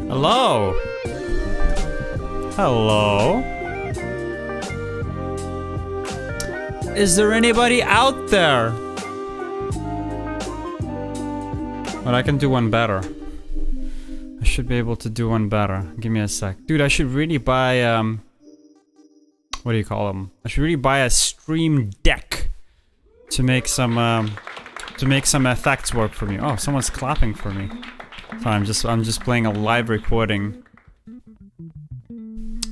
Hello? Hello? Is there anybody out there? But I can do one better. I should be able to do one better. Give me a sec. Dude, I should really buy, what do you call them? I should really buy a stream deck to make some effects work for me. Oh, someone's clapping for me. So I'm just playing a live recording.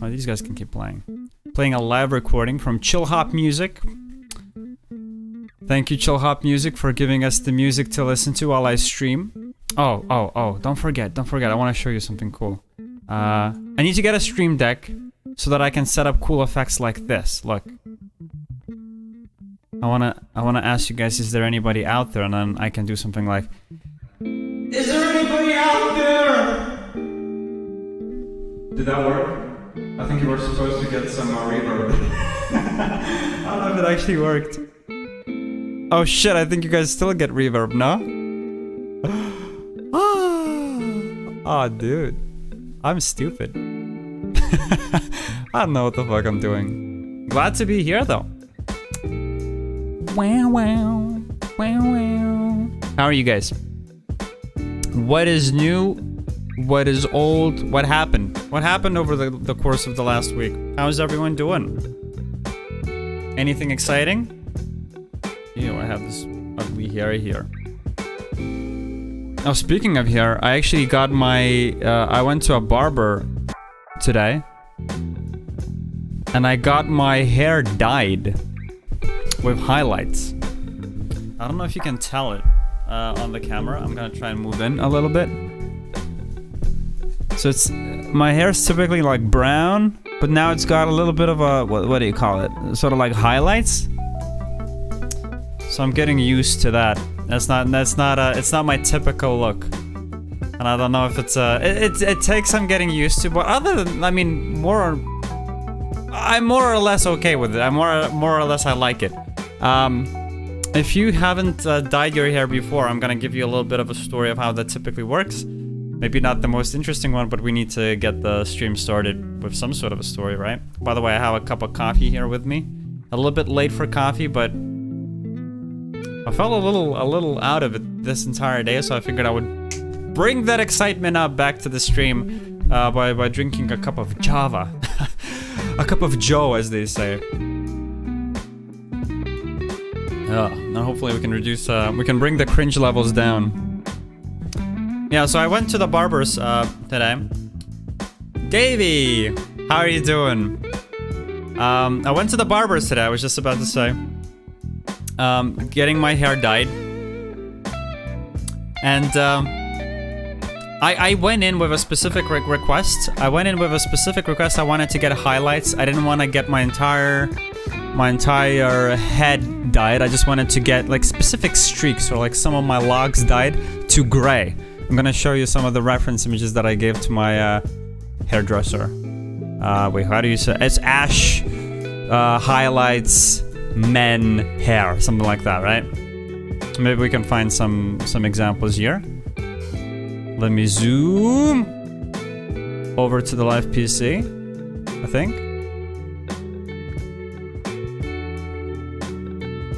Oh, these guys can keep playing. Playing a live recording from Chill Hop Music. Thank you, Chill Hop Music, for giving us the music to listen to while I stream. Oh, don't forget. I want to show you something cool. I need to get a stream deck so that I can set up cool effects like this. Look. I wanna ask you guys, is there anybody out there? And then I can do something like, is there anybody out there? Did that work? I think you were supposed to get some reverb. I don't know if it actually worked. Oh shit, I think you guys still get reverb, no? Oh, dude. I'm stupid. I don't know what the fuck I'm doing. Glad to be here, though. Wow, wow. Wow, wow. How are you guys? What is new? What is old? What happened? What happened over the course of the last week? How's everyone doing? Anything exciting? Ew, I have this ugly hair here. Oh, speaking of hair, I actually got my... I went to a barber today. And I got my hair dyed with highlights. I don't know if you can tell it on the camera. I'm gonna try and move in a little bit. So it's... My hair's typically like brown, but now it's got a little bit of a... What do you call it? Sort of like highlights. So I'm getting used to that. It's not my typical look. And I don't know if it's it takes some getting used to, but other than, I mean, I'm more or less okay with it. I'm more or less I like it. If you haven't dyed your hair before, I'm gonna give you a little bit of a story of how that typically works. Maybe not the most interesting one, but we need to get the stream started with some sort of a story, right? By the way, I have a cup of coffee here with me. A little bit late for coffee, but I felt a little out of it this entire day, so I figured I would bring that excitement up back to the stream by drinking a cup of Java. A cup of Joe, as they say. And hopefully we can reduce, we can bring the cringe levels down. Yeah, so I went to the barber's today. Davey, how are you doing? I went to the barber's today, I was just about to say. Getting my hair dyed. And I went in with a specific request. I wanted to get highlights. I didn't want to get my entire head dyed. I just wanted to get like specific streaks, or like some of my locks dyed to gray. I'm gonna show you some of the reference images that I gave to my hairdresser. Wait, how do you say? It's Ash highlights men hair, something like that, right? Maybe we can find some examples here. Let me zoom over to the live PC, I think.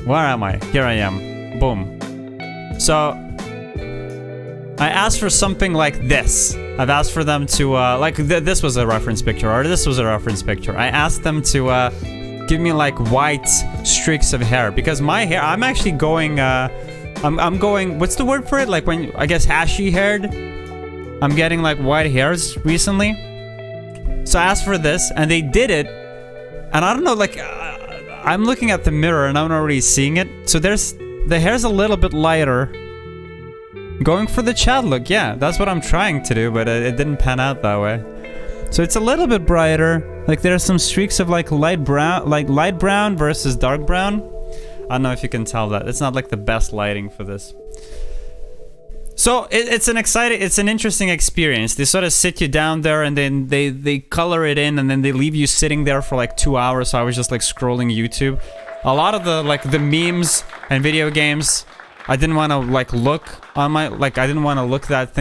Where am I? Here I am. Boom. So I asked for something like this. I've asked for them to like this was a reference picture, or this was a reference picture. I asked them to give me like white streaks of hair, because my hair, I'm actually going I'm going, what's the word for it, like when, I guess, ashy haired. I'm getting like white hairs recently, so I asked for this and they did it. And I don't know, like I'm looking at the mirror and I'm already seeing it, so the hair's a little bit lighter. Going for the Chad look, yeah, that's what I'm trying to do, but it didn't pan out that way. So it's a little bit brighter. Like there are some streaks of like light brown versus dark brown. I don't know if you can tell that. It's not like the best lighting for this. So it's an interesting experience. They sort of sit you down there and then they color it in and then they leave you sitting there for like 2 hours. So I was just like scrolling YouTube. A lot of the memes and video games, I didn't want to like look on my, like I didn't want to look that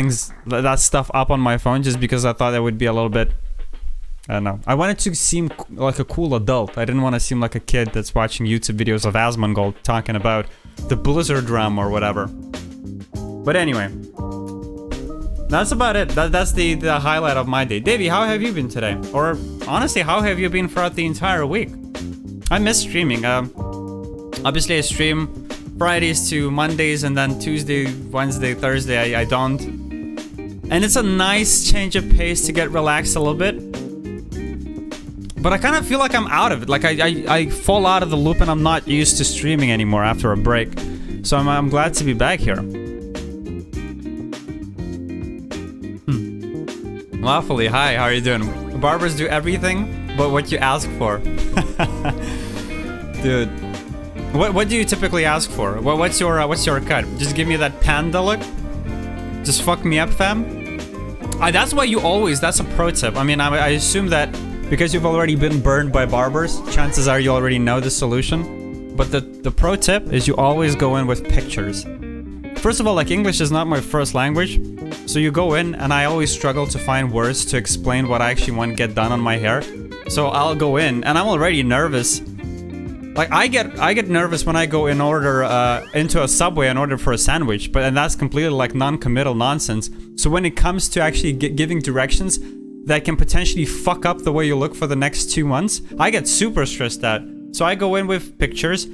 stuff up on my phone, just because I thought it would be a little bit, I don't know. I wanted to seem like a cool adult. I didn't want to seem like a kid that's watching YouTube videos of Asmongold talking about the Blizzard drum or whatever. But anyway, that's about it. That's the highlight of my day. Davey, how have you been today? Or honestly, how have you been throughout the entire week? I miss streaming. Obviously I stream Fridays to Mondays, and then Tuesday, Wednesday, Thursday I don't. And it's a nice change of pace to get relaxed a little bit. But I kind of feel like I'm out of it. Like I fall out of the loop and I'm not used to streaming anymore after a break. So I'm glad to be back here. Lawfully, hi, how are you doing? Barbers do everything but what you ask for. Dude. What do you typically ask for? What's your cut? Just give me that panda look? Just fuck me up, fam? That's why you always, that's a pro tip. I mean, I assume that because you've already been burned by barbers, chances are you already know the solution. But the pro tip is you always go in with pictures. First of all, like English is not my first language. So you go in and I always struggle to find words to explain what I actually want to get done on my hair. So I'll go in and I'm already nervous. Like I get nervous when I go into a Subway and order for a sandwich, and that's completely like non-committal nonsense. So when it comes to actually giving directions that can potentially fuck up the way you look for the next 2 months, I get super stressed out. So I go in with pictures.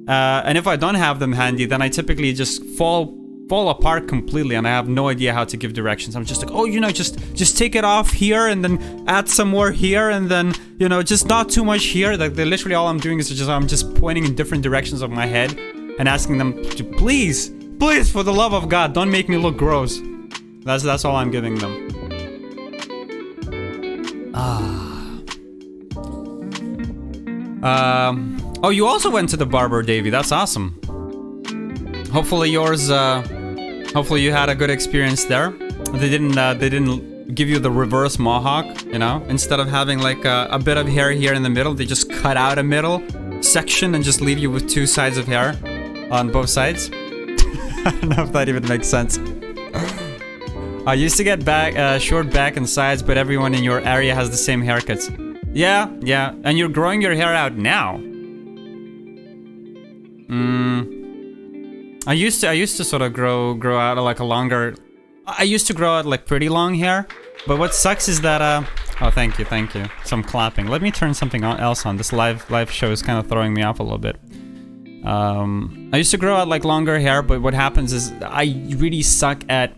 And if I don't have them handy, then I typically just fall apart completely, and I have no idea how to give directions. I'm just like, oh, just take it off here, and then add some more here, and then, just not too much here. Like, literally all I'm doing is I'm just pointing in different directions of my head and asking them to please, for the love of God, don't make me look gross. That's all I'm giving them. Oh, you also went to the barber, Davey. That's awesome. Hopefully hopefully you had a good experience there. They didn't give you the reverse mohawk, Instead of having like a bit of hair here in the middle, they just cut out a middle section and just leave you with 2 sides of hair on both sides. I don't know if that even makes sense. I used to get short back and sides, but everyone in your area has the same haircuts. Yeah, and you're growing your hair out now. I used to sort of grow out like a longer. I used to grow out like pretty long hair, but what sucks is that oh, thank you. Some clapping. Let me turn something else on. This live show is kind of throwing me off a little bit. I used to grow out like longer hair, but what happens is I really suck at.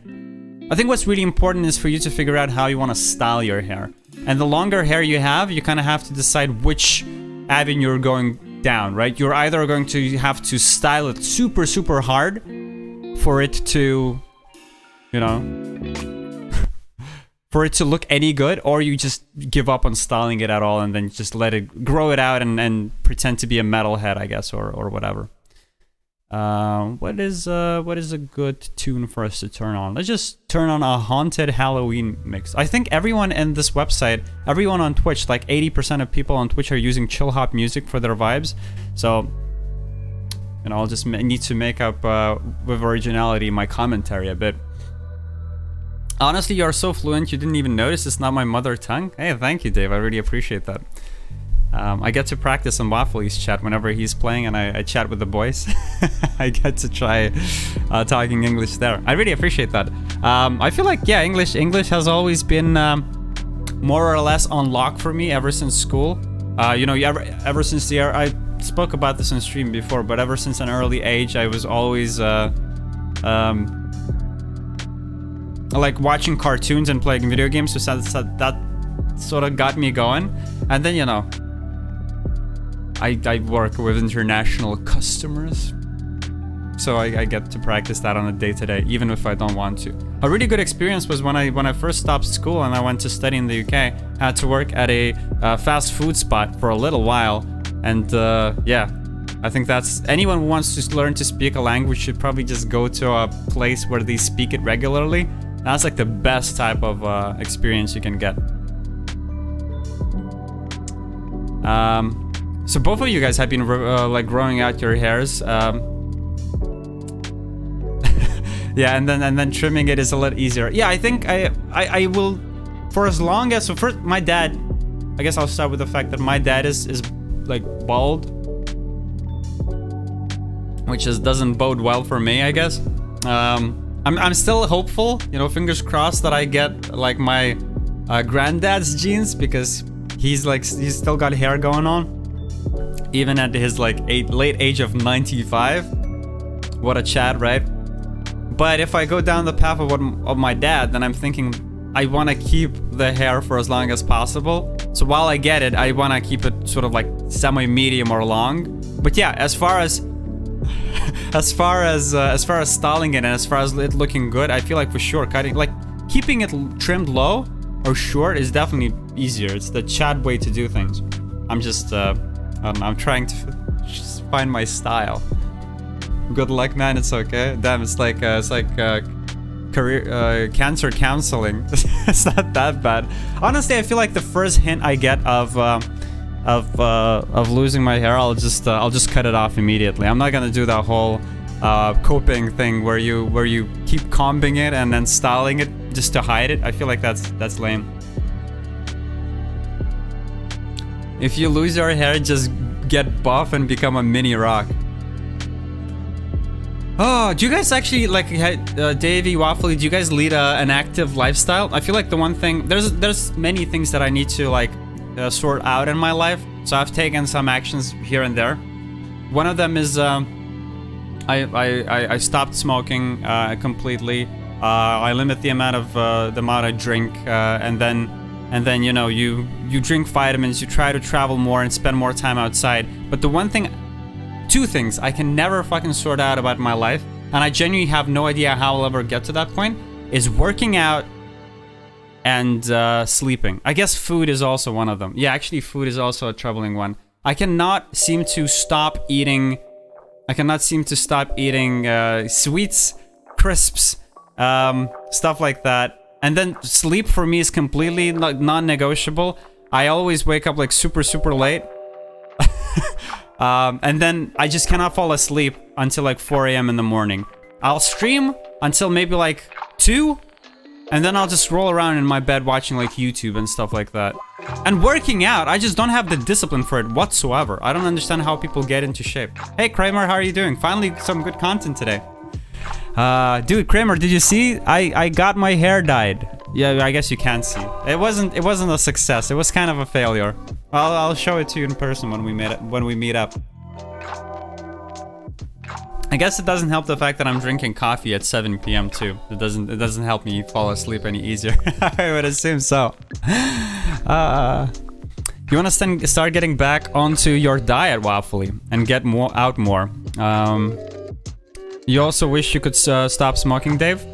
I think what's really important is for you to figure out how you want to style your hair. And the longer hair you have, you kind of have to decide which avenue you're going down, right? You're either going to have to style it super, super hard for it to, for it to look any good, or you just give up on styling it at all and then just let it grow it out and pretend to be a metalhead, I guess, or whatever. What is a good tune for us to turn on? Let's just turn on a haunted Halloween mix. I think everyone in this website, everyone on Twitch, like 80% of people on Twitch are using chill hop music for their vibes. So, I'll just need to make up with originality my commentary a bit. Honestly, you're so fluent you didn't even notice it's not my mother tongue. Hey, thank you, Dave. I really appreciate that. I get to practice on Waffly's chat whenever he's playing, and I chat with the boys. I get to try talking English there. I really appreciate that. I feel like, yeah, English has always been more or less on lock for me ever since school. Ever since the year, I spoke about this on stream before, but ever since an early age, I was always like watching cartoons and playing video games. So that sort of got me going, and then I work with international customers, so I get to practice that on a day-to-day, even if I don't want to. A really good experience was when I first stopped school and I went to study in the UK. I had to work at a fast food spot for a little while, and yeah, I think that's anyone who wants to learn to speak a language should probably just go to a place where they speak it regularly. That's like the best type of experience you can get. So both of you guys have been like growing out your hairs, yeah, and then trimming it is a lot easier. Yeah, I think I will, for as long as, so first my dad, I guess I'll start with the fact that my dad is like bald, which doesn't bode well for me, I guess. I'm still hopeful, fingers crossed that I get like my granddad's genes, because he's still got hair going on, even at his like late age of 95. What a Chad, right? But if I go down the path of my dad, then I'm thinking I want to keep the hair for as long as possible. So while I get it, I want to keep it sort of like semi-medium or long. But yeah, as far as styling it and as far as it looking good, I feel like for sure keeping it trimmed low or short is definitely easier. It's the Chad way to do things. I'm just I'm trying to just find my style. Good luck, man. It's okay. Damn, it's like career cancer counseling. It's not that bad. Honestly, I feel like the first hint I get of losing my hair, I'll just cut it off immediately. I'm not gonna do that whole coping thing where you keep combing it and then styling it just to hide it. I feel like that's lame. If you lose your hair, just get buff and become a mini rock. Oh, do you guys actually, like, Davey, Waffly, do you guys lead an active lifestyle? I feel like the one thing, there's many things that I need to, like, sort out in my life. So I've taken some actions here and there. One of them is I stopped smoking completely. I limit the amount I drink, and then you know you drink vitamins. You try to travel more and spend more time outside. But the one thing, two things I can never fucking sort out about my life, and I genuinely have no idea how I'll ever get to that point, is working out and sleeping. I guess food is also one of them. Yeah, actually, food is also a troubling one. I cannot seem to stop eating. Sweets, crisps, stuff like that. And then sleep for me is completely non-negotiable. I always wake up like super late. And then I just cannot fall asleep until like 4 a.m. in the morning. I'll stream until maybe like 2, and then I'll just roll around in my bed watching like YouTube and stuff like that. And working out, I just don't have the discipline for it whatsoever. I don't understand how people get into shape. Hey Kramer, how are you doing? Finally some good content today. Dude, Kramer, did you see? I got my hair dyed. Yeah, I guess you can't see. It wasn't a success. It was kind of a failure. I'll show it to you in person when we meet up. I guess it doesn't help the fact that I'm drinking coffee at 7 p.m. too. It doesn't help me fall asleep any easier. I would assume so. You want to start getting back onto your diet, Waffly, and get out more. You also wish you could stop smoking, Dave?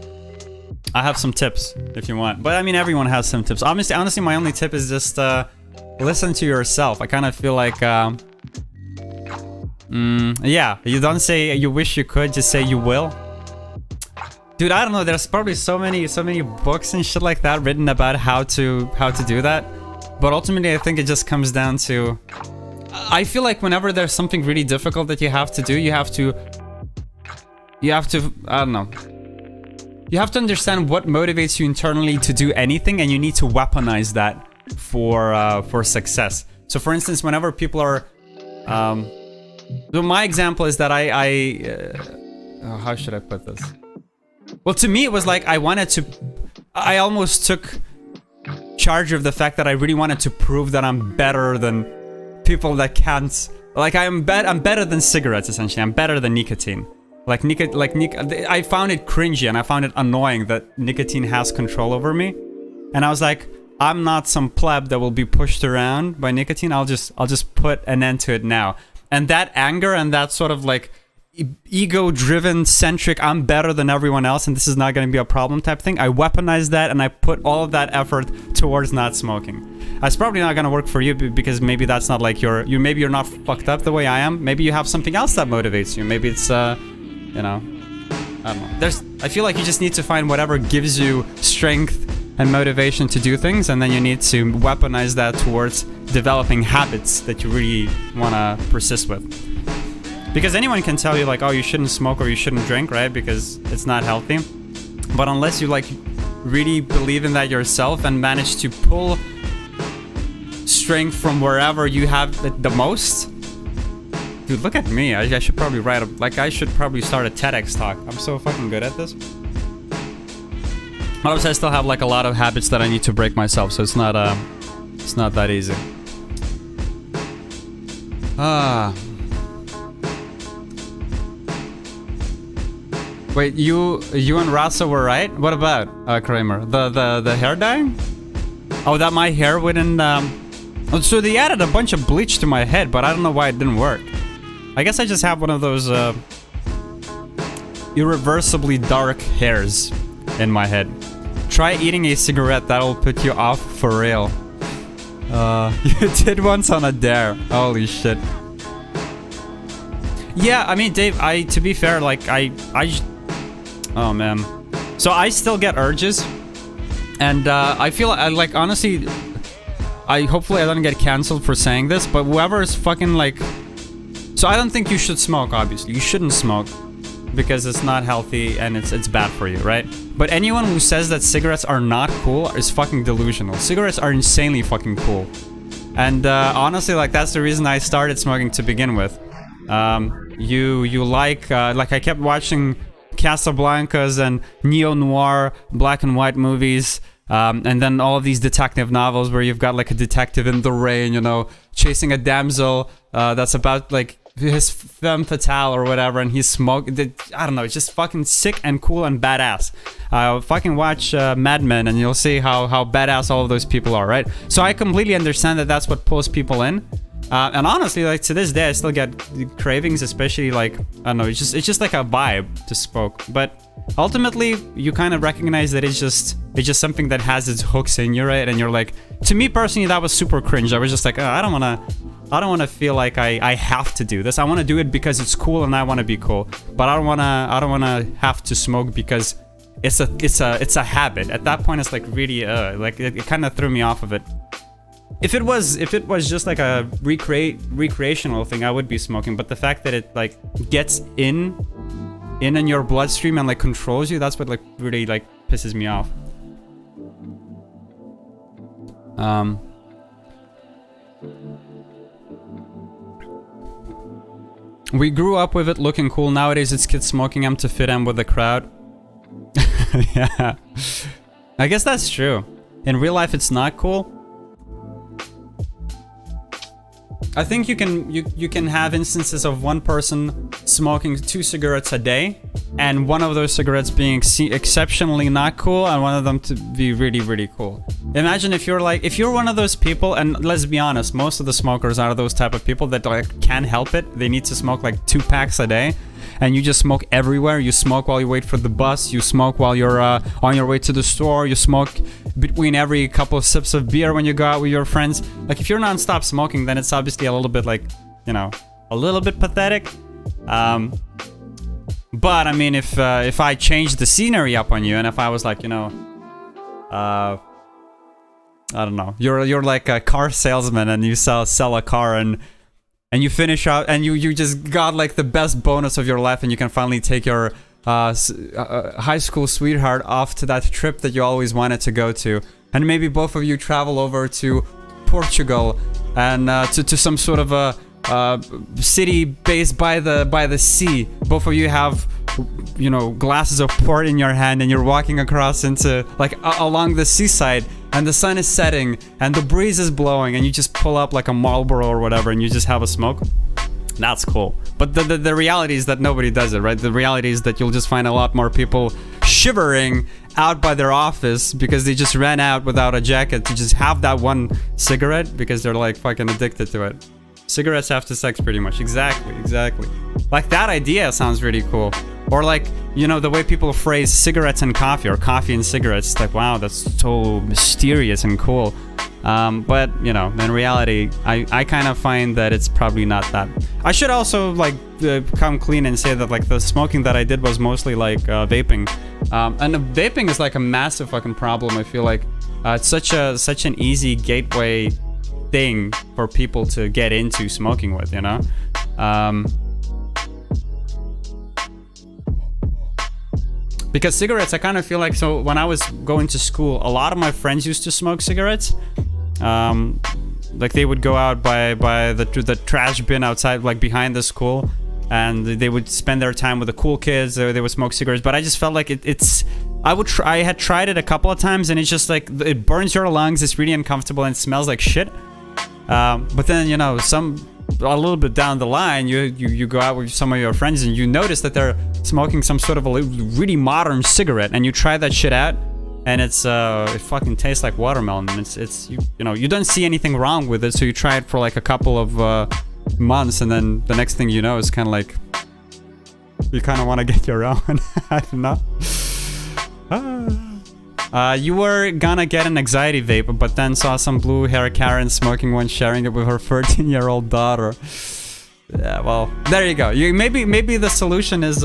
I have some tips if you want. But I mean, everyone has some tips. Honestly, my only tip is just listen to yourself. I kind of feel like... yeah, you don't say you wish you could, just say you will. Dude, I don't know, there's probably so many books and shit like that written about how to do that. But ultimately, I think it just comes down to... I feel like whenever there's something really difficult that you have to do, you have to, I don't know. You have to understand what motivates you internally to do anything, and you need to weaponize that for success. So for instance, whenever people are... So my example is that how should I put this? Well, to me, it was like I almost took charge of the fact that I really wanted to prove that I'm better than people that can't. Like I'm better than cigarettes, essentially. I'm better than nicotine. I found it cringy and I found it annoying that nicotine has control over me. And I was like, I'm not some pleb that will be pushed around by nicotine. I'll just put an end to it now. And that anger and that sort of like ego-driven, centric, I'm better than everyone else and this is not going to be a problem type thing, I weaponized that and I put all of that effort towards not smoking. That's probably not going to work for you because maybe that's not like maybe you're not fucked up the way I am. Maybe you have something else that motivates you. Maybe it's, you know, I don't know. I feel like you just need to find whatever gives you strength and motivation to do things, and then you need to weaponize that towards developing habits that you really want to persist with. Because anyone can tell you like, oh, you shouldn't smoke or you shouldn't drink, right? Because it's not healthy. But unless you like really believe in that yourself and manage to pull strength from wherever you have it the most. Dude, look at me. I should probably I should probably start a TEDx talk. I'm so fucking good at this. Obviously, I still have like a lot of habits that I need to break myself, so it's not that easy. Wait, you and Rasa were right? What about Kramer? The hair dyeing? Oh, that my hair wouldn't. So they added a bunch of bleach to my head, but I don't know why it didn't work. I guess I just have one of those irreversibly dark hairs in my head. Try eating a cigarette, that'll put you off for real. You did once on a dare. Holy shit. Yeah, I mean, Dave, to be fair, like, oh man. So I still get urges. And I feel like, honestly, hopefully I don't get cancelled for saying this, but whoever is fucking like... So I don't think you should smoke, obviously. You shouldn't smoke. Because it's not healthy and it's bad for you, right? But anyone who says that cigarettes are not cool is fucking delusional. Cigarettes are insanely fucking cool. And honestly, like, that's the reason I started smoking to begin with. You like I kept watching Casablancas and neo-noir black and white movies. And then all of these detective novels where you've got like a detective in the rain, you know, chasing a damsel that's about like his femme fatale or whatever, and he's I don't know, it's just fucking sick and cool and badass. Fucking watch Mad Men and you'll see how badass all of those people are, right? So I completely understand that that's what pulls people in. And honestly, like to this day, I still get cravings, especially like, I don't know, it's just like a vibe to smoke. But ultimately, you kind of recognize that it's just something that has its hooks in you, right? And you're like, to me personally, that was super cringe. I was just like, oh, I don't want to feel like I have to do this. I want to do it because it's cool and I want to be cool. But I don't want to have to smoke because it's a habit. At that point, it's like really like it kind of threw me off of it. If it was just like a recreational thing, I would be smoking. But the fact that it like gets in your bloodstream and like controls you, that's what like really like pisses me off. We grew up with it looking cool. Nowadays it's kids smoking them to fit in with the crowd. Yeah, I guess that's true. In real life it's not cool. I think you can have instances of one person smoking 2 cigarettes a day, and one of those cigarettes being exceptionally not cool, and one of them to be really, really cool. Imagine if you're one of those people, and let's be honest, most of the smokers are those type of people that like can't help it. They need to smoke like 2 packs a day, and you just smoke everywhere. You smoke while you wait for the bus. You smoke while you're on your way to the store. You smoke between every couple of sips of beer when you go out with your friends. Like if you're non-stop smoking, then it's obviously a little bit like, you know, a little bit pathetic. But I mean, if I changed the scenery up on you, and if I was like, you know, I don't know, you're like a car salesman and you sell a car and you finish out and you just got like the best bonus of your life, and you can finally take your high school sweetheart off to that trip that you always wanted to go to, and maybe both of you travel over to Portugal and to some sort of a city based by the sea. Both of you have, you know, glasses of port in your hand, and you're walking across into like along the seaside, and the sun is setting and the breeze is blowing, and you just pull up like a Marlboro or whatever, and you just have a smoke. That's cool. But the reality is that nobody does it, right? The reality is that you'll just find a lot more people shivering out by their office because they just ran out without a jacket to just have that one cigarette because they're like fucking addicted to it. Cigarettes after sex, pretty much. Exactly. Like that idea sounds really cool. Or like, you know, the way people phrase cigarettes and coffee, or coffee and cigarettes. It's like, wow, that's so mysterious and cool. But, you know, in reality, I kind of find that it's probably not that. I should also, like, come clean and say that, like, the smoking that I did was mostly, like, vaping. And vaping is, like, a massive fucking problem, I feel like. It's such an easy gateway thing for people to get into smoking with, you know? Because cigarettes, I kind of feel like, so when I was going to school, a lot of my friends used to smoke cigarettes. Like they would go out by the trash bin outside, like behind the school, and they would spend their time with the cool kids. They would smoke cigarettes, but I just felt like I had tried it a couple of times, and it's just like it burns your lungs. It's really uncomfortable and it smells like shit. But then, you know, a little bit down the line, you go out with some of your friends and you notice that they're smoking some sort of a really modern cigarette, and you try that shit out, and it fucking tastes like watermelon. It's you know, you don't see anything wrong with it, so you try it for like a couple of months, and then the next thing you know is kind of like you kind of want to get your own. I don't know. You were gonna get an anxiety vape, but then saw some blue hair Karen smoking one, sharing it with her 13-year-old daughter. Yeah, well, there you go. Maybe the solution is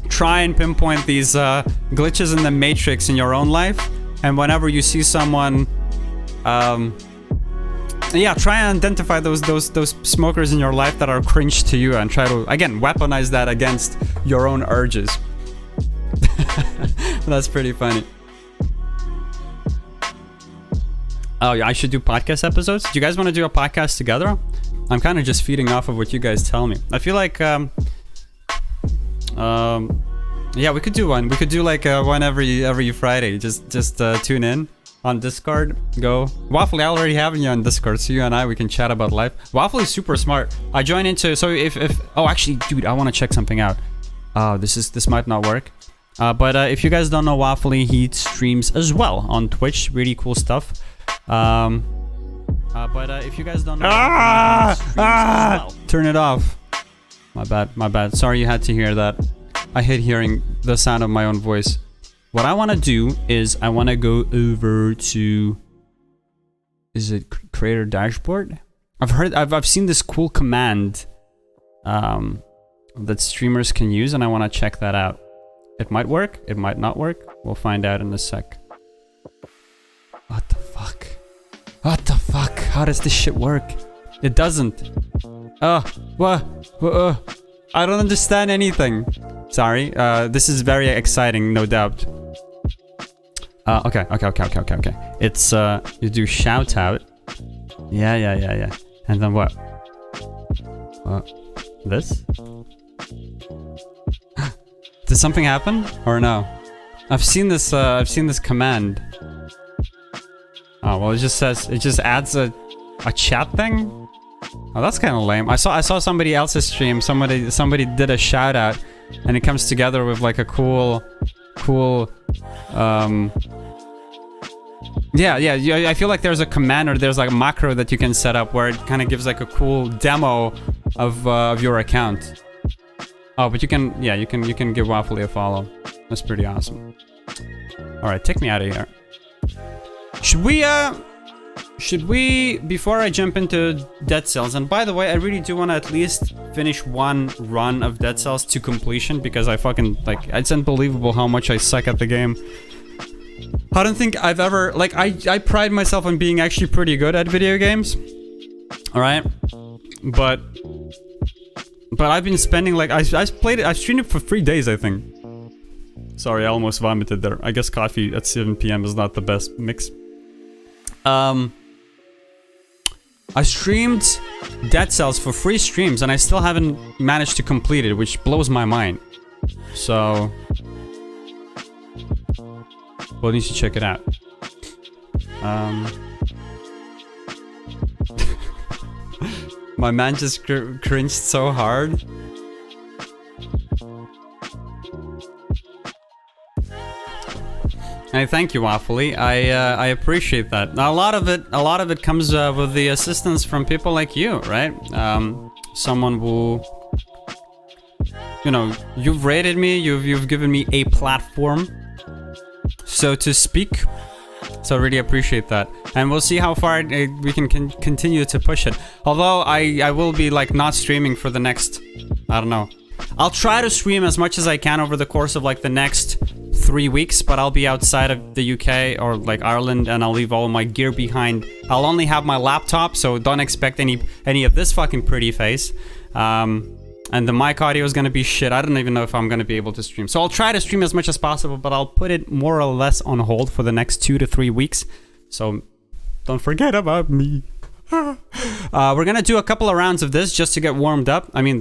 try and pinpoint these glitches in the matrix in your own life, and whenever you see someone, yeah, try and identify those smokers in your life that are cringe to you, and try to again weaponize that against your own urges. That's pretty funny. Oh yeah, I should do podcast episodes. Do you guys want to do a podcast together? I'm kind of just feeding off of what you guys tell me. I feel like, yeah, we could do one. We could do like one every Friday. Just tune in. on Discord, go. Waffle, I already have you on Discord, so you and I, we can chat about life. Waffle is super smart. I join into, so if oh, actually, dude, I want to check something out. This might not work. But if you guys don't know Waffle, he streams as well on Twitch. Really cool stuff. But if you guys don't know, Waffle, he streams as well. Turn it off. My bad. Sorry you had to hear that. I hate hearing the sound of my own voice. What I want to do is I want to go over to, is it creator dashboard? I've seen this cool command that streamers can use, and I want to check that out. It might work, it might not work. We'll find out in a sec. What the fuck? What the fuck? How does this shit work? It doesn't. What? I don't understand anything. Sorry. This is very exciting, no doubt. Okay. It's you do shout out. Yeah. And then what? This? Did something happen or no? I've seen this command. Oh well, it just adds a chat thing. Oh, that's kind of lame. I saw somebody else's stream. Somebody did a shout out, and it comes together with like a cool. Yeah. I feel like there's a command or there's like a macro that you can set up where it kind of gives like a cool demo of your account. Oh, but you can give Waffle a follow. That's pretty awesome. All right, take me out of here. Should we, before I jump into Dead Cells, and by the way, I really do want to at least finish one run of Dead Cells to completion, because I fucking, like, it's unbelievable how much I suck at the game. I don't think I've ever, like, I pride myself on being actually pretty good at video games. Alright? But I've been spending, like, I streamed it for 3 days, I think. Sorry, I almost vomited there. I guess coffee at 7 PM is not the best mix. I streamed Dead Cells for 3 streams and I still haven't managed to complete it, which blows my mind. So we'll need to check it out. My man just cringed so hard. Hey, thank you, Waffly. I appreciate that. Now, a lot of it comes with the assistance from people like you, right? Someone who, you know, you've rated me, you've given me a platform, so to speak. So I really appreciate that, and we'll see how far we can continue to push it. Although I will be like not streaming for the next, I don't know. I'll try to stream as much as I can over the course of like the next 3 weeks, but I'll be outside of the UK or like Ireland, and I'll leave all my gear behind. I'll only have my laptop, so don't expect any of this fucking pretty face. And the mic audio is gonna be shit. I don't even know if I'm gonna be able to stream. So I'll try to stream as much as possible, but I'll put it more or less on hold for the next 2 to 3 weeks. So don't forget about me. We're gonna do a couple of rounds of this just to get warmed up. I mean,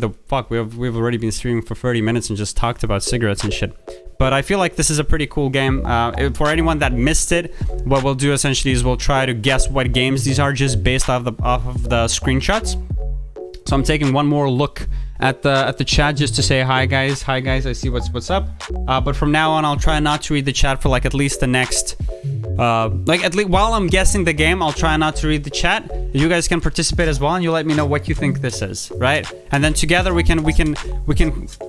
we've already been streaming for 30 minutes and just talked about cigarettes and shit. But I feel like this is a pretty cool game. For anyone that missed it, what we'll do essentially is we'll try to guess what games these are just based off of the screenshots. So I'm taking one more look at the chat just to say hi guys, I see what's up. But from now on, I'll try not to read the chat for like at least the next, like at least while I'm guessing the game, I'll try not to read the chat. You guys can participate as well, and you let me know what you think this is, right? And then together we can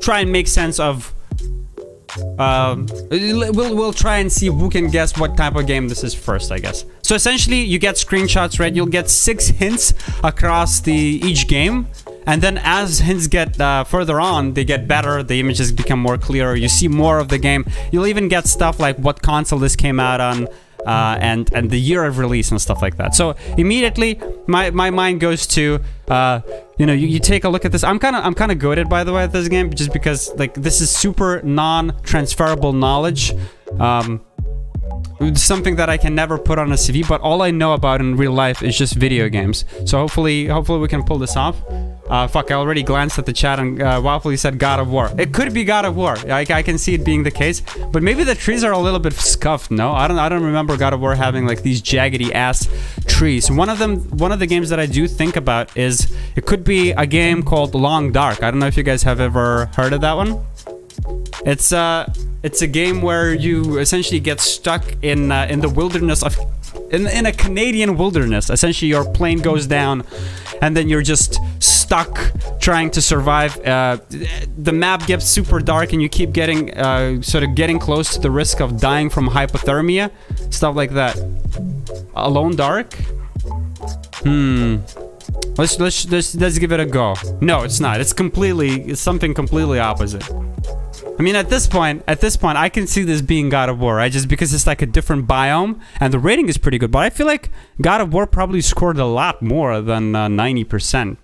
try and make sense of. We'll try and see who can guess what type of game this is first, I guess. So essentially, you get screenshots, right? You'll get 6 hints across each game. And then as hints get further on, they get better, the images become more clear, you see more of the game. You'll even get stuff like what console this came out on, and the year of release and stuff like that. So immediately, my mind goes to, you know, you take a look at this. I'm kind of goated, by the way, at this game, just because like this is super non-transferable knowledge. Something that I can never put on a CV, but all I know about in real life is just video games. So hopefully we can pull this off. Fuck, I already glanced at the chat and Waffly said God of War. It could be God of War. I can see it being the case. But maybe the trees are a little bit scuffed, no? I don't remember God of War having like these jaggedy ass trees. One of the games that I do think about is it could be a game called Long Dark. I don't know if you guys have ever heard of that one. It's a game where you essentially get stuck in the wilderness of in a Canadian wilderness. Essentially, your plane goes down, and then you're just stuck trying to survive. The map gets super dark, and you keep getting sort of getting close to the risk of dying from hypothermia, stuff like that. Alone Dark. Let's give it a go. No, it's not. It's something completely opposite. I mean, at this point, I can see this being God of War, right? Just because it's like a different biome, and the rating is pretty good. But I feel like God of War probably scored a lot more than 90%.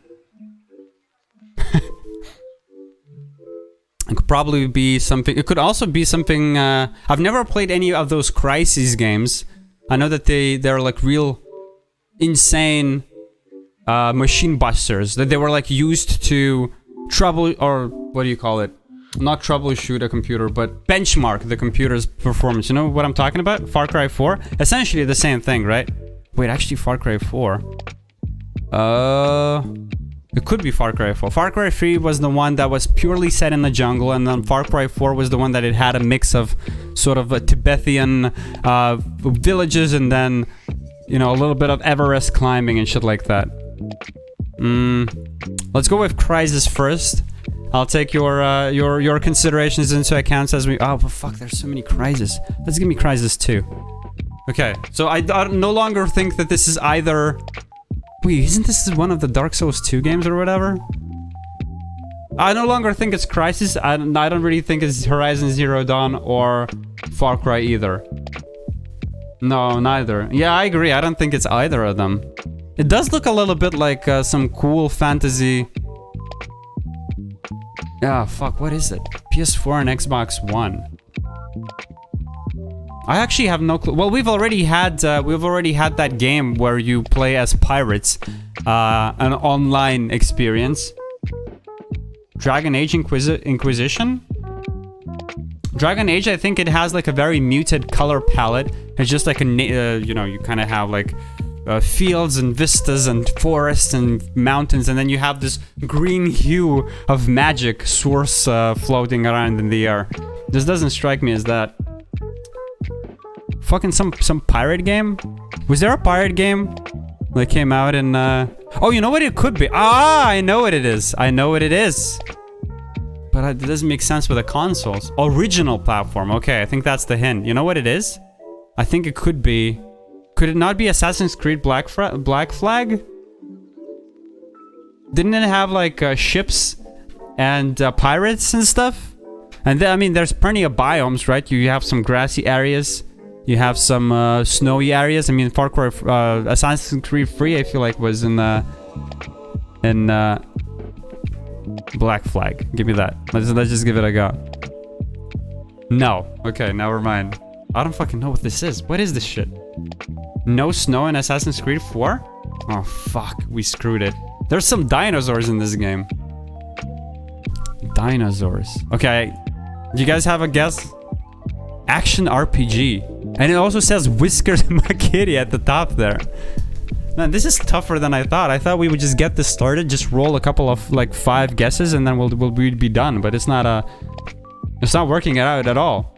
It could probably be something. It could also be something. I've never played any of those Crysis games. I know that they're like real insane machine busters, that they were like used to trouble, or what do you call it? Not troubleshoot a computer, but benchmark the computer's performance. You know what I'm talking about? Far Cry 4? Essentially the same thing, right? Wait, actually Far Cry 4. It could be Far Cry 4. Far Cry 3 was the one that was purely set in the jungle, and then Far Cry 4 was the one that it had a mix of sort of a Tibetan villages, and then, you know, a little bit of Everest climbing and shit like that. Let's go with Crysis first. I'll take your considerations into account as we. Oh, but fuck! There's so many Crysis. Let's give me Crysis 2. Okay, so I no longer think that this is either. Wait, isn't this one of the Dark Souls 2 games or whatever? I no longer think it's Crysis. I don't really think it's Horizon Zero Dawn or Far Cry either. No, neither. Yeah, I agree. I don't think it's either of them. It does look a little bit like some cool fantasy. Ah, fuck, what is it? PS4 and Xbox One. I actually have no clue. Well, we've already had that game where you play as pirates, an online experience. Dragon Age Inquisition? Dragon Age, I think it has like a very muted color palette. It's just like you know, you kind of have like fields and vistas and forests and mountains, and then you have this green hue of magic source floating around in the air. This doesn't strike me as that. Fucking some pirate game? Was there a pirate game that came out in oh, you know what it could be? Ah, I know what it is. I know what it is. But it doesn't make sense with the consoles. Original platform. Okay, I think that's the hint. You know what it is? I think it could be. Could it not be Assassin's Creed Black Flag? Didn't it have like ships and pirates and stuff? And then, I mean, there's plenty of biomes, right? You have some grassy areas. You have some snowy areas. I mean, Far Cry, Assassin's Creed 3, I feel like was in Black Flag. Give me that. Let's just give it a go. No. Okay, never mind. I don't fucking know what this is. What is this shit? No snow in Assassin's Creed 4? Oh, fuck. We screwed it. There's some dinosaurs in this game. Dinosaurs. Okay. Do you guys have a guess? Action RPG. And it also says Whiskers McKitty at the top there. Man, this is tougher than I thought. I thought we would just get this started, just roll a couple of, like, 5 guesses, and then we'd be done. But it's not working out at all.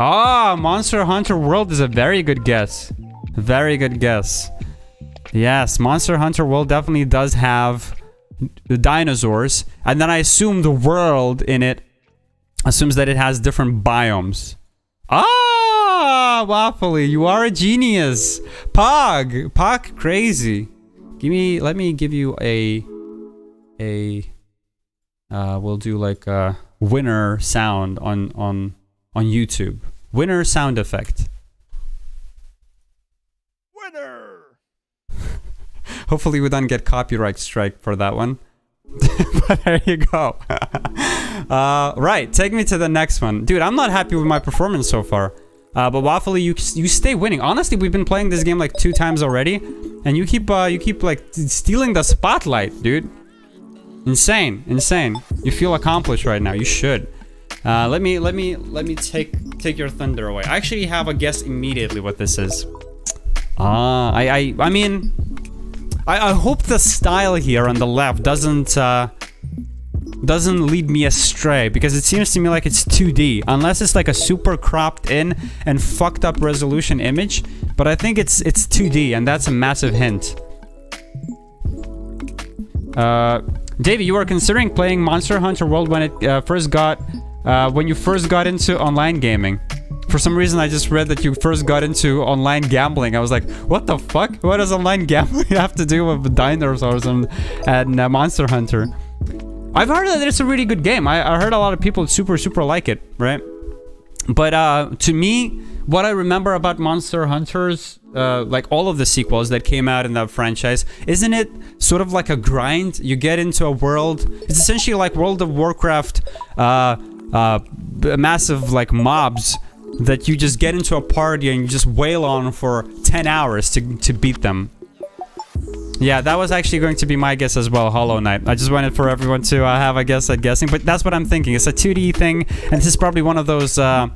Ah, Monster Hunter World is a very good guess. Very good guess. Yes, Monster Hunter World definitely does have the dinosaurs. And then I assume the world in it assumes that it has different biomes. Ah, Waffly, you are a genius. Pog crazy. Let me give you a we'll do like a winner sound on YouTube. Winner sound effect. Winner. Hopefully we don't get copyright strike for that one. But there you go. Right, take me to the next one. Dude, I'm not happy with my performance so far. But Waffly, you stay winning. Honestly, we've been playing this game like 2 times already, and you keep like stealing the spotlight, dude. Insane. You feel accomplished right now. You should. Let me take your thunder away. I actually have a guess immediately what this is. I mean, I hope the style here on the left doesn't lead me astray, because it seems to me like it's 2D, unless it's like a super cropped in and fucked up resolution image. But I think it's 2D, and that's a massive hint. Davey, you were considering playing Monster Hunter World when it when you first got into online gaming. For some reason, I just read that you first got into online gambling. I was like, what the fuck? What does online gambling have to do with dinosaurs and Monster Hunter? I've heard that it's a really good game. I heard a lot of people super like it, right? But to me, what I remember about Monster Hunters, like all of the sequels that came out in that franchise, isn't it sort of like a grind? You get into a world. It's essentially like World of Warcraft, massive like mobs that you just get into a party and you just wail on for 10 hours to beat them. Yeah, that was actually going to be my guess as well, Hollow Knight. I just wanted for everyone to have a guess at guessing, but that's what I'm thinking. It's a 2D thing, and this is probably one of those like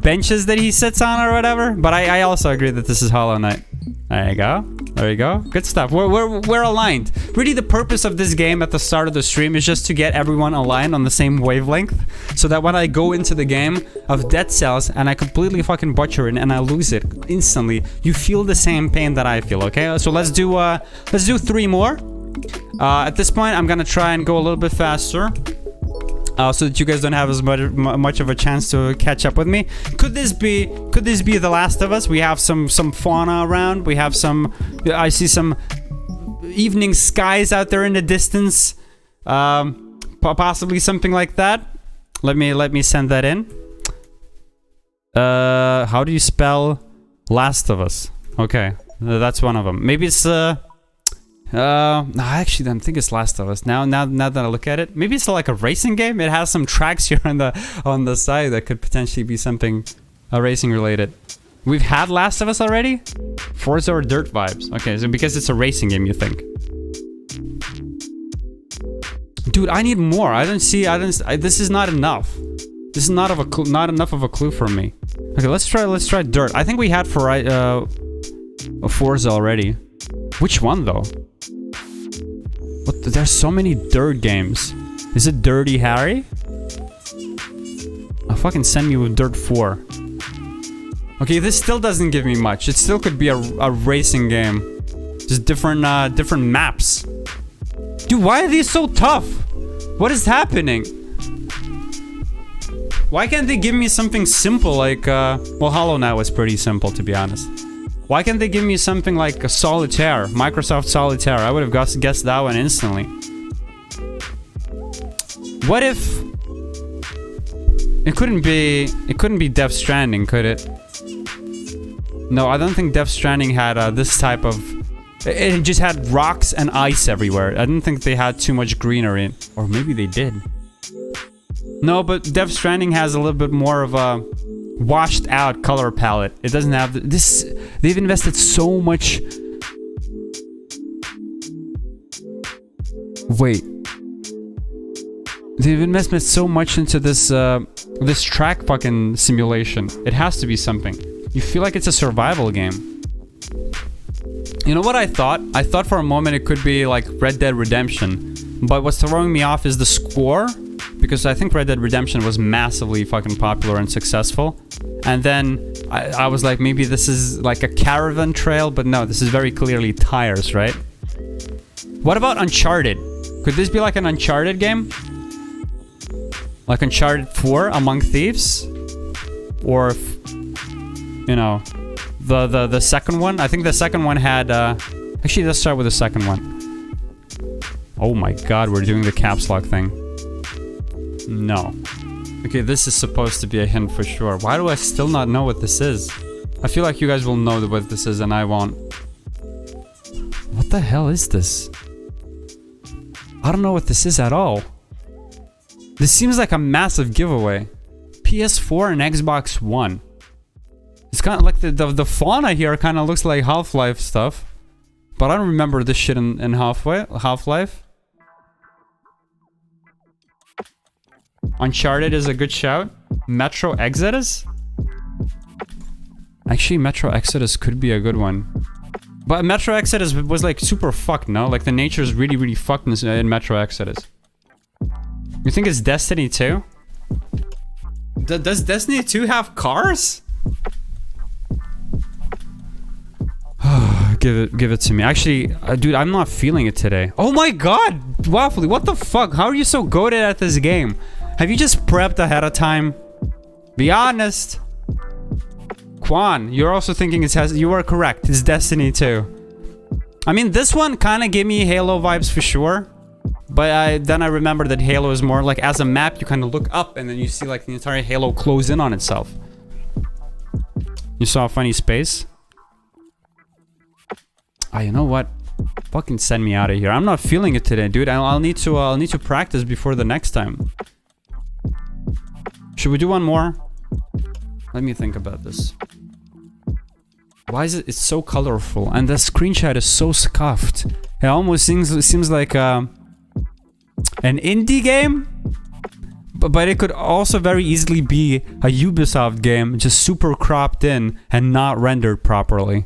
benches that he sits on or whatever. But I also agree that this is Hollow Knight. There you go. There you go. Good stuff. We're aligned. Really, the purpose of this game at the start of the stream is just to get everyone aligned on the same wavelength, so that when I go into the game of Dead Cells and I completely fucking butcher it and I lose it instantly, you feel the same pain that I feel. Okay, so let's do 3 more. At this point, I'm gonna try and go a little bit faster. So that you guys don't have as much of a chance to catch up with me. Could this be The Last of Us? We have some fauna around. We have some. I see some evening skies out there in the distance. Possibly something like that. Let me send that in. How do you spell Last of Us? Okay, that's one of them. Maybe it's no, I actually don't think it's Last of Us. Now that I look at it, maybe it's like a racing game. It has some tracks here on the side that could potentially be something racing related. We've had Last of Us already. Forza or Dirt vibes. Okay, so because it's a racing game, you think? Dude, I need more. This is not enough. This is not enough of a clue for me. Okay, let's try Dirt. I think we had for Forza already. Which one though? What? There's so many Dirt games. Is it Dirty Harry? Oh, fucking send me with Dirt 4. Okay, this still doesn't give me much. It still could be a racing game. Just different maps. Dude, why are these so tough? What is happening? Why can't they give me something simple like, well, Hollow Knight was pretty simple, to be honest. Why can't they give me something like a Solitaire? Microsoft Solitaire. I would have guessed that one instantly. What if... It couldn't be Death Stranding, could it? No, I don't think Death Stranding had this type of... It just had rocks and ice everywhere. I didn't think they had too much greenery. Or maybe they did. No, but Death Stranding has a little bit more of a washed out color palette. It doesn't have this. They've invested so much. Wait. They've invested so much into this this track fucking simulation. It has to be something. You feel like it's a survival game. You know what I thought? I thought for a moment it could be like Red Dead Redemption. But what's throwing me off is the score. Because I think Red Dead Redemption was massively fucking popular and successful. And then I was like, maybe this is like a caravan trail. But no, this is very clearly tires, right? What about Uncharted? Could this be like an Uncharted game? Like Uncharted 4, Among Thieves? Or, if, you know, the second one? I think the second one had... Actually, let's start with the second one. Oh my god, we're doing the caps lock thing. No. Okay, this is supposed to be a hint for sure. Why do I still not know what this is? I feel like you guys will know what this is and I won't. What the hell is this? I don't know what this is at all. This seems like a massive giveaway. PS4 and Xbox One. It's kind of like the fauna here kind of looks like Half-Life stuff. But I don't remember this shit in Half-Life. Uncharted is a good shout. Metro Exodus? Actually, Metro Exodus could be a good one. But Metro Exodus was like super fucked, no? Like the nature is really, really fucked in Metro Exodus. You think it's Destiny 2? Does Destiny 2 have cars? Give it to me. Actually, dude, I'm not feeling it today. Oh my god! Waffly, what the fuck? How are you so goated at this game? Have you just prepped ahead of time? Be honest. Quan, you're also thinking you are correct. It's Destiny 2. I mean, this one kind of gave me Halo vibes for sure. But then I remember that Halo is more like, as a map, you kind of look up and then you see like the entire Halo close in on itself. You saw a funny space? Ah, you know what? Fucking send me out of here. I'm not feeling it today, dude. I'll need to practice before the next time. Should we do one more? Let me think about this. Why is it? It's so colorful, and the screenshot is so scuffed. It almost seems like an indie game, but it could also very easily be a Ubisoft game, just super cropped in and not rendered properly.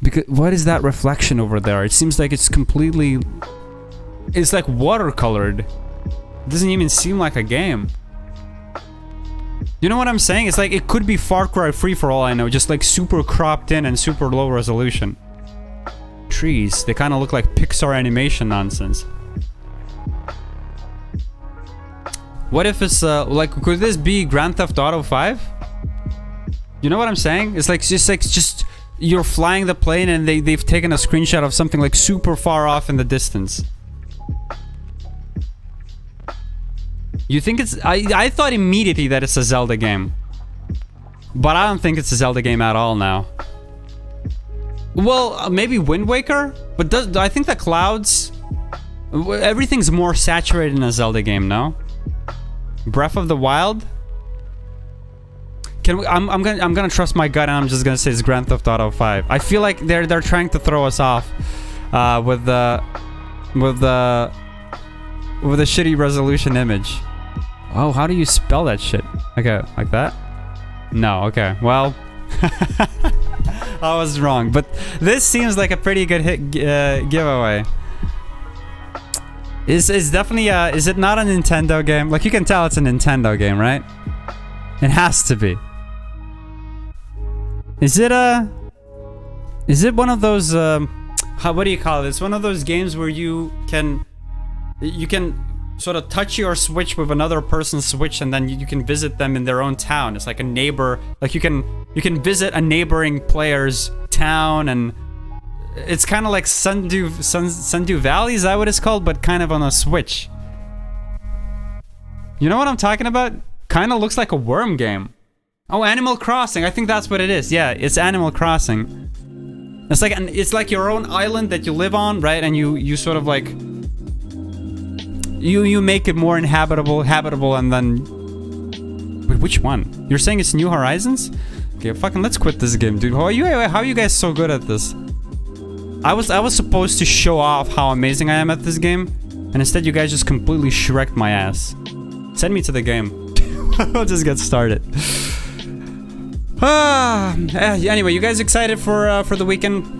Because what is that reflection over there? It seems like it's completely... It's like watercolored. It doesn't even seem like a game. You know what I'm saying? It's like it could be Far Cry 3 for all I know, just like super cropped in and super low resolution. Trees, they kind of look like Pixar animation nonsense. What if it's like, could this be Grand Theft Auto 5? You know what I'm saying? It's like just you're flying the plane and they've taken a screenshot of something like super far off in the distance. You think it's... I thought immediately that it's a Zelda game. But I don't think it's a Zelda game at all now. Well, maybe Wind Waker? But I think the clouds... Everything's more saturated in a Zelda game, no? Breath of the Wild? I'm gonna trust my gut and I'm just gonna say it's Grand Theft Auto 5. I feel like they're trying to throw us off with the shitty resolution image. Oh, how do you spell that shit? Okay, like that? No, okay. Well, I was wrong, but this seems like a pretty good hit giveaway. It's definitely is it not a Nintendo game? Like you can tell it's a Nintendo game, right? It has to be. Is it one of those what do you call it? It's one of those games where you can sort of touch your Switch with another person's Switch and then you can visit them in their own town. It's like a neighbor, like you can visit a neighboring player's town, and it's kind of like Sundew Valley, is that what it's called? But kind of on a Switch. You know what I'm talking about? Kind of looks like a worm game. Oh, Animal Crossing. I think that's what it is. Yeah, it's Animal Crossing. It's like your own island that you live on, right? And you sort of like you make it more habitable, and then wait, which one? You're saying it's New Horizons? Okay, fucking let's quit this game, dude. How are you guys so good at this? I was supposed to show off how amazing I am at this game, and instead you guys just completely shreked my ass. Send me to the game. We'll just get started. Anyway, you guys excited for the weekend?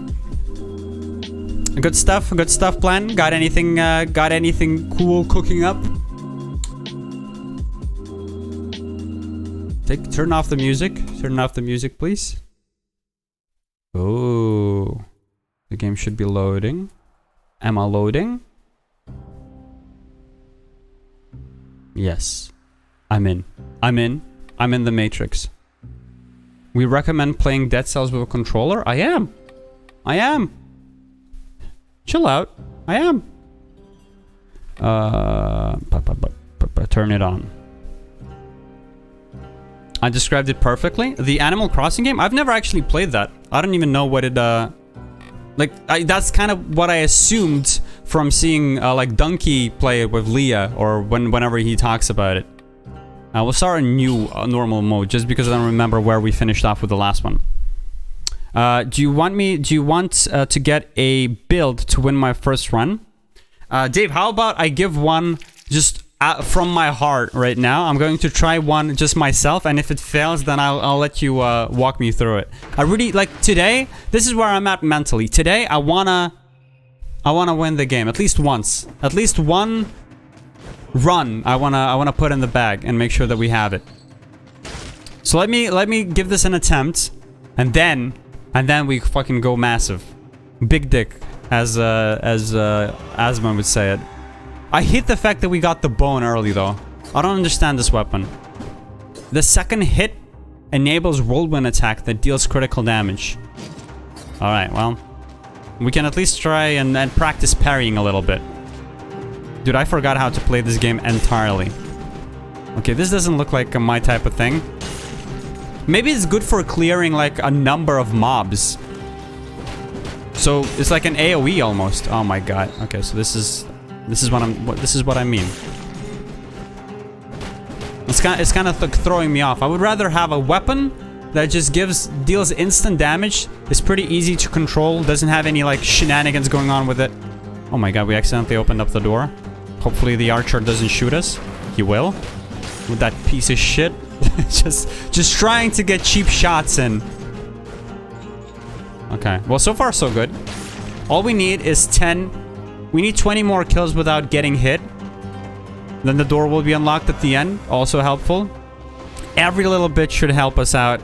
Good stuff planned? Got anything cool cooking up? Turn off the music, please. Oh, the game should be loading. Am I loading? Yes, I'm in the Matrix. We recommend playing Dead Cells with a controller? I am. Chill out. I am. Turn it on. I described it perfectly. The Animal Crossing game? I've never actually played that. I don't even know what it, that's kind of what I assumed from seeing, like, Donkey play it with Leah, or whenever he talks about it. We'll start a new normal mode, just because I don't remember where we finished off with the last one. Do you want to get a build to win my first run? Dave, how about I give one just from my heart right now. I'm going to try one just myself, and if it fails, then I'll let you walk me through it. I really like today. This is where I'm at mentally. Today, I wanna win the game at least once. At least one run. I wanna put in the bag and make sure that we have it. So let me give this an attempt, and then we fucking go massive, big dick, as Asman would say it. I hate the fact that we got the bone early though. I don't understand this weapon. The second hit enables whirlwind attack that deals critical damage. All right, well, we can at least try and practice parrying a little bit. Dude, I forgot how to play this game entirely. Okay, this doesn't look like my type of thing. Maybe it's good for clearing like a number of mobs. So it's like an AoE almost. Oh my god. Okay, so this is what I mean. It's kind of throwing me off. I would rather have a weapon that just deals instant damage. It's pretty easy to control. Doesn't have any like shenanigans going on with it. Oh my god, we accidentally opened up the door. Hopefully the archer doesn't shoot us. He will. With that piece of shit. just trying to get cheap shots in. Okay, well, so far so good. All we need is 10. We need 20 more kills without getting hit. Then the door will be unlocked at the end. Also helpful. Every little bit should help us out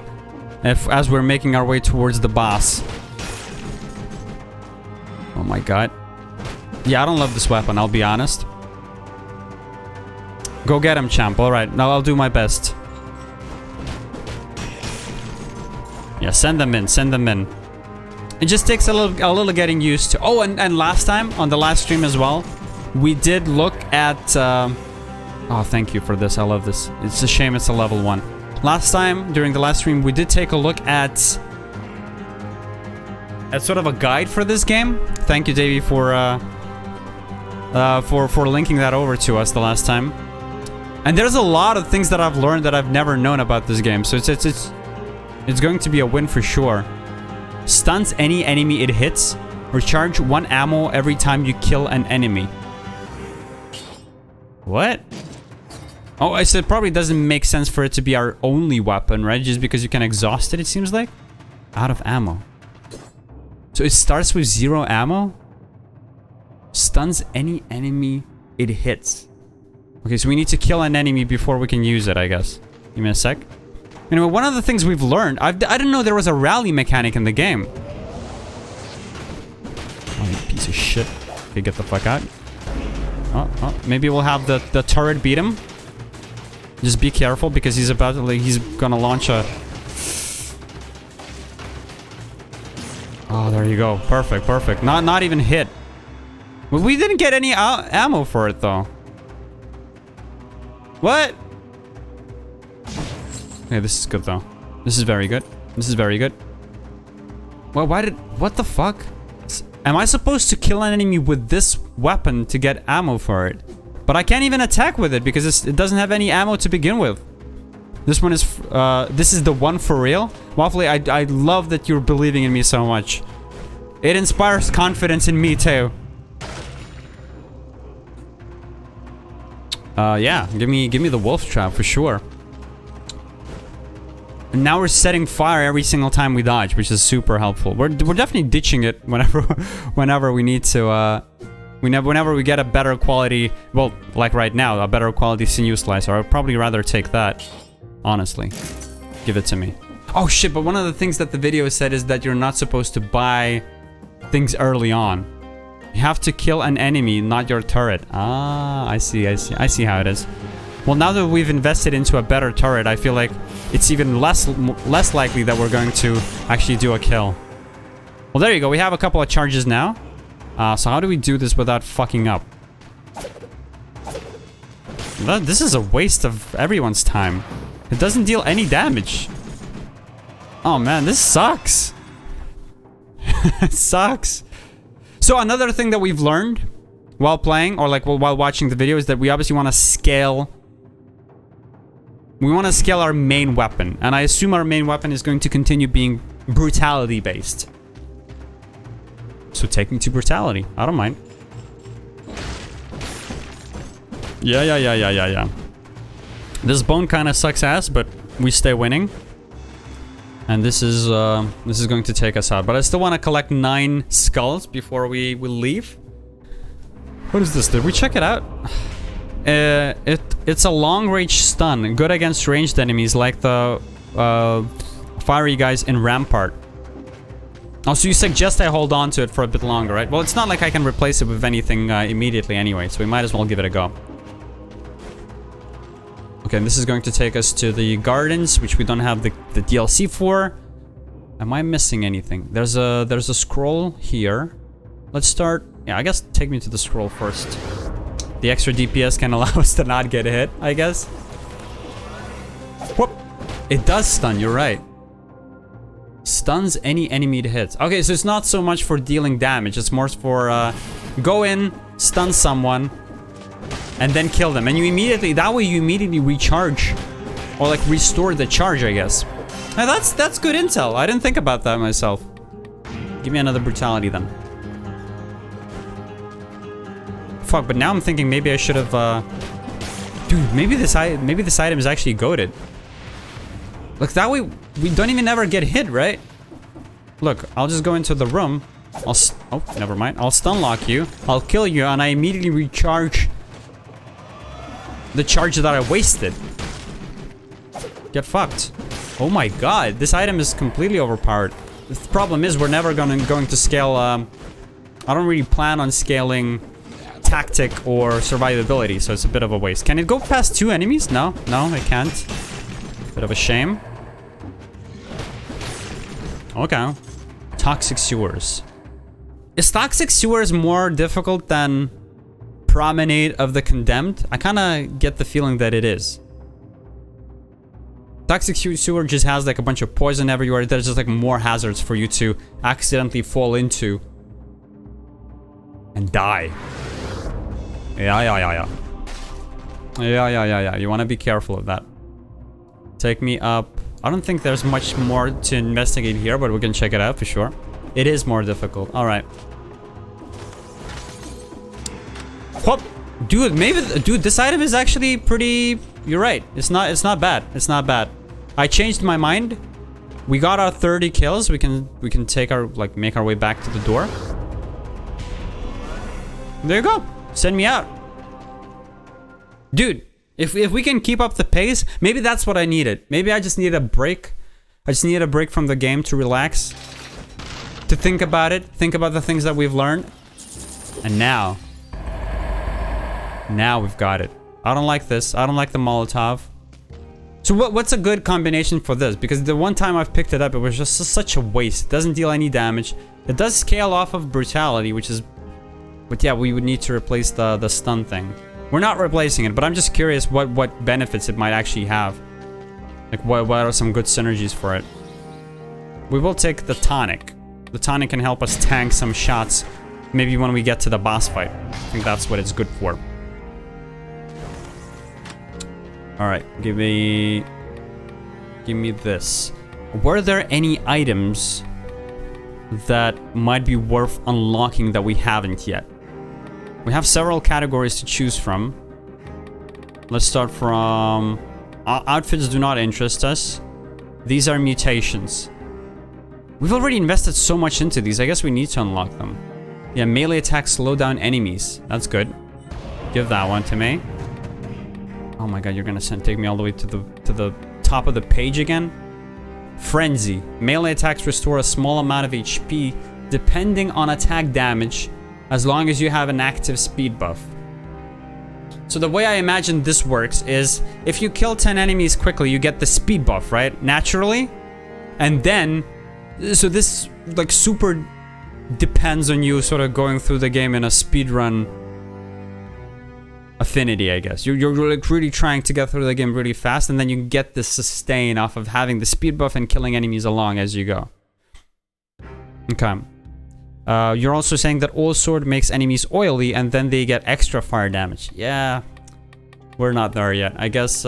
as we're making our way towards the boss. Oh my god. Yeah, I don't love this weapon, I'll be honest. Go get him, champ. Alright, now I'll do my best. Yeah, send them in, send them in. It just takes a little getting used to. Oh, and last time, on the last stream as well, we did look at... oh, thank you for this. I love this. It's a shame it's a level 1. Last time, during the last stream, we did take a look at sort of a guide for this game. Thank you, Davey, for linking that over to us the last time. And there's a lot of things that I've learned that I've never known about this game. So it's going to be a win for sure. Stuns any enemy it hits. Recharge 1 ammo every time you kill an enemy. What? Oh, I said probably doesn't make sense for it to be our only weapon, right? Just because you can exhaust it, it seems like. Out of ammo. So it starts with 0 ammo? Stuns any enemy it hits. Okay, so we need to kill an enemy before we can use it, I guess. Give me a sec. Anyway, one of the things we've learned... I didn't know there was a rally mechanic in the game. Oh, you piece of shit. Okay, get the fuck out. Oh, maybe we'll have the turret beat him. Just be careful because he's about to... Like, he's gonna launch a... Oh, there you go. Perfect, perfect. Not even hit. Well, we didn't get any ammo for it, though. What? Okay, this is good, though. This is very good. This is very good. Well, why did... What the fuck? Am I supposed to kill an enemy with this weapon to get ammo for it? But I can't even attack with it because it doesn't have any ammo to begin with. This one is... this is the one for real? Waffly, I love that you're believing in me so much. It inspires confidence in me, too. Yeah. Give me the wolf trap for sure. And now we're setting fire every single time we dodge, which is super helpful. We're definitely ditching it whenever we need to. Whenever we get a better quality, well, like right now, a better quality sinew slicer. I'd probably rather take that, honestly. Give it to me. Oh shit! But one of the things that the video said is that you're not supposed to buy things early on. You have to kill an enemy, not your turret. Ah, I see how it is. Well, now that we've invested into a better turret, I feel like it's even less likely that we're going to actually do a kill. Well, there you go. We have a couple of charges now. So how do we do this without fucking up? This is a waste of everyone's time. It doesn't deal any damage. Oh man, this sucks. It sucks. So another thing that we've learned while playing, or like while watching the video, is that we obviously want to scale... We want to scale our main weapon. And I assume our main weapon is going to continue being brutality based. So take me to brutality. I don't mind. Yeah. This bone kind of sucks ass, but we stay winning. And this is going to take us out. But I still want to collect 9 skulls before we leave. What is this? Did we check it out? It's a long-range stun, good against ranged enemies like the fiery guys in Rampart. Also, you suggest I hold on to it for a bit longer, right? Well, it's not like I can replace it with anything immediately anyway, so we might as well give it a go. Okay, and this is going to take us to the gardens, which we don't have the DLC for. Am I missing anything? There's a scroll here. Let's start... Yeah, I guess take me to the scroll first. The extra DPS can allow us to not get hit, I guess. Whoop! It does stun, you're right. Stuns any enemy it hits. Okay, so it's not so much for dealing damage. It's more for go in, stun someone, and then kill them. And you immediately... That way you immediately recharge. Or like restore the charge, I guess. Now that's good intel. I didn't think about that myself. Give me another brutality then. Fuck, but now I'm thinking maybe I should have dude, maybe this item is actually goated. Look, that way we don't even ever get hit, right? Look, I'll just go into the room. Oh, never mind. I'll stun lock you. I'll kill you, and I immediately recharge the charge that I wasted. Get fucked. Oh my god, this item is completely overpowered. The problem is we're never going to scale. I don't really plan on scaling tactic or survivability, so it's a bit of a waste. Can it go past 2 enemies? No, it can't. Bit of a shame. Okay. Toxic sewers. Is Toxic Sewers more difficult than Promenade of the Condemned? I kind of get the feeling that it is. Toxic Sewer just has like a bunch of poison everywhere. There's just like more hazards for you to accidentally fall into and die. Yeah. You want to be careful of that. Take me up. I don't think there's much more to investigate here, but we can check it out for sure. It is more difficult. All right. Whoop. Dude, this item is actually pretty... You're right. It's not bad. It's not bad. I changed my mind. We got our 30 kills. We can take our... Like, make our way back to the door. There you go. Send me out. Dude, if we can keep up the pace, maybe that's what I needed. Maybe I just need a break. I just need a break from the game to relax. To think about it. Think about the things that we've learned. And now we've got it. I don't like this. I don't like the Molotov. So what's a good combination for this? Because the one time I've picked it up, it was just such a waste. It doesn't deal any damage. It does scale off of brutality, which is... But yeah, we would need to replace the stun thing. We're not replacing it, but I'm just curious what benefits it might actually have. Like, what are some good synergies for it? We will take the tonic. The tonic can help us tank some shots. Maybe when we get to the boss fight. I think that's what it's good for. Alright, give me this. Were there any items that might be worth unlocking that we haven't yet? We have several categories to choose from. Let's start from... outfits do not interest us. These are mutations. We've already invested so much into these. I guess we need to unlock them. Yeah, melee attacks slow down enemies. That's good. Give that one to me. Oh my god, you're gonna take me all the way to the top of the page again? Frenzy. Melee attacks restore a small amount of HP depending on attack damage, as long as you have an active speed buff. So the way I imagine this works is, if you kill 10 enemies quickly, you get the speed buff, right? Naturally. And then, so this like super depends on you sort of going through the game in a speedrun affinity, I guess. You're like really trying to get through the game really fast, and then you get the sustain off of having the speed buff and killing enemies along as you go. Okay. You're also saying that All Sword makes enemies oily and then they get extra fire damage. Yeah, we're not there yet. I guess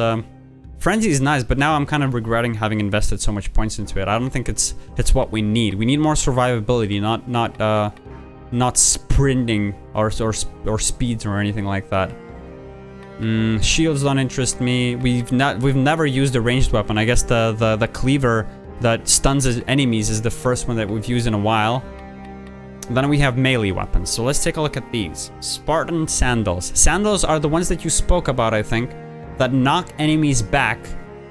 Frenzy is nice, but now I'm kind of regretting having invested so much points into it. I don't think it's what we need. We need more survivability, not sprinting or speeds or anything like that. Shields don't interest me. We've never used a ranged weapon. I guess the cleaver that stuns enemies is the first one that we've used in a while. Then we have melee weapons. So let's take a look at these. Spartan sandals. Sandals are the ones that you spoke about, I think, that knock enemies back.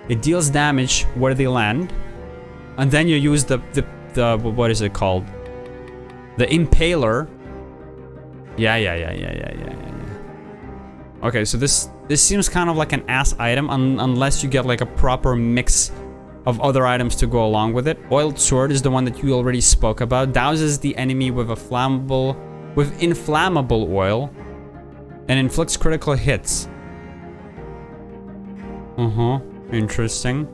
It deals damage where they land. And then you use the what is it called? The impaler. Yeah. Okay, so this seems kind of like an ass item unless you get like a proper mix of other items to go along with it. Oiled sword is the one that you already spoke about. Douses the enemy with inflammable oil and inflicts critical hits. Interesting.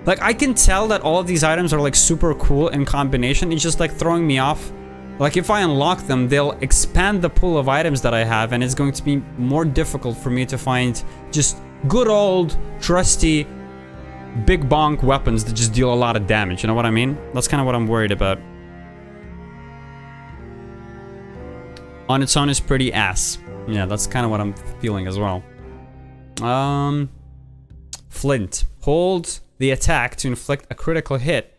Like, I can tell that all of these items are like super cool in combination. It's just like throwing me off. Like, if I unlock them, they'll expand the pool of items that I have, and it's going to be more difficult for me to find just good old trusty big bonk weapons that just deal a lot of damage. You know what I mean? That's kind of what I'm worried about. On its own is pretty ass. Yeah, that's kind of what I'm feeling as well. Flint. Hold the attack to inflict a critical hit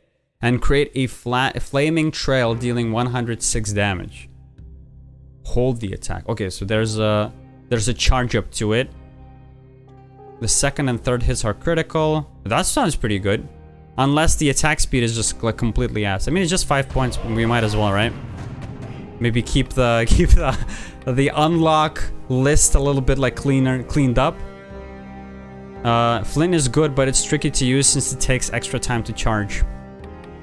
and create a flaming trail dealing 106 damage. Hold the attack. Okay, so there's a charge up to it. The second and third hits are critical. That sounds pretty good. Unless the attack speed is just like completely ass. I mean, it's just 5 points. We might as well, right? Maybe keep the unlock list a little bit like cleaned up. Flint is good, but it's tricky to use since it takes extra time to charge.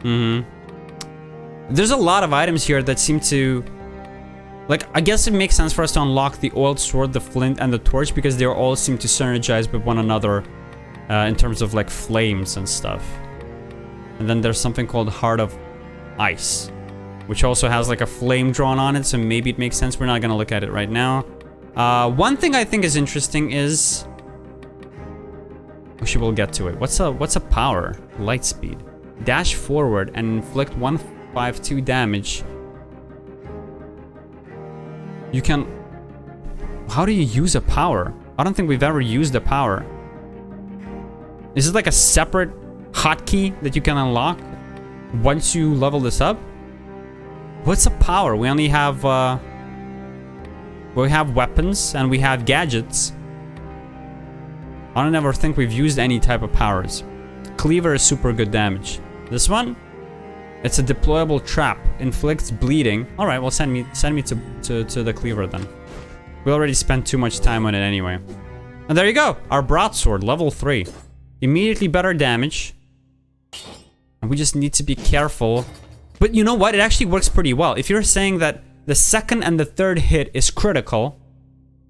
There's a lot of items here that seem to... Like, I guess it makes sense for us to unlock the oiled sword, the flint, and the torch because they all seem to synergize with one another in terms of, like, flames and stuff. And then there's something called Heart of Ice, which also has, like, a flame drawn on it, so maybe it makes sense. We're not gonna look at it right now. One thing I think is interesting is... Actually, we'll get to it. What's a power? Light speed. Dash forward and inflict 152 damage. You can... How do you use a power? I don't think we've ever used a power. Is it like a separate hotkey that you can unlock once you level this up? What's a power? We only have... we have weapons and we have gadgets. I don't ever think we've used any type of powers. Cleaver is super good damage. This one? It's a deployable trap. Inflicts bleeding. Alright, well send me to the cleaver then. We already spent too much time on it anyway. And there you go! Our broadsword, level 3. Immediately better damage. And we just need to be careful. But you know what? It actually works pretty well. If you're saying that the second and the third hit is critical,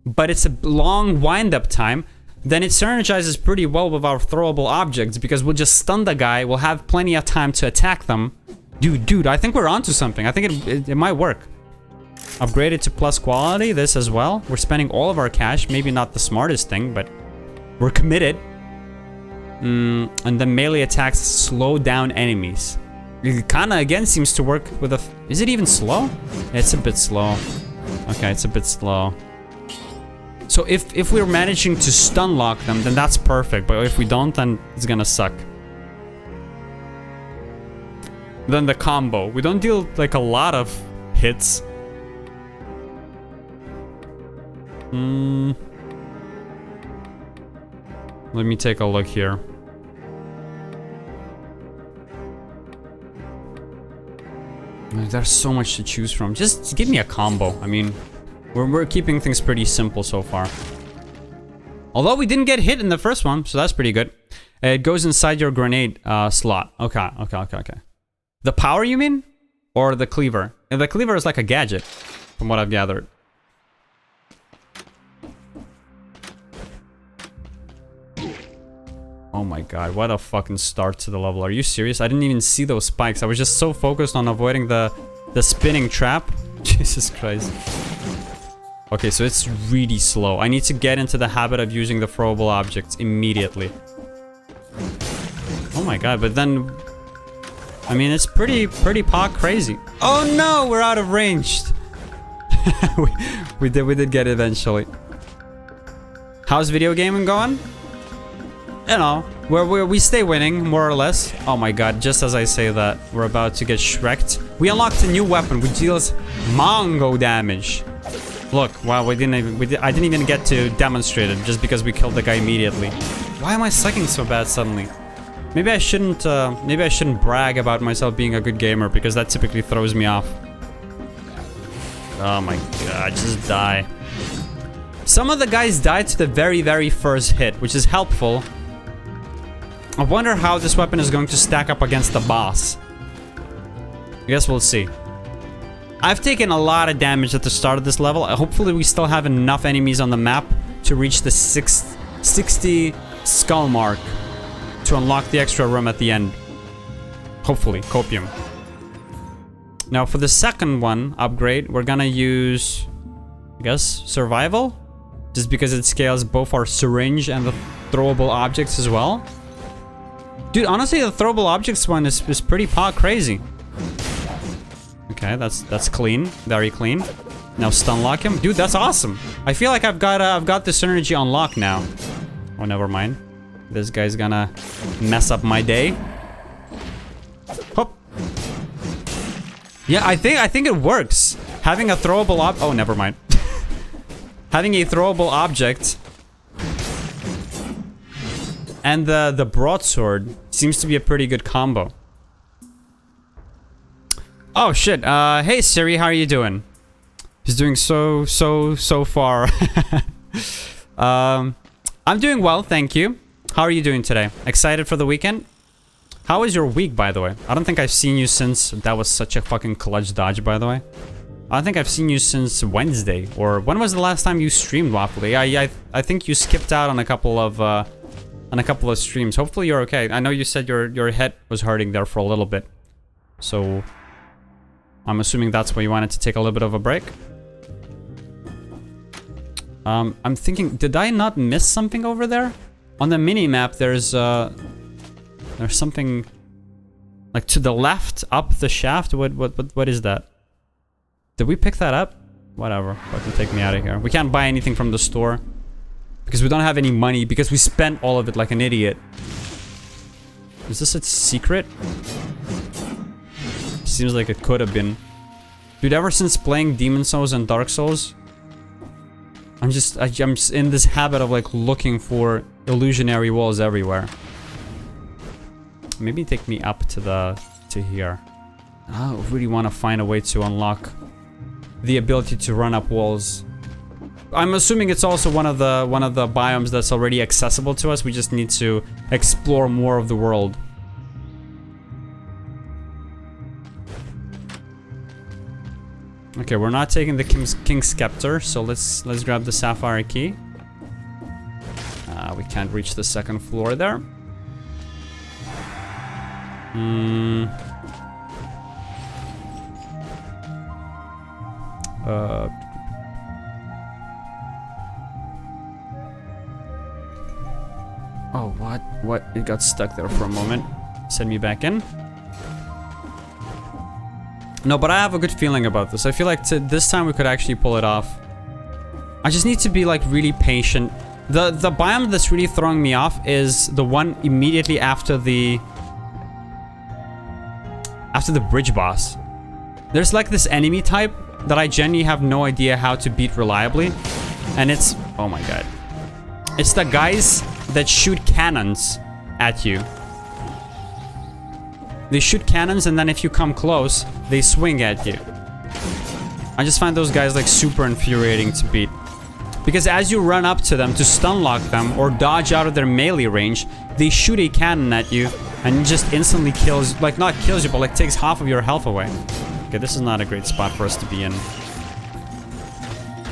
but it's a long wind-up time, then it synergizes pretty well with our throwable objects because we'll just stun the guy, we'll have plenty of time to attack them. Dude, I think we're onto something. I think it might work. Upgrade it to plus quality, this as well. We're spending all of our cash, maybe not the smartest thing, but we're committed. And the melee attacks slow down enemies. It kinda, again, seems to work with a... Is it even slow? It's a bit slow. Okay, it's a bit slow. So if we're managing to stun lock them, then that's perfect. But if we don't, then it's gonna suck. Then the combo. We don't deal like a lot of hits. Let me take a look here. There's so much to choose from. Just give me a combo. I mean, we're keeping things pretty simple so far. Although we didn't get hit in the first one, so that's pretty good. It goes inside your grenade slot. Okay. The power, you mean? Or the cleaver? And the cleaver is like a gadget, from what I've gathered. Oh my god, what a fucking start to the level. Are you serious? I didn't even see those spikes. I was just so focused on avoiding the spinning trap. Jesus Christ. Okay, so it's really slow. I need to get into the habit of using the throwable objects immediately. Oh my god, but then... I mean, it's pretty pog crazy. Oh no, we're out of range. we did get it eventually. How's video gaming going? You know, we stay winning, more or less. Oh my god, just as I say that, we're about to get shreked. We unlocked a new weapon which deals Mongo damage. Look, wow, I didn't even get to demonstrate it just because we killed the guy immediately. Why am I sucking so bad suddenly? Maybe I shouldn't brag about myself being a good gamer because that typically throws me off. Oh my god, just die. Some of the guys died to the very, very first hit, which is helpful. I wonder how this weapon is going to stack up against the boss. I guess we'll see. I've taken a lot of damage at the start of this level. Hopefully we still have enough enemies on the map to reach the 60 skull mark to unlock the extra room at the end. Hopefully, copium. Now for the second one upgrade, we're gonna use, I guess, survival? Just because it scales both our syringe and the throwable objects as well. Dude, honestly, the throwable objects one is pretty crazy. Okay, that's clean, very clean. Now stun lock him, dude. That's awesome. I feel like I've got the synergy on lock now. Oh, never mind. This guy's gonna mess up my day. Hop. Yeah, I think it works. Having a throwable oh, never mind. Having a throwable object and the broadsword seems to be a pretty good combo. Oh shit, hey Siri, how are you doing? He's doing so far. I'm doing well, thank you. How are you doing today? Excited for the weekend? How was your week, by the way? I don't think I've seen you since... That was such a fucking clutch dodge, by the way. I don't think I've seen you since Wednesday. Or when was the last time you streamed, Waffly? I think you skipped out on a couple of streams. Hopefully you're okay. I know you said your head was hurting there for a little bit. So... I'm assuming that's why you wanted to take a little bit of a break. I'm thinking, did I not miss something over there? On the mini-map, there's something... Like to the left, up the shaft? What is that? Did we pick that up? Whatever. Fucking take me out of here. We can't buy anything from the store. Because we don't have any money. Because we spent all of it like an idiot. Is this a secret? Seems like it could have been. Dude, ever since playing Demon Souls and Dark Souls, I'm just in this habit of like looking for illusionary walls everywhere. Maybe take me up to here. I really want to find a way to unlock the ability to run up walls. I'm assuming it's also one of the biomes that's already accessible to us. We just need to explore more of the world. Okay, we're not taking the King's Scepter, so let's grab the Sapphire Key. We can't reach the second floor there. Oh, what? It got stuck there for a moment. Send me back in. No, but I have a good feeling about this. I feel like this time we could actually pull it off. I just need to be like really patient. The biome that's really throwing me off is the one immediately after the bridge boss. There's like this enemy type that I genuinely have no idea how to beat reliably. And it's... Oh my god. It's the guys that shoot cannons at you. They shoot cannons and then if you come close, they swing at you. I just find those guys like super infuriating to beat. Because as you run up to them to stun lock them or dodge out of their melee range, they shoot a cannon at you and it just instantly kills, like not kills you, but like takes half of your health away. Okay, this is not a great spot for us to be in.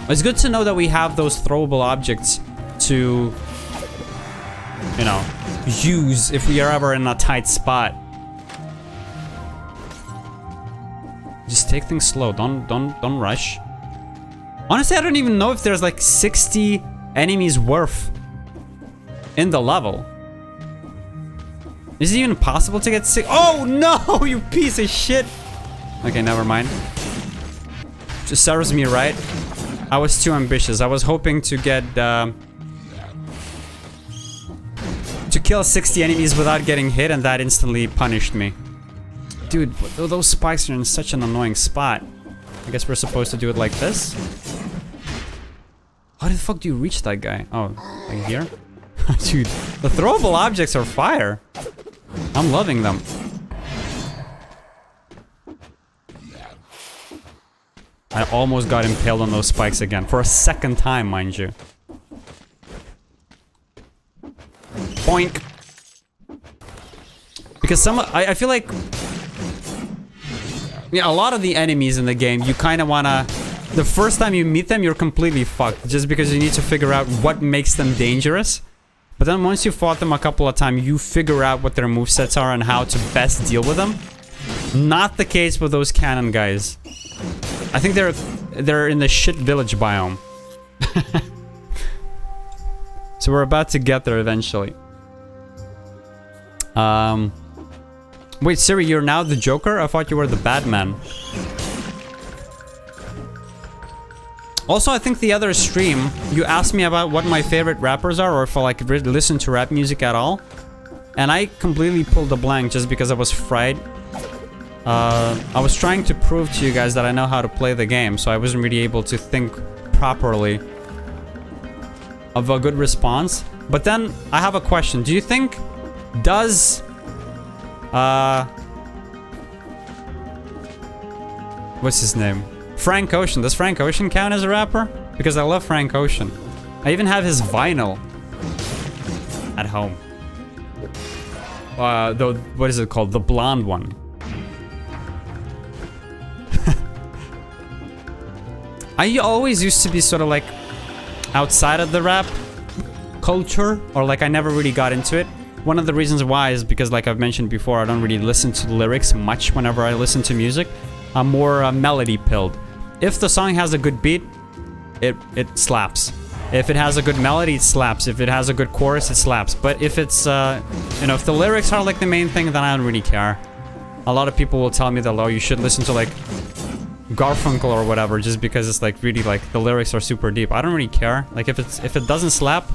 It's good to know that we have those throwable objects to, you know, use if we are ever in a tight spot. Just take things slow. Don't rush. Honestly, I don't even know if there's like 60 enemies worth in the level. Is it even possible to get 6? Oh no, you piece of shit. Okay, never mind. Just serves me right. I was too ambitious. I was hoping to get kill 60 enemies without getting hit, and that instantly punished me. Dude, those spikes are in such an annoying spot. I guess we're supposed to do it like this? How the fuck do you reach that guy? Oh, like here? Dude, the throwable objects are fire. I'm loving them. I almost got impaled on those spikes again. For a second time, mind you. Boink. Because I feel like... yeah, a lot of the enemies in the game, you kind of want to... the first time you meet them, you're completely fucked. Just because you need to figure out what makes them dangerous. But then once you fought them a couple of times, you figure out what their movesets are and how to best deal with them. Not the case with those cannon guys. I think they're in the shit village biome. So we're about to get there eventually. Wait, Siri, you're now the Joker? I thought you were the Batman. Also, I think the other stream, you asked me about what my favorite rappers are, or if I like listen to rap music at all. And I completely pulled a blank just because I was fried. I was trying to prove to you guys that I know how to play the game, so I wasn't really able to think properly of a good response. But then, I have a question. Do you think... does... what's his name? Frank Ocean. Does Frank Ocean count as a rapper? Because I love Frank Ocean. I even have his vinyl at home. What is it called? The blonde one. I always used to be sort of like outside of the rap culture, or like I never really got into it. One of the reasons why is because, like I've mentioned before, I don't really listen to the lyrics much whenever I listen to music. I'm more melody pilled. If the song has a good beat, it slaps. If it has a good melody, it slaps. If it has a good chorus, it slaps. But if it's, you know, if the lyrics are like the main thing, then I don't really care. A lot of people will tell me that, oh, you should listen to like Garfunkel or whatever, just because it's like really like the lyrics are super deep. I don't really care. Like if it doesn't slap,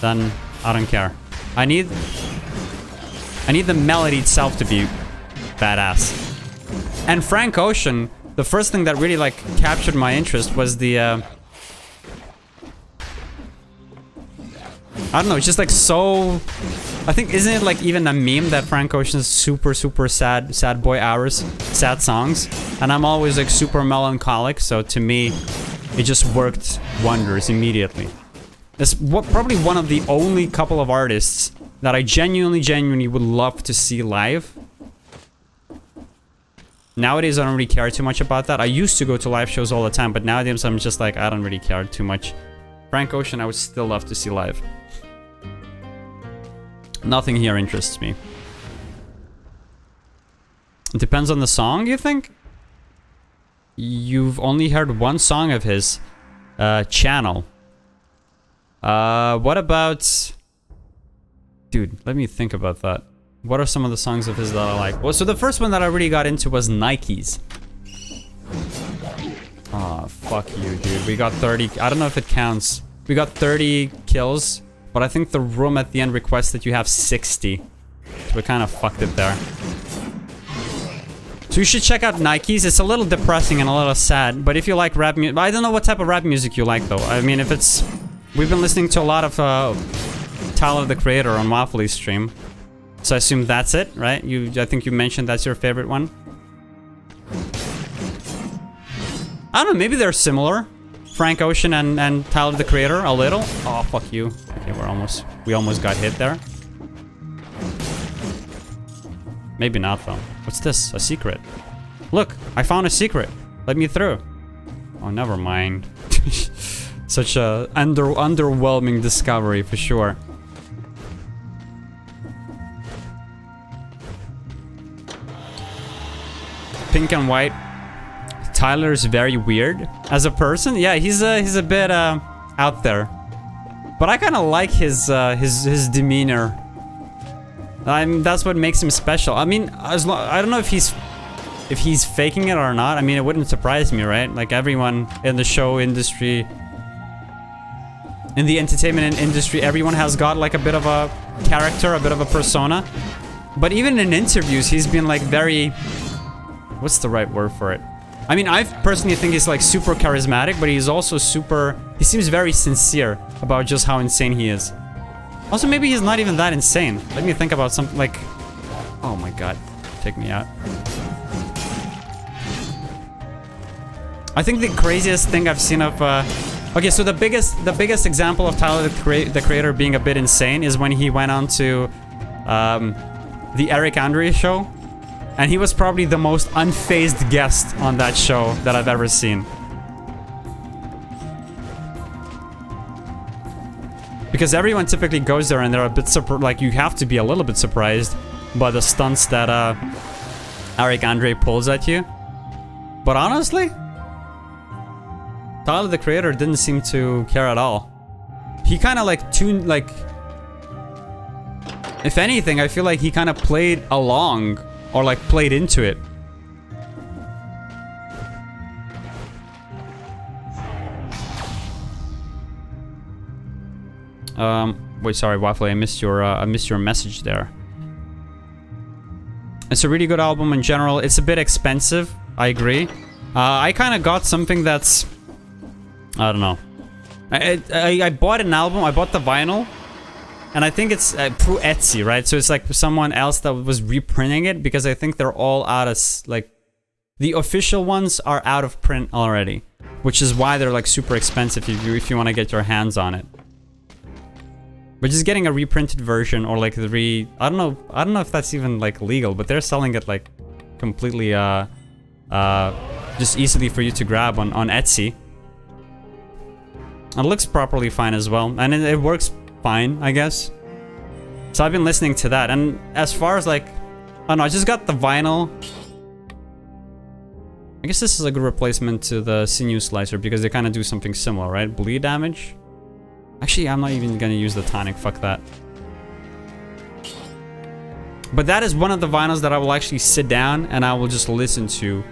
then I don't care. I need the melody itself to be badass. And Frank Ocean, the first thing that really like captured my interest was the I don't know, it's just like so... I think, isn't it like even a meme that Frank Ocean's super sad boy hours, sad songs? And I'm always like super melancholic, so to me, it just worked wonders immediately. It's probably one of the only couple of artists that I genuinely would love to see live. Nowadays, I don't really care too much about that. I used to go to live shows all the time, but nowadays I'm just like, I don't really care too much. Frank Ocean, I would still love to see live. Nothing here interests me. It depends on the song, you think? You've only heard one song of his. Channel. What about... Dude, let me think about that. What are some of the songs of his that I like? Well, so the first one that I really got into was Nikes. Aw, fuck you, dude. We got 30... I don't know if it counts. We got 30 kills, but I think the room at the end requests that you have 60. So we kind of fucked it there. So you should check out Nikes. It's a little depressing and a little sad, but if you like rap music... I don't know what type of rap music you like, though. I mean, if it's... We've been listening to a lot of Tyler, the Creator on Waffly's stream. So I assume that's it, right? I think you mentioned that's your favorite one. I don't know, maybe they're similar. Frank Ocean and Tyler, the Creator, a little. Oh, fuck you. Okay, we almost got hit there. Maybe not, though. What's this? A secret. Look, I found a secret. Let me through. Oh, never mind. Such a underwhelming discovery, for sure. Pink and white. Tyler's very weird as a person. Yeah, he's a bit out there, but I kind of like his demeanor. That's what makes him special. I mean, I don't know if he's faking it or not. I mean, it wouldn't surprise me, right? Like everyone in the show industry in the entertainment industry, everyone has got like a bit of a character, a bit of a persona. But even in interviews, he's been like very... What's the right word for it? I mean, I personally think he's like super charismatic, but he's also super... He seems very sincere about just how insane he is. Also, maybe he's not even that insane. Let me think about something like... Oh my god. Take me out. I think the craziest thing I've seen of... Okay, so the biggest example of Tyler, the Creator, being a bit insane is when he went on to the Eric Andre show. And he was probably the most unfazed guest on that show that I've ever seen. Because everyone typically goes there and they're a bit surprised, like you have to be a little bit surprised by the stunts that Eric Andre pulls at you. But honestly, Tyler, the Creator, didn't seem to care at all. He kind of like tuned, like... If anything, I feel like he kind of played along, or like played into it. Wait, sorry, Waffle, I missed your message there. It's a really good album in general. It's a bit expensive, I agree. I kind of got something that's... I don't know. I bought an album, I bought the vinyl, and I think it's through Etsy, right? So it's like someone else that was reprinting it, because I think they're all out of, like... The official ones are out of print already, which is why they're like super expensive if you want to get your hands on it. But just getting a reprinted version, or like the I don't know if that's even like legal, but they're selling it like completely just easily for you to grab on Etsy. It looks properly fine as well, and it works fine, I guess. So I've been listening to that, and as far as like, I don't know, I just got the vinyl. I guess this is a good replacement to the Sinew Slicer, because they kind of do something similar, right? Bleed damage. Actually, I'm not even gonna use the tonic, fuck that. But that is one of the vinyls that I will actually sit down and I will just listen to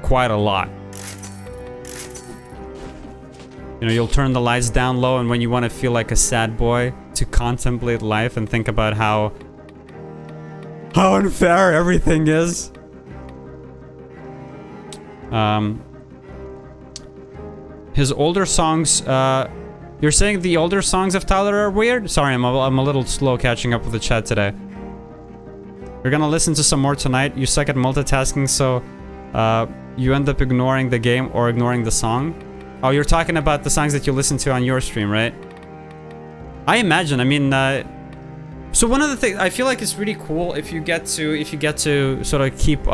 quite a lot. You know, you'll turn the lights down low, and when you want to feel like a sad boy, to contemplate life and think about how unfair everything is. His older songs, you're saying the older songs of Tyler are weird? Sorry, I'm a little slow catching up with the chat today. We're gonna listen to some more tonight. You suck at multitasking, so you end up ignoring the game or ignoring the song. Oh, you're talking about the songs that you listen to on your stream, right? I imagine, I mean, so one of the things, I feel like it's really cool if you get to sort of keep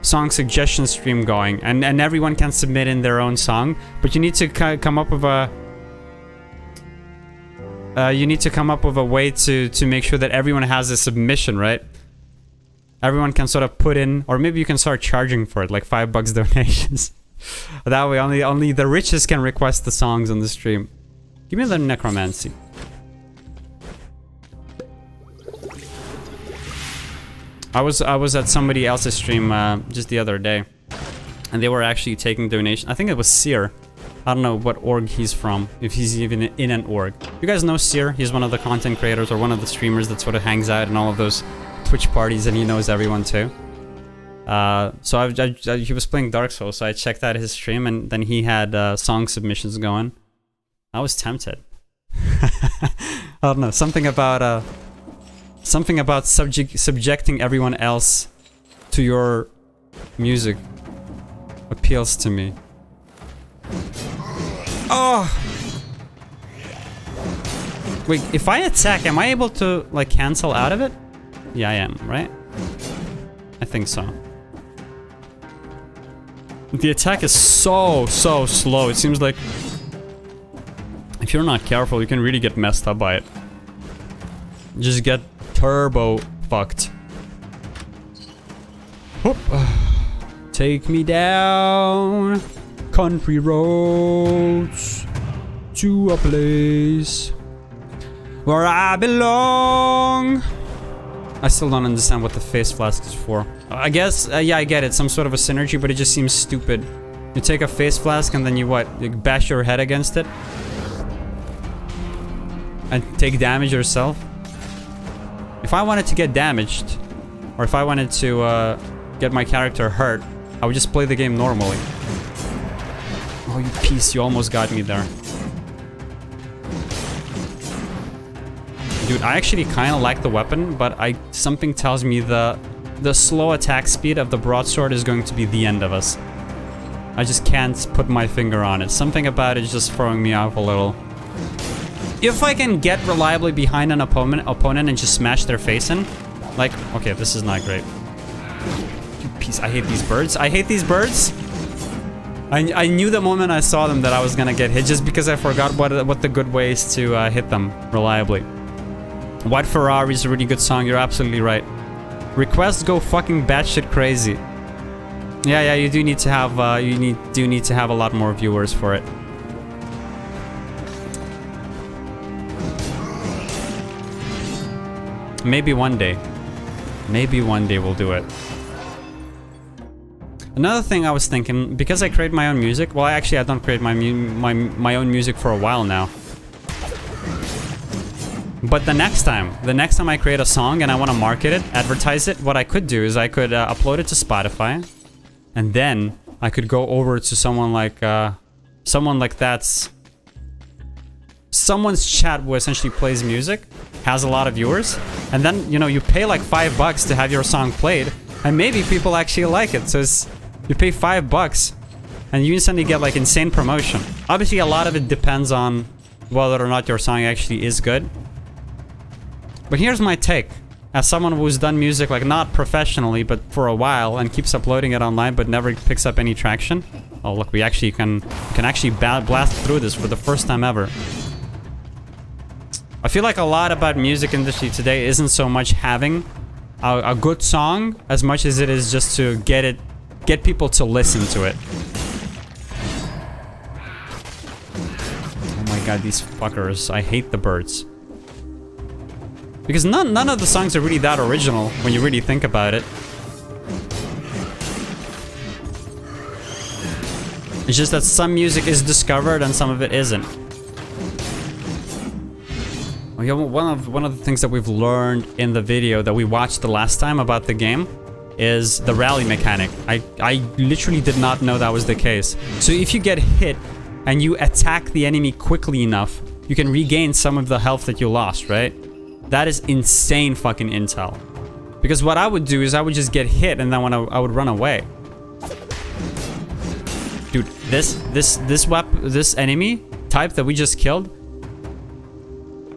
song suggestion stream going, and everyone can submit in their own song, but you need to come up with a way to make sure that everyone has a submission, right? Everyone can sort of put in, or maybe you can start charging for it, like $5 donations. That way only the richest can request the songs on the stream. Give me the necromancy. I was at somebody else's stream just the other day, and they were actually taking donations. I think it was Seer. I don't know what org he's from, if he's even in an org. You guys know Seer? He's one of the content creators, or one of the streamers that sort of hangs out in all of those Twitch parties, and he knows everyone too. So he was playing Dark Souls, so I checked out his stream, and then he had song submissions going. I was tempted. I don't know, something about subjecting everyone else to your music appeals to me. Oh! Wait, if I attack, am I able to, like, cancel out of it? Yeah, I am, right? I think so. The attack is so slow. It seems like if you're not careful, you can really get messed up by it. Just get turbo fucked. Whoop. Take me down country roads to a place where I belong. I still don't understand what the face flask is for. I guess, yeah, I get it. Some sort of a synergy, but it just seems stupid. You take a face flask and then you what? You bash your head against it? and take damage yourself. If I wanted to get damaged, or if I wanted to get my character hurt, I would just play the game normally. Oh, you piece, you almost got me there. Dude, I actually kind of like the weapon, but something tells me the slow attack speed of the broadsword is going to be the end of us. I just can't put my finger on it. Something about it is just throwing me off a little. If I can get reliably behind an opponent and just smash their face in, like, okay, this is not great. You piece, I hate these birds. I hate these birds. I knew the moment I saw them that I was gonna get hit just because I forgot what the good way is to hit them reliably. White Ferrari is a really good song. You're absolutely right. Requests go fucking batshit crazy. Yeah, you do need to have do need to have a lot more viewers for it. Maybe one day. Maybe one day we'll do it. Another thing I was thinking, because I create my own music. Well, actually, I don't create my own music for a while now. But the next time I create a song and I want to market it, advertise it, what I could do is I could upload it to Spotify, and then I could go over to someone like that's someone's chat who essentially plays music, has a lot of viewers, and then you pay like $5 to have your song played, and maybe people actually like it. So you pay $5 and you instantly get like insane promotion. Obviously, a lot of it depends on whether or not your song actually is good. But here's my take. As someone who's done music, like not professionally, but for a while, and keeps uploading it online, but never picks up any traction. Oh, look, we actually can actually blast through this for the first time ever. I feel like a lot about music industry today isn't so much having a good song as much as it is just to get people to listen to it. Oh my god, these fuckers. I hate the birds. Because none of the songs are really that original when you really think about it. It's just that some music is discovered and some of it isn't. Oh, yeah, one of the things that we've learned in the video that we watched the last time about the game is the rally mechanic. I literally did not know that was the case. So if you get hit and you attack the enemy quickly enough, you can regain some of the health that you lost, right? That is insane fucking intel. Because what I would do is I would just get hit and then I would run away. Dude, this enemy type that we just killed,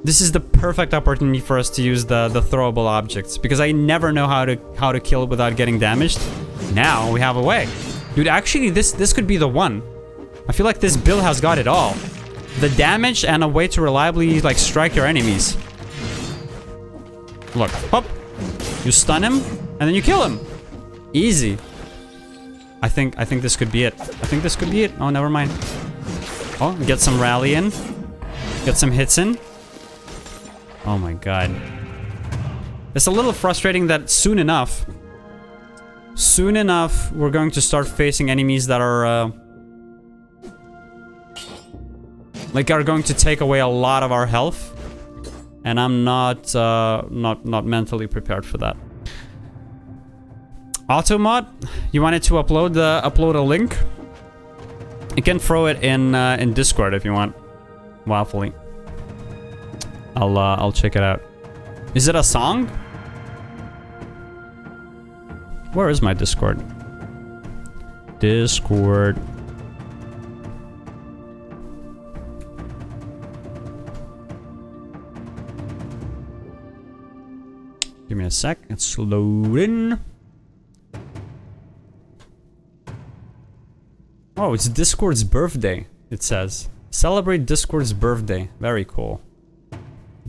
this is the perfect opportunity for us to use the throwable objects, because I never know how to kill without getting damaged. Now we have a way. Dude, actually this could be the one. I feel like this build has got it all. The damage and a way to reliably like strike your enemies. Look, hop. You stun him and then you kill him. Easy. I think this could be it. I think this could be it. Oh, never mind. Oh, get some rally in. Get some hits in. Oh my god. It's a little frustrating that soon enough, we're going to start facing enemies that are going to take away a lot of our health. And I'm not mentally prepared for that. Automod, you wanted to upload a link? You can throw it in Discord if you want. Waffly. I'll check it out. Is it a song? Where is my Discord? Discord. Give me a sec. It's loading. Oh, it's Discord's birthday, it says. Celebrate Discord's birthday. Very cool.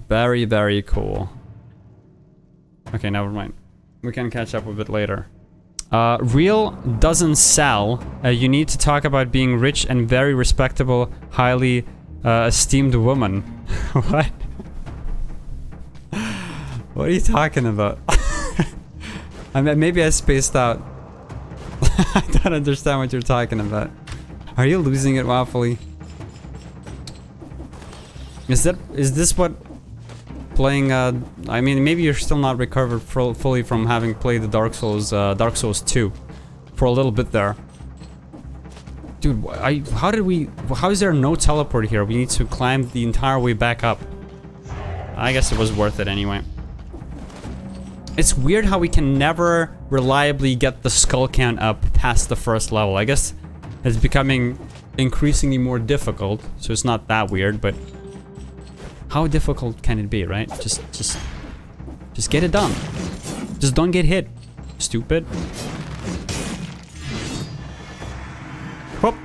Very, very cool. Okay, never mind. We can catch up with it later. Real doesn't sell. You need to talk about being rich and very respectable, highly esteemed woman. What? What are you talking about? I mean, maybe I spaced out. I don't understand what you're talking about. Are you losing it, Waffly? Is this what playing, I mean, maybe you're still not recovered fully from having played the Dark Souls 2 for a little bit there. Dude, how is there no teleport here? We need to climb the entire way back up. I guess it was worth it anyway. It's weird how we can never reliably get the skull count up past the first level. I guess it's becoming increasingly more difficult, so it's not that weird, but how difficult can it be, right? Just get it done. Just don't get hit, stupid. Whoop.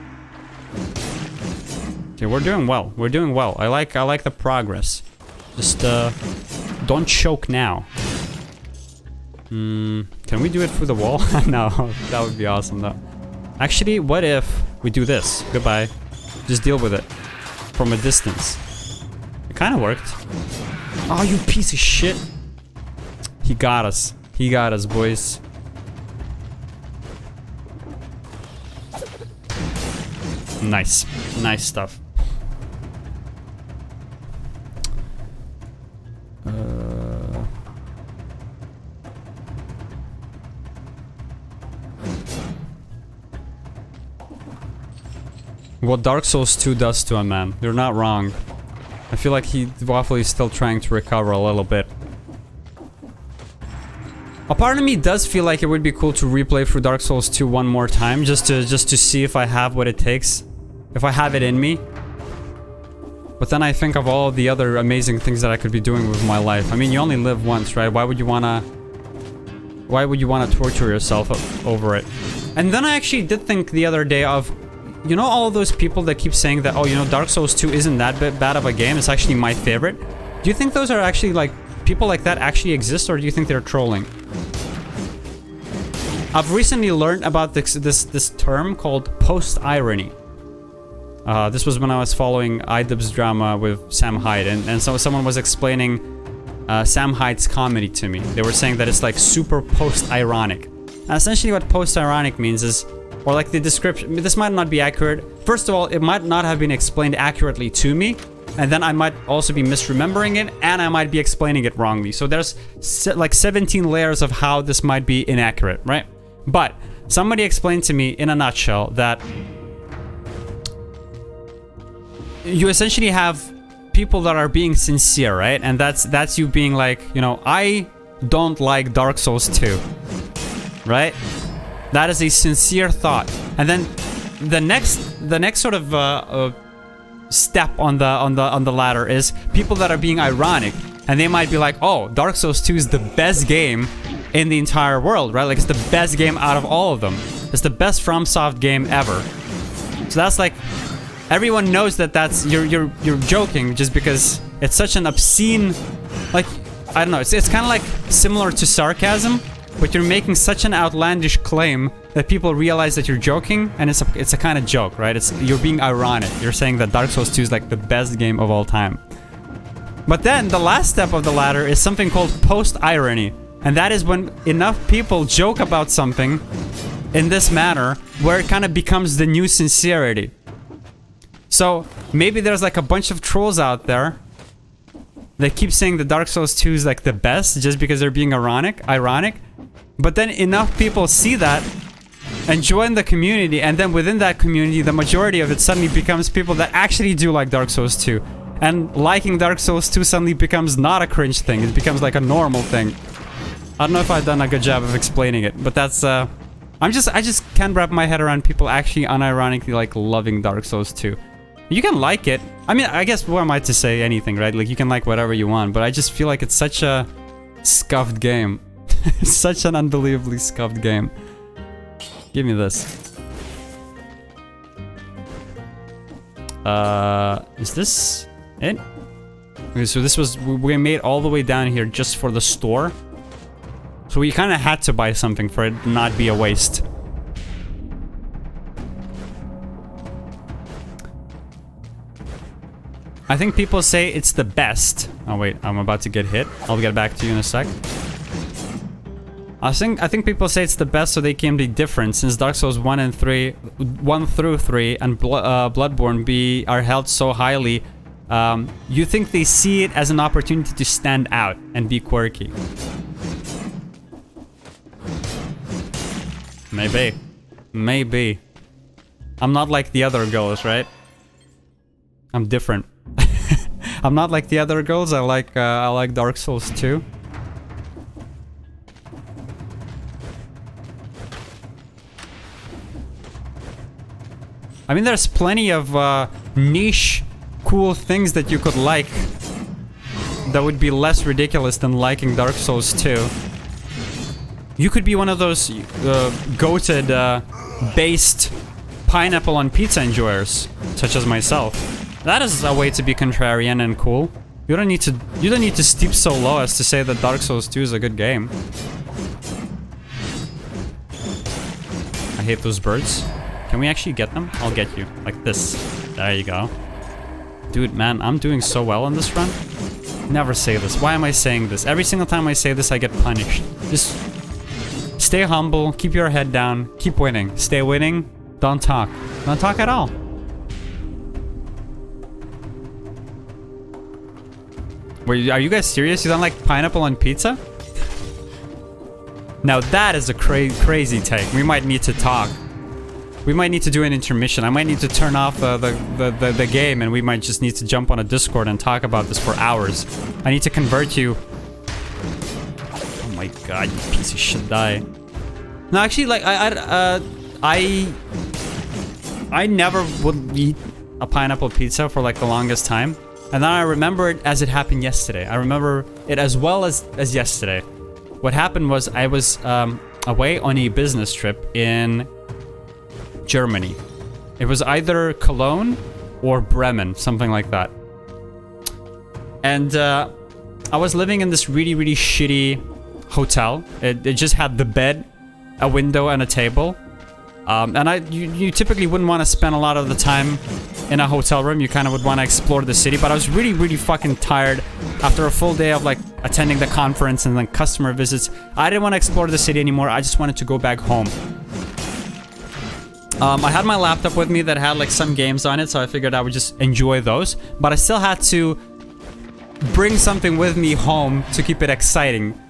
Okay, we're doing well. We're doing well. I like the progress. Just don't choke now. Can we do it through the wall? No, that would be awesome though. Actually, what if we do this? Goodbye. Just deal with it from a distance. It kind of worked. Oh, you piece of shit. He got us. He got us, boys. Nice. Nice stuff. What Dark Souls 2 does to a man. You're not wrong. I feel like Waffle is still trying to recover a little bit. A part of me does feel like it would be cool to replay through Dark Souls 2 one more time, just to see if I have what it takes. If I have it in me. But then I think of all the other amazing things that I could be doing with my life. I mean, you only live once, right? Why would you wanna torture yourself over it? And then I actually did think the other day of, you know, all those people that keep saying that, oh, you know, Dark Souls 2 isn't that bad of a game, it's actually my favorite. Do you think those are actually, like, people like that actually exist, or do you think they're trolling? I've recently learned about this term called post-irony. This was when I was following iDubbbz drama with Sam Hyde, and so someone was explaining Sam Hyde's comedy to me. They were saying that it's like super post-ironic. And essentially what post-ironic means is, or like the description, this might not be accurate. First of all, it might not have been explained accurately to me, and then I might also be misremembering it, and I might be explaining it wrongly. So there's like 17 layers of how this might be inaccurate, right? But somebody explained to me in a nutshell that you essentially have people that are being sincere, right? And that's you being like, you know, I don't like Dark Souls 2, right? That is a sincere thought. And then the next sort of step on the ladder is people that are being ironic, and they might be like, oh, Dark Souls 2 is the best game in the entire world, right? Like, it's the best game out of all of them. It's the best FromSoft game ever. So that's like, everyone knows that that's you're joking just because it's such an obscene, like, I don't know, it's kind of like similar to sarcasm, but you're making such an outlandish claim that people realize that you're joking, and it's a kind of joke, right? You're being ironic. You're saying that Dark Souls 2 is like the best game of all time. But then the last step of the ladder is something called post-irony, and that is when enough people joke about something in this manner where it kind of becomes the new sincerity. So maybe there's like a bunch of trolls out there that keep saying that Dark Souls 2 is like the best just because they're being ironic. But then enough people see that and join the community, and then within that community, the majority of it suddenly becomes people that actually do like Dark Souls 2. And liking Dark Souls 2 suddenly becomes not a cringe thing, it becomes like a normal thing. I don't know if I've done a good job of explaining it, but that's, I just can't wrap my head around people actually unironically like loving Dark Souls 2. You can like it. I mean, I guess what am I to say anything, right? Like, you can like whatever you want, but I just feel like it's such a scuffed game. It's such an unbelievably scuffed game. Give me this. Is this it? Okay, so this was, we made all the way down here just for the store. So we kind of had to buy something for it to not be a waste. I think people say it's the best. Oh wait, I'm about to get hit. I'll get back to you in a sec. I think people say it's the best so they can be different, since Dark Souls 1 through 3 and Bloodborne are held so highly You think they see it as an opportunity to stand out and be quirky. Maybe. Maybe. I'm not like the other girls, right? I'm different. I'm not like the other girls. I like Dark Souls 2. I mean, there's plenty of niche, cool things that you could like that would be less ridiculous than liking Dark Souls 2. You could be one of those goated, based pineapple on pizza enjoyers, such as myself. That is a way to be contrarian and cool. You don't need to stoop so low as to say that Dark Souls 2 is a good game. I hate those birds. Can we actually get them? I'll get you. Like this. There you go. Dude, man, I'm doing so well on this run. Never say this. Why am I saying this? Every single time I say this, I get punished. Just stay humble, keep your head down, keep winning. Stay winning, don't talk. Don't talk at all. Wait, are you guys serious? You don't like pineapple on pizza? Now that is a crazy take. We might need to talk. We might need to do an intermission. I might need to turn off the game, and we might just need to jump on a Discord and talk about this for hours. I need to convert you. Oh my god, you piece of shit, die. No, actually, like, I never would eat a pineapple pizza for, like, the longest time. And then I remember it as it happened yesterday. I remember it as well as yesterday. What happened was I was away on a business trip in Germany. It was either Cologne or Bremen, something like that. And I was living in this really, really shitty hotel. It just had the bed, a window, and a table. And you typically wouldn't want to spend a lot of the time in a hotel room. You kind of would want to explore the city. But I was really, really fucking tired after a full day of like attending the conference and then customer visits. I didn't want to explore the city anymore. I just wanted to go back home. I had my laptop with me that had like some games on it, so I figured I would just enjoy those. But I still had to bring something with me home to keep it exciting.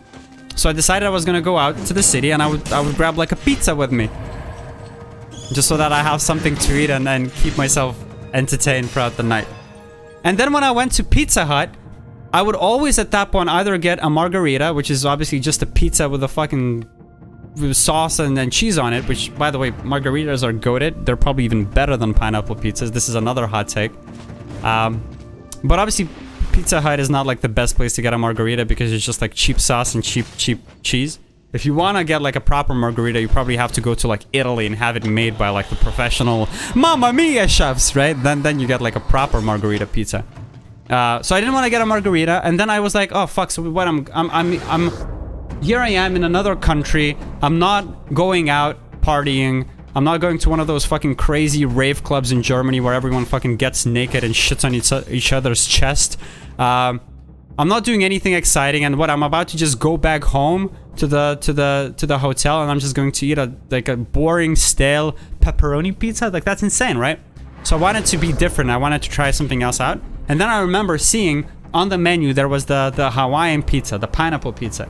So I decided I was gonna go out to the city and I would grab like a pizza with me. Just so that I have something to eat and keep myself entertained throughout the night. And then when I went to Pizza Hut, I would always at that point either get a margarita, which is obviously just a pizza with a fucking sauce and then cheese on it, which, by the way, margaritas are goated. They're probably even better than pineapple pizzas. This is another hot take. But obviously, Pizza Hut is not like the best place to get a margarita because it's just like cheap sauce and cheap cheese. If you want to get like a proper margarita, you probably have to go to like Italy and have it made by like the professional Mamma Mia chefs, right? Then you get like a proper margarita pizza. So I didn't want to get a margarita, and then I was like, oh fuck, so what? I'm here I am in another country. I'm not going out partying. I'm not going to one of those fucking crazy rave clubs in Germany where everyone fucking gets naked and shits on each other's chest. I'm not doing anything exciting, and what I'm about to just go back home to the hotel, and I'm just going to eat a boring, stale pepperoni pizza. Like, that's insane, right? So I wanted to be different. I wanted to try something else out. And then I remember seeing on the menu there was the Hawaiian pizza, the pineapple pizza.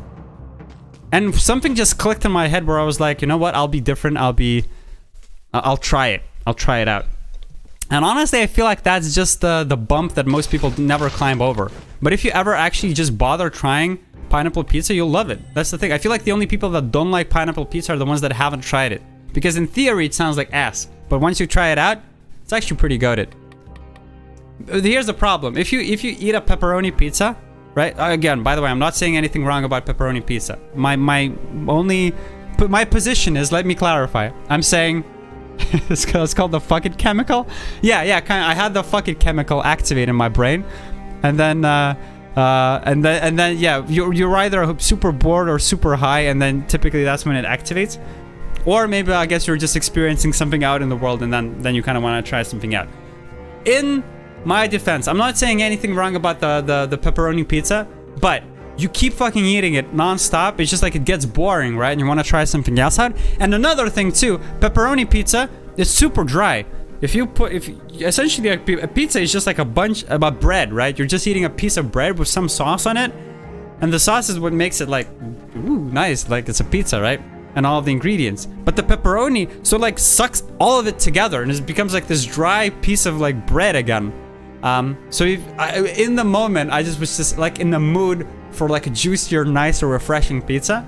And something just clicked in my head where I was like, you know what? I'll be different. I'll try it. I'll try it out. And honestly, I feel like that's just the bump that most people never climb over. But if you ever actually just bother trying pineapple pizza, you'll love it. That's the thing. I feel like the only people that don't like pineapple pizza are the ones that haven't tried it. Because in theory, it sounds like ass. But once you try it out, it's actually pretty goated. Here's the problem. If you eat a pepperoni pizza, right? Again, by the way, I'm not saying anything wrong about pepperoni pizza. My position is, let me clarify. I'm saying it's called the fuck it chemical. Yeah, kind of. I had the fuck it chemical activate in my brain, and then yeah, you're either super bored or super high, and then typically that's when it activates. Or maybe I guess you're just experiencing something out in the world, and then you kind of want to try something out. In my defense, I'm not saying anything wrong about the pepperoni pizza, but you keep fucking eating it non-stop. It's just like it gets boring, right? And you want to try something else out. And another thing too, pepperoni pizza is super dry. if essentially a pizza is just like a bunch of bread, right? You're just eating a piece of bread with some sauce on it, and the sauce is what makes it like, ooh, nice, like it's a pizza, right? And all of the ingredients. But the pepperoni, so like sucks all of it together, and it becomes like this dry piece of like bread again. So in the moment, I just was just like in the mood for like a juicier, nicer, refreshing pizza.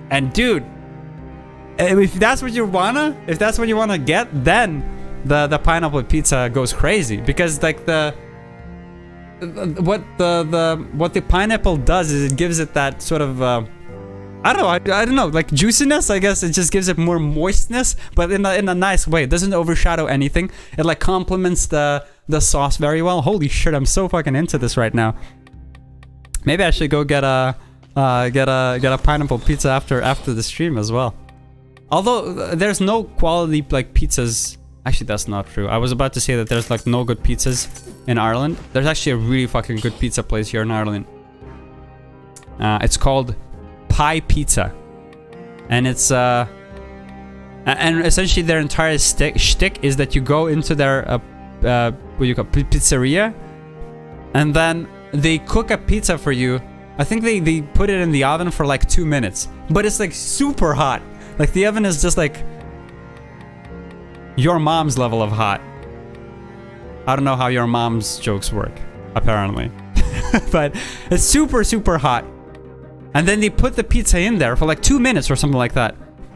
And dude, if that's what you wanna get, then the pineapple pizza goes crazy, because like what the pineapple does is it gives it that sort of I don't know, like juiciness, I guess. It just gives it more moistness, but in a nice way. It doesn't overshadow anything. It like complements the sauce very well. Holy shit, I'm so fucking into this right now. Maybe I should go get a pineapple pizza after the stream as well. Although there's no quality like pizzas. Actually, that's not true. I was about to say that there's like no good pizzas in Ireland. There's actually a really fucking good pizza place here in Ireland. It's called Pie Pizza, and it's and essentially their entire shtick is that you go into their what you call pizzeria, and then they cook a pizza for you. I think they put it in the oven for like 2 minutes, but it's like super hot. Like the oven is just like your mom's level of hot. I don't know how your mom's jokes work, apparently. But it's super, super hot. And then they put the pizza in there for like 2 minutes or something like that.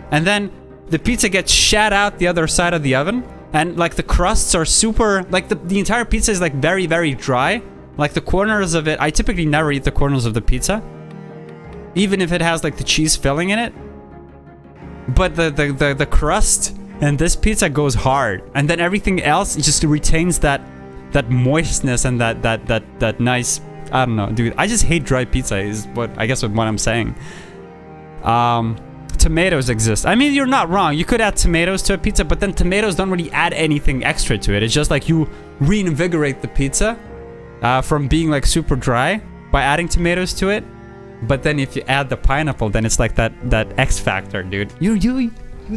And then the pizza gets shat out the other side of the oven. And like the crusts are super, like the entire pizza is like very, very dry. Like the corners of it, I typically never eat the corners of the pizza, even if it has like the cheese filling in it. But the crust and this pizza goes hard, and then everything else just retains that moistness and that nice. I don't know, dude. I just hate dry pizza. Is what I guess what I'm saying. Tomatoes exist. I mean, you're not wrong. You could add tomatoes to a pizza, but then tomatoes don't really add anything extra to it. It's just like you reinvigorate the pizza from being like super dry by adding tomatoes to it. But then if you add the pineapple, then it's like that X factor, dude. You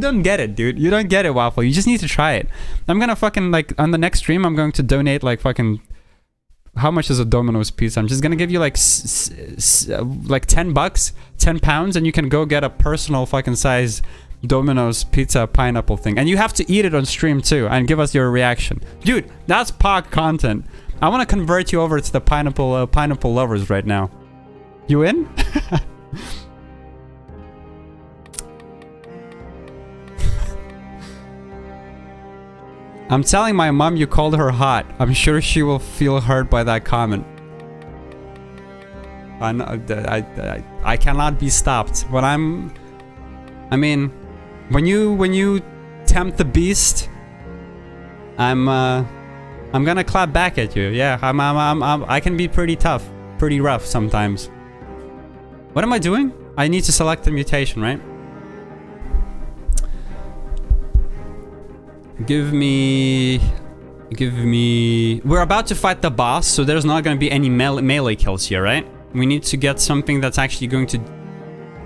don't get it, dude. You don't get it, Waffle. You just need to try it. I'm gonna fucking like on the next stream, I'm going to donate like fucking. How much is a Domino's pizza? I'm just gonna give you like like $10, 10 pounds, and you can go get a personal fucking size Domino's pizza pineapple thing. And you have to eat it on stream too, and give us your reaction, dude. That's POG content. I want to convert you over to the pineapple lovers right now. You in? I'm telling my mom you called her hot. I'm sure she will feel hurt by that comment. I cannot be stopped. When I mean, when you tempt the beast, I'm gonna clap back at you. Yeah, I can be pretty tough, pretty rough sometimes. What am I doing? I need to select the mutation, right? Give me... We're about to fight the boss, so there's not going to be any melee kills here, right? We need to get something that's actually going to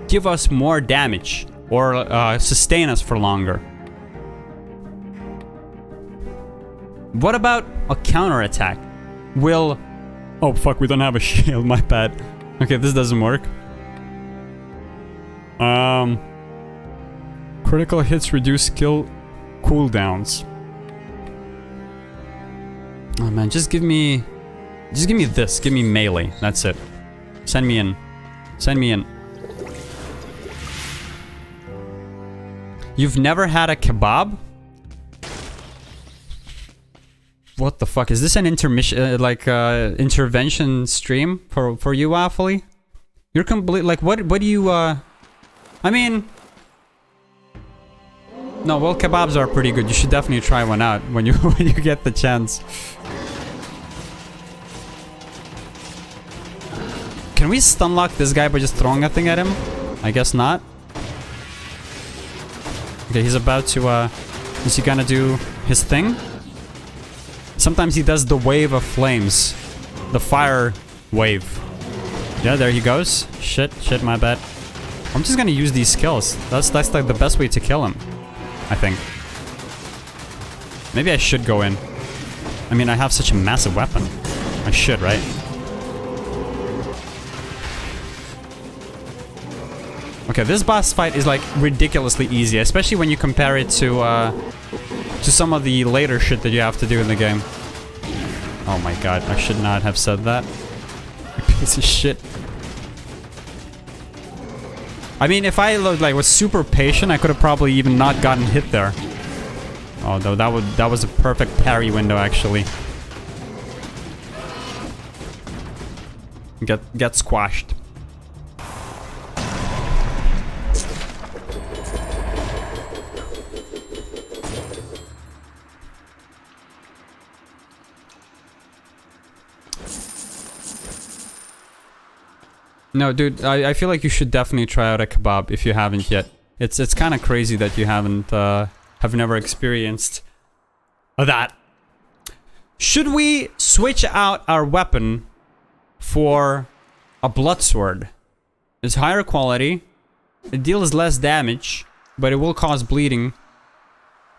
give us more damage or sustain us for longer. What about a counterattack? Will... Oh, fuck, we don't have a shield, my bad. Okay, this doesn't work. Critical hits reduce skill cooldowns. Oh man, just give me this. Give me melee. That's it. Send me in. Send me in. You've never had a kebab? What the fuck? Is this an intermission, intervention stream for you, Waffly? You're complete. Like, what do you? I mean. No, well, kebabs are pretty good. You should definitely try one out when you get the chance. Can we stun lock this guy by just throwing a thing at him? I guess not. Okay, he's about to, is he gonna do his thing? Sometimes he does the wave of flames. The fire wave. Yeah, there he goes. Shit, my bad. I'm just gonna use these skills. That's like the best way to kill him, I think. Maybe I should go in. I mean, I have such a massive weapon. I should, right? Okay, this boss fight is like ridiculously easy, especially when you compare it to some of the later shit that you have to do in the game. Oh my god, I should not have said that. You piece of shit. I mean, if I like was super patient, I could have probably even not gotten hit there. Oh, though that was a perfect parry window, actually. Get squashed. No, dude, I feel like you should definitely try out a kebab if you haven't yet. It's kind of crazy that you haven't have never experienced that. Should we switch out our weapon for a blood sword? It's higher quality. It deals less damage, but it will cause bleeding.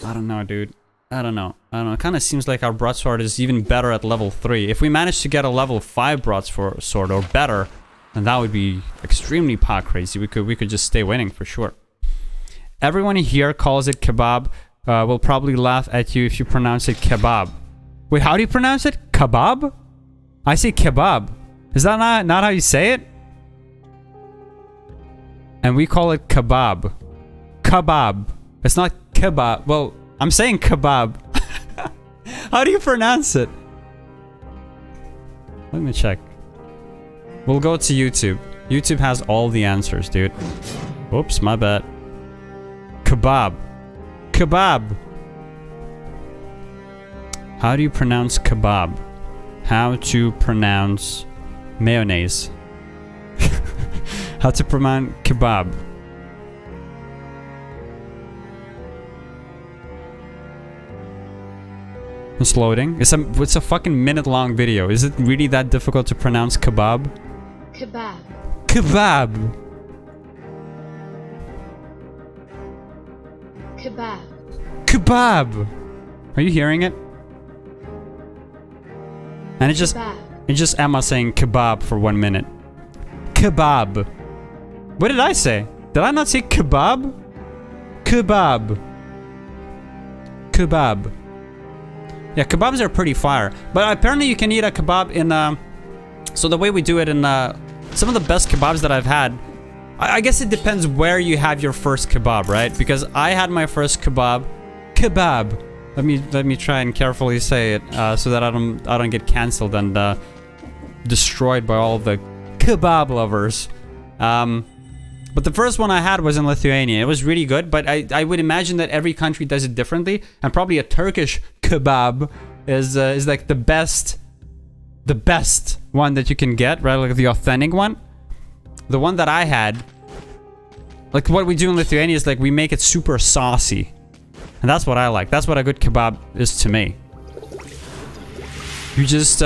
I don't know, dude. I don't know. It kind of seems like our broadsword is even better at level 3. If we manage to get a level 5 broadsword or better, then that would be extremely pot crazy. We could just stay winning for sure. Everyone here calls it kebab. Will probably laugh at you if you pronounce it kebab. Wait, how do you pronounce it? Kebab? I say kebab. Is that not how you say it? And we call it kebab. Kebab. It's not kebab. Well, I'm saying kebab. How do you pronounce it? Let me check. We'll go to YouTube. YouTube has all the answers, dude. Oops, my bad. Kebab. Kebab. How do you pronounce kebab? How to pronounce mayonnaise? How to pronounce kebab? It's loading. It's a fucking minute-long video. Is it really that difficult to pronounce kebab? Kebab. Kebab. Kebab. Kebab. Are you hearing it? And it's just Emma saying kebab for 1 minute. Kebab. What did I say? Did I not say kebab? Kebab. Kebab. Yeah, kebabs are pretty fire. But apparently you can eat a kebab in so the way we do it in some of the best kebabs that I've had, I guess it depends where you have your first kebab, right? Because I had my first kebab. Let me try and carefully say it so that I don't get cancelled and destroyed by all the kebab lovers. But the first one I had was in Lithuania. It was really good, but I would imagine that every country does it differently, and probably a Turkish kebab is like the best one that you can get, right? Like the authentic one. The one that I had, like what we do in Lithuania is like we make it super saucy. And that's what I like. That's what a good kebab is to me. You just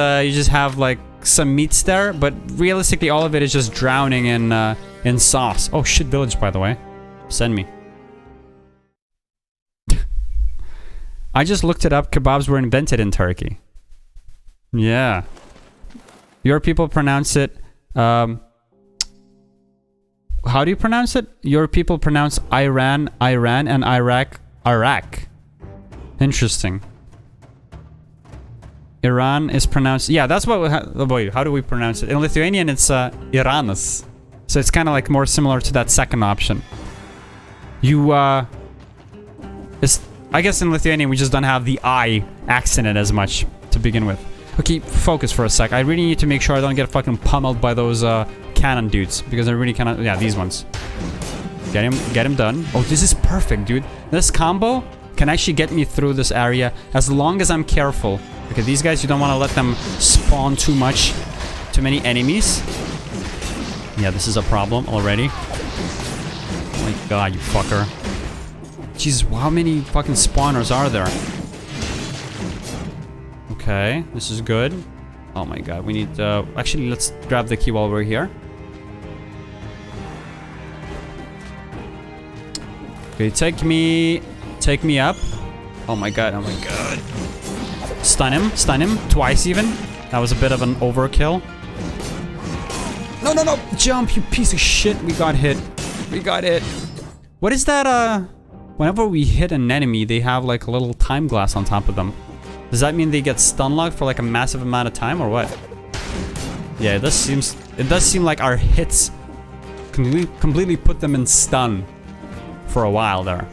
have like some meats there, but realistically all of it is just drowning in sauce. Oh shit, village, by the way. Send me. I just looked it up. Kebabs were invented in Turkey. Yeah. Your people pronounce it how do you pronounce it? Your people pronounce Iran, Iran, and Iraq, Iraq. Interesting. Iran is pronounced... Yeah, that's what... Oh boy, how do we pronounce it? In Lithuanian, it's Iranas. So it's kind of like more similar to that second option. You, I guess in Lithuanian, we just don't have the I accented as much to begin with. Okay, focus for a sec. I really need to make sure I don't get fucking pummeled by those cannon dudes. Because I really cannot... Yeah, these ones. Get him done. Oh, this is perfect, dude. This combo can actually get me through this area as long as I'm careful. Okay, these guys, you don't want to let them spawn too many enemies. Yeah, this is a problem already. Oh my god, you fucker. Jesus, how many fucking spawners are there? Okay, this is good. Oh my god, we need actually, let's grab the key while we're here. Okay, take me up. Oh my god, oh my god. Stun him, twice even. That was a bit of an overkill. No, no, no, jump, you piece of shit. We got hit. We got hit. What is that, whenever we hit an enemy, they have like a little time glass on top of them. Does that mean they get stun locked for like a massive amount of time or what? Yeah, it does seem like our hits completely put them in stun for a while there.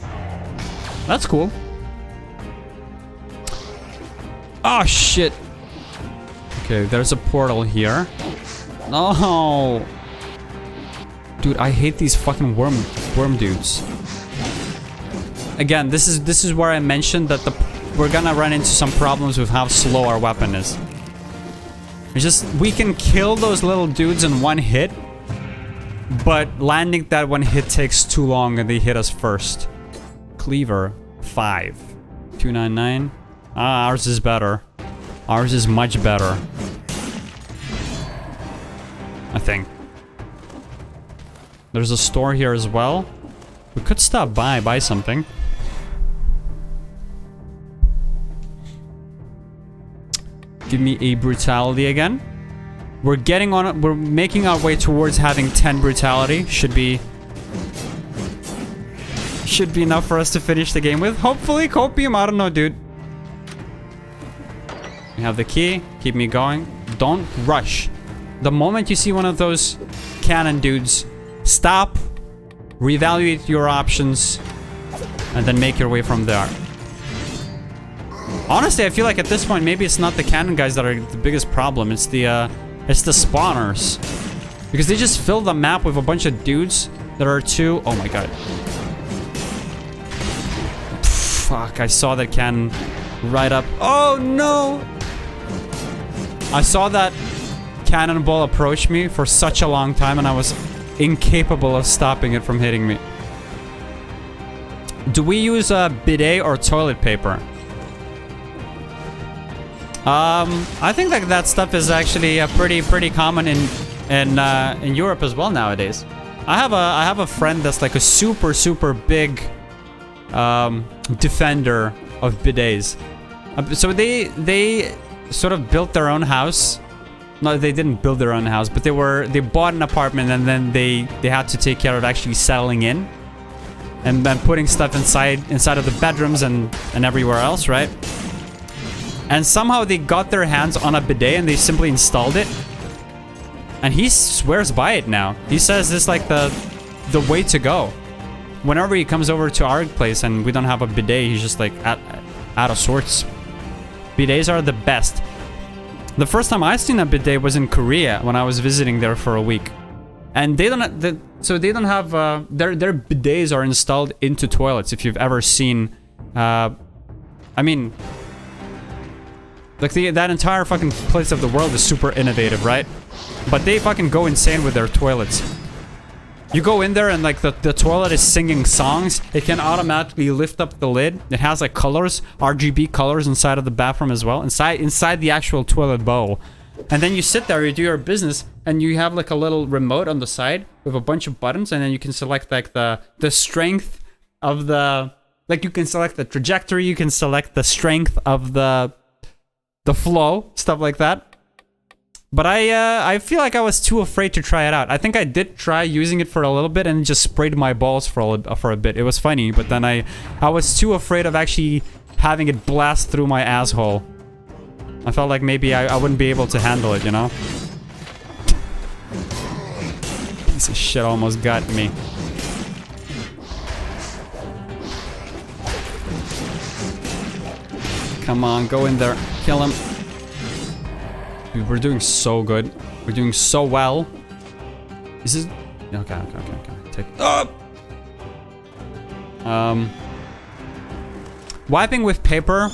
That's cool. Oh shit. Okay, there's a portal here. No. Dude, I hate these fucking worm dudes. Again, this is where I mentioned that we're gonna run into some problems with how slow our weapon is. It's just, we can kill those little dudes in one hit, but landing that one hit takes too long and they hit us first. Cleaver, 5. 299. Ah, ours is better. Ours is much better. I think. There's a store here as well. We could stop by, buy something. Give me a brutality again. We're getting on it. We're making our way towards having 10 brutality. Should be enough for us to finish the game with. Hopefully, copium. I don't know, dude. We have the key. Keep me going. Don't rush. The moment you see one of those cannon dudes, stop, reevaluate your options, and then make your way from there. Honestly, I feel like at this point, maybe it's not the cannon guys that are the biggest problem. It's the spawners. Because they just fill the map with a bunch of dudes that are too... Oh my god. Fuck, I saw that cannon right up... Oh no! I saw that cannonball approach me for such a long time and I was incapable of stopping it from hitting me. Do we use a bidet or toilet paper? I think that stuff is actually pretty common in Europe as well nowadays. I have a friend that's like a super big defender of bidets. So they sort of built their own house. No, they didn't build their own house, but they bought an apartment and then they had to take care of actually settling in and then putting stuff inside of the bedrooms and everywhere else, right? And somehow they got their hands on a bidet and they simply installed it. And he swears by it now. He says it's like the way to go. Whenever he comes over to our place and we don't have a bidet, he's just like out of sorts. Bidets are the best. The first time I seen a bidet was in Korea when I was visiting there for a week. And they don't have their bidets are installed into toilets. If you've ever seen, I mean, like that entire fucking place of the world is super innovative, right? But they fucking go insane with their toilets. You go in there and like the toilet is singing songs. It can automatically lift up the lid. It has like colors, RGB colors inside of the bathroom as well. Inside the actual toilet bowl. And then you sit there, you do your business, and you have like a little remote on the side with a bunch of buttons, and then you can select like the strength of the... Like you can select the trajectory, you can select the strength of the flow, stuff like that. But I feel like I was too afraid to try it out. I think I did try using it for a little bit and just sprayed my balls for a bit. It was funny, but then I was too afraid of actually having it blast through my asshole. I felt like maybe I wouldn't be able to handle it, you know? Piece of shit almost got me. Come on, go in there. Kill him. Dude, we're doing so good. We're doing so well. Is this... Okay. Take... Oh! Wiping with paper...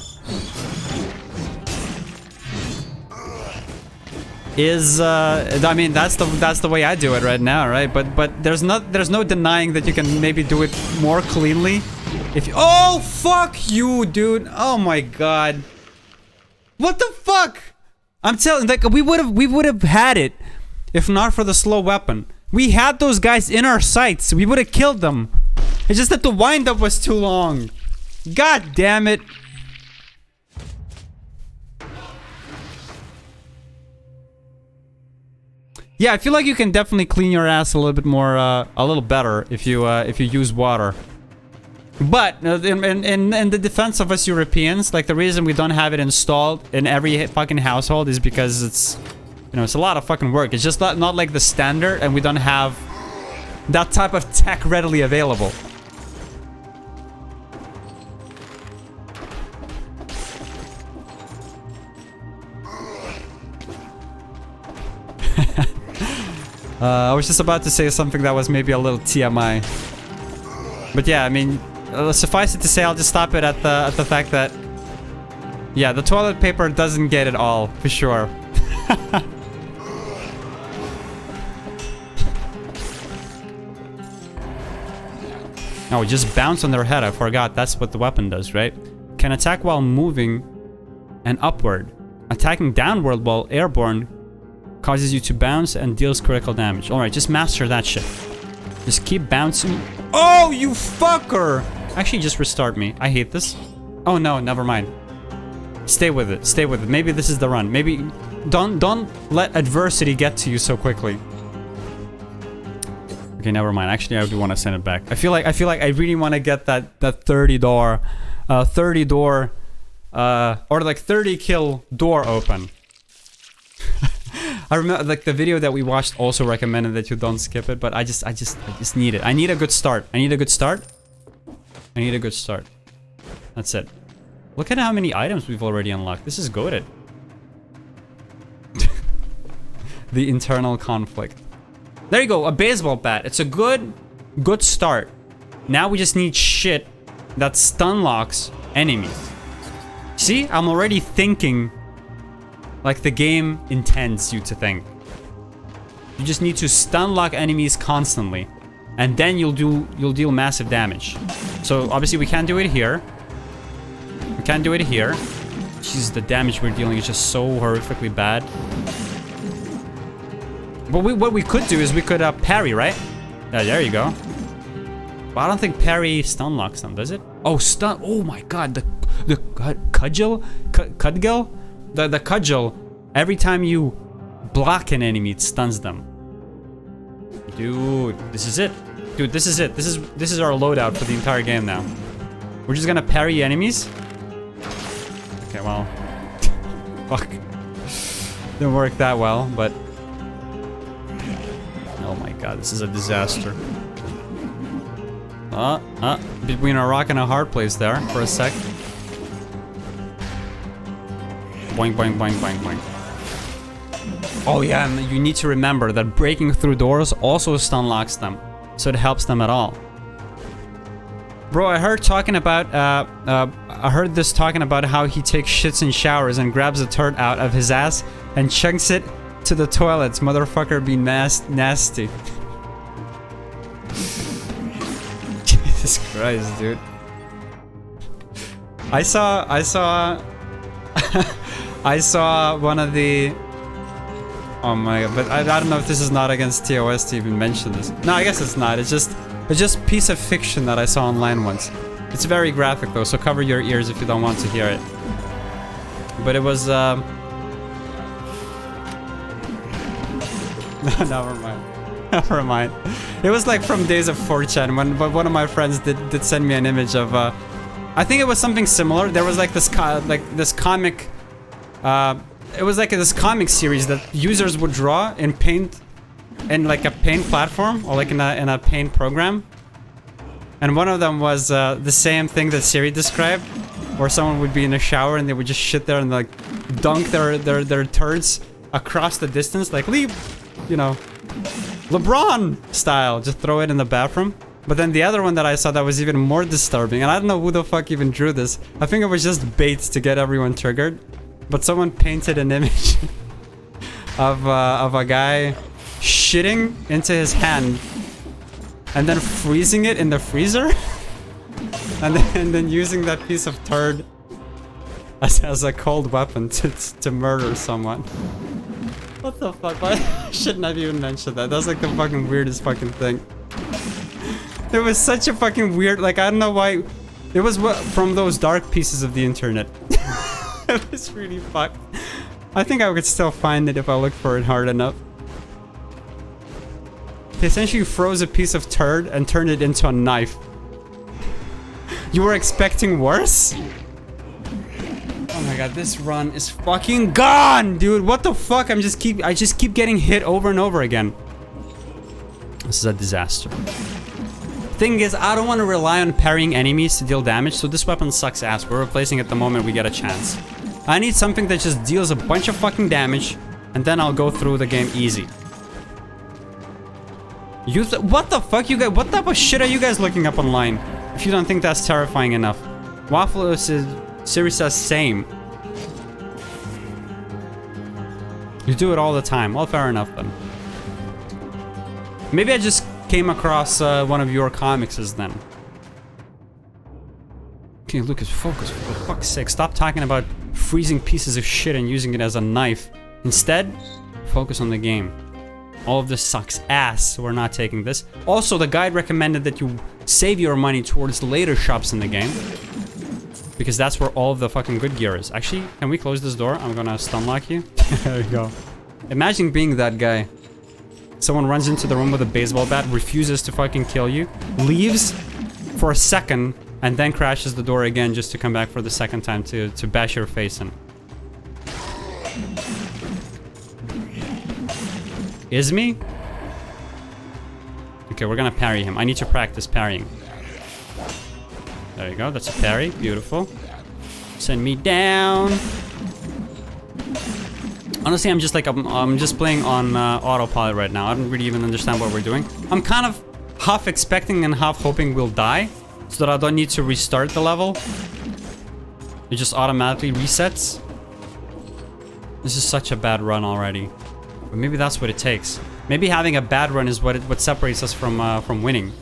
is... I mean, that's the way I do it right now, right? But there's no denying that you can maybe do it more cleanly. If you... Oh, fuck you, dude! Oh my god. What the fuck? I'm telling, like, we would have had it if not for the slow weapon. We had those guys in our sights. We would have killed them. It's just that the windup was too long. God damn it. Yeah, I feel like you can definitely clean your ass a little bit more, a little better if you use water. But in the defense of us Europeans, like the reason we don't have it installed in every fucking household is because it's, you know, it's a lot of fucking work. It's just not like the standard, and we don't have that type of tech readily available. I was just about to say something that was maybe a little TMI. But yeah, I mean, suffice it to say, I'll just stop it at the fact that, yeah, the toilet paper doesn't get it all, for sure. Oh, just bounce on their head. I forgot. That's what the weapon does, right? Can attack while moving and upward. Attacking downward while airborne causes you to bounce and deals critical damage. Alright, just master that shit. Just keep bouncing. Oh, you fucker! Actually, just restart me. I hate this. Oh no, never mind. Stay with it. Stay with it. Maybe this is the run. Maybe don't let adversity get to you so quickly. Okay, never mind. Actually, I do want to send it back. I feel like I really want to get that 30 door or like 30 kill door open. I remember, like, the video that we watched also recommended that you don't skip it, but I just need it. I need a good start. I need a good start. I need a good start. That's it. Look at how many items we've already unlocked. This is goated. The internal conflict. There you go, a baseball bat. It's a good start. Now we just need shit that stun locks enemies. See, I'm already thinking like the game intends you to think. You just need to stun lock enemies constantly, and then you'll deal massive damage. So obviously we can't do it here. We can't do it here. Jeez, the damage we're dealing is just so horrifically bad. But what we could do is we could parry, right? Yeah, there you go. But I don't think parry stun locks them, does it? Oh, stun! Oh my god, the cudgel, cudgel. The cudgel, every time you block an enemy, it stuns them. Dude, this is it. Dude, this is it. This is our loadout for the entire game now. We're just gonna parry enemies. Okay, well, fuck. Didn't work that well, but oh my god, this is a disaster. Between a rock and a hard place there for a sec. Boing, boing, boing, boing, boing. Oh yeah, and you need to remember that breaking through doors also stun locks them, so it helps them at all. Bro, I heard talking about, I heard this talking about how he takes shits in showers and grabs a turd out of his ass and chunks it to the toilets. Motherfucker be nasty. Jesus Christ, dude. I saw one of the... Oh my god, but I don't know if this is not against TOS to even mention this. No, I guess it's not. It's just a piece of fiction that I saw online once. It's very graphic though, so cover your ears if you don't want to hear it. But it was... No, never mind. Never mind. It was like from days of 4chan when one of my friends did send me an image of... I think it was something similar. There was like this comic... it was like this comic series that users would draw in Paint, in like a Paint platform or like in a Paint program. And one of them was the same thing that Siri described, where someone would be in a shower and they would just shit there and like dunk their turds across the distance, like leave, you know, LeBron style, just throw it in the bathroom. But then the other one that I saw that was even more disturbing, and I don't know who the fuck even drew this. I think it was just bait to get everyone triggered. But someone painted an image of a guy shitting into his hand and then freezing it in the freezer and then using that piece of turd as a cold weapon to murder someone. What the fuck? Why shouldn't I even mention that? That's like the fucking weirdest fucking thing. It was such a fucking weird, like, I don't know why. It was from those dark pieces of the internet. It was really fucked. I think I could still find it if I looked for it hard enough. He essentially froze a piece of turd and turned it into a knife. You were expecting worse? Oh my god, this run is fucking gone, dude. What the fuck? I just keep getting hit over and over again. This is a disaster. Thing is, I don't want to rely on parrying enemies to deal damage, so this weapon sucks ass. We're replacing it the moment we get a chance. I need something that just deals a bunch of fucking damage, and then I'll go through the game easy. What the fuck, you guys? What type of shit are you guys looking up online? If you don't think that's terrifying enough. Waffle Siri says same. You do it all the time. Well, fair enough then. Maybe I just came across one of your comics then. Okay, Lucas, focus. For fuck's sake, stop talking about freezing pieces of shit and using it as a knife. Instead, focus on the game. All of this sucks ass, so we're not taking this. Also, the guide recommended that you save your money towards later shops in the game. Because that's where all of the fucking good gear is. Actually, can we close this door? I'm gonna stun lock you. There you go. Imagine being that guy. Someone runs into the room with a baseball bat, refuses to fucking kill you, leaves for a second, and then crashes the door again just to come back for the second time to bash your face in. Is me? Okay, we're gonna parry him. I need to practice parrying. There you go, that's a parry. Beautiful. Send me down. Honestly, I'm just like, I'm just playing on autopilot right now. I don't really even understand what we're doing. I'm kind of half expecting and half hoping we'll die, so that I don't need to restart the level. It just automatically resets. This is such a bad run already. But maybe that's what it takes. Maybe having a bad run is what separates us from winning.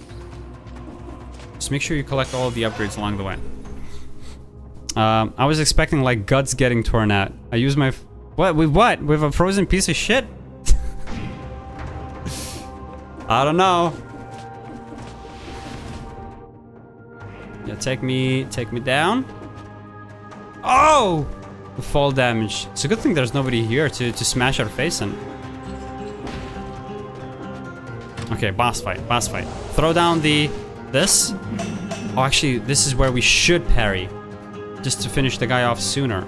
Just make sure you collect all of the upgrades along the way. I was expecting like guts getting torn out. I used my... What? With what? With a frozen piece of shit? I don't know. Yeah, take me down. Oh! The fall damage. It's a good thing there's nobody here to smash our face in. Okay, boss fight. Throw down this. Oh, actually, this is where we should parry. Just to finish the guy off sooner.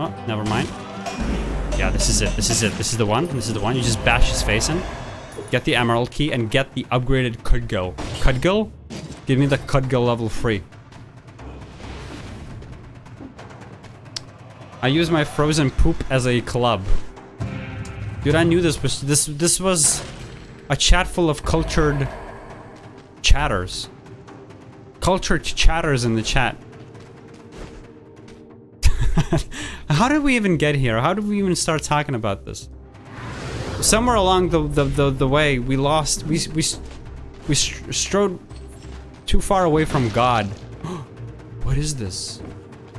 Oh, never mind. Yeah, this is it. This is the one. You just bash his face in. Get the emerald key and get the upgraded Cudgel. Cudgel? Give me the Cudgel level 3. I use my frozen poop as a club. Dude, I knew this was a chat full of cultured chatters. Cultured chatters in the chat. How did we even get here? How did we even start talking about this? Somewhere along the way, we lost. We strode too far away from God. What is this?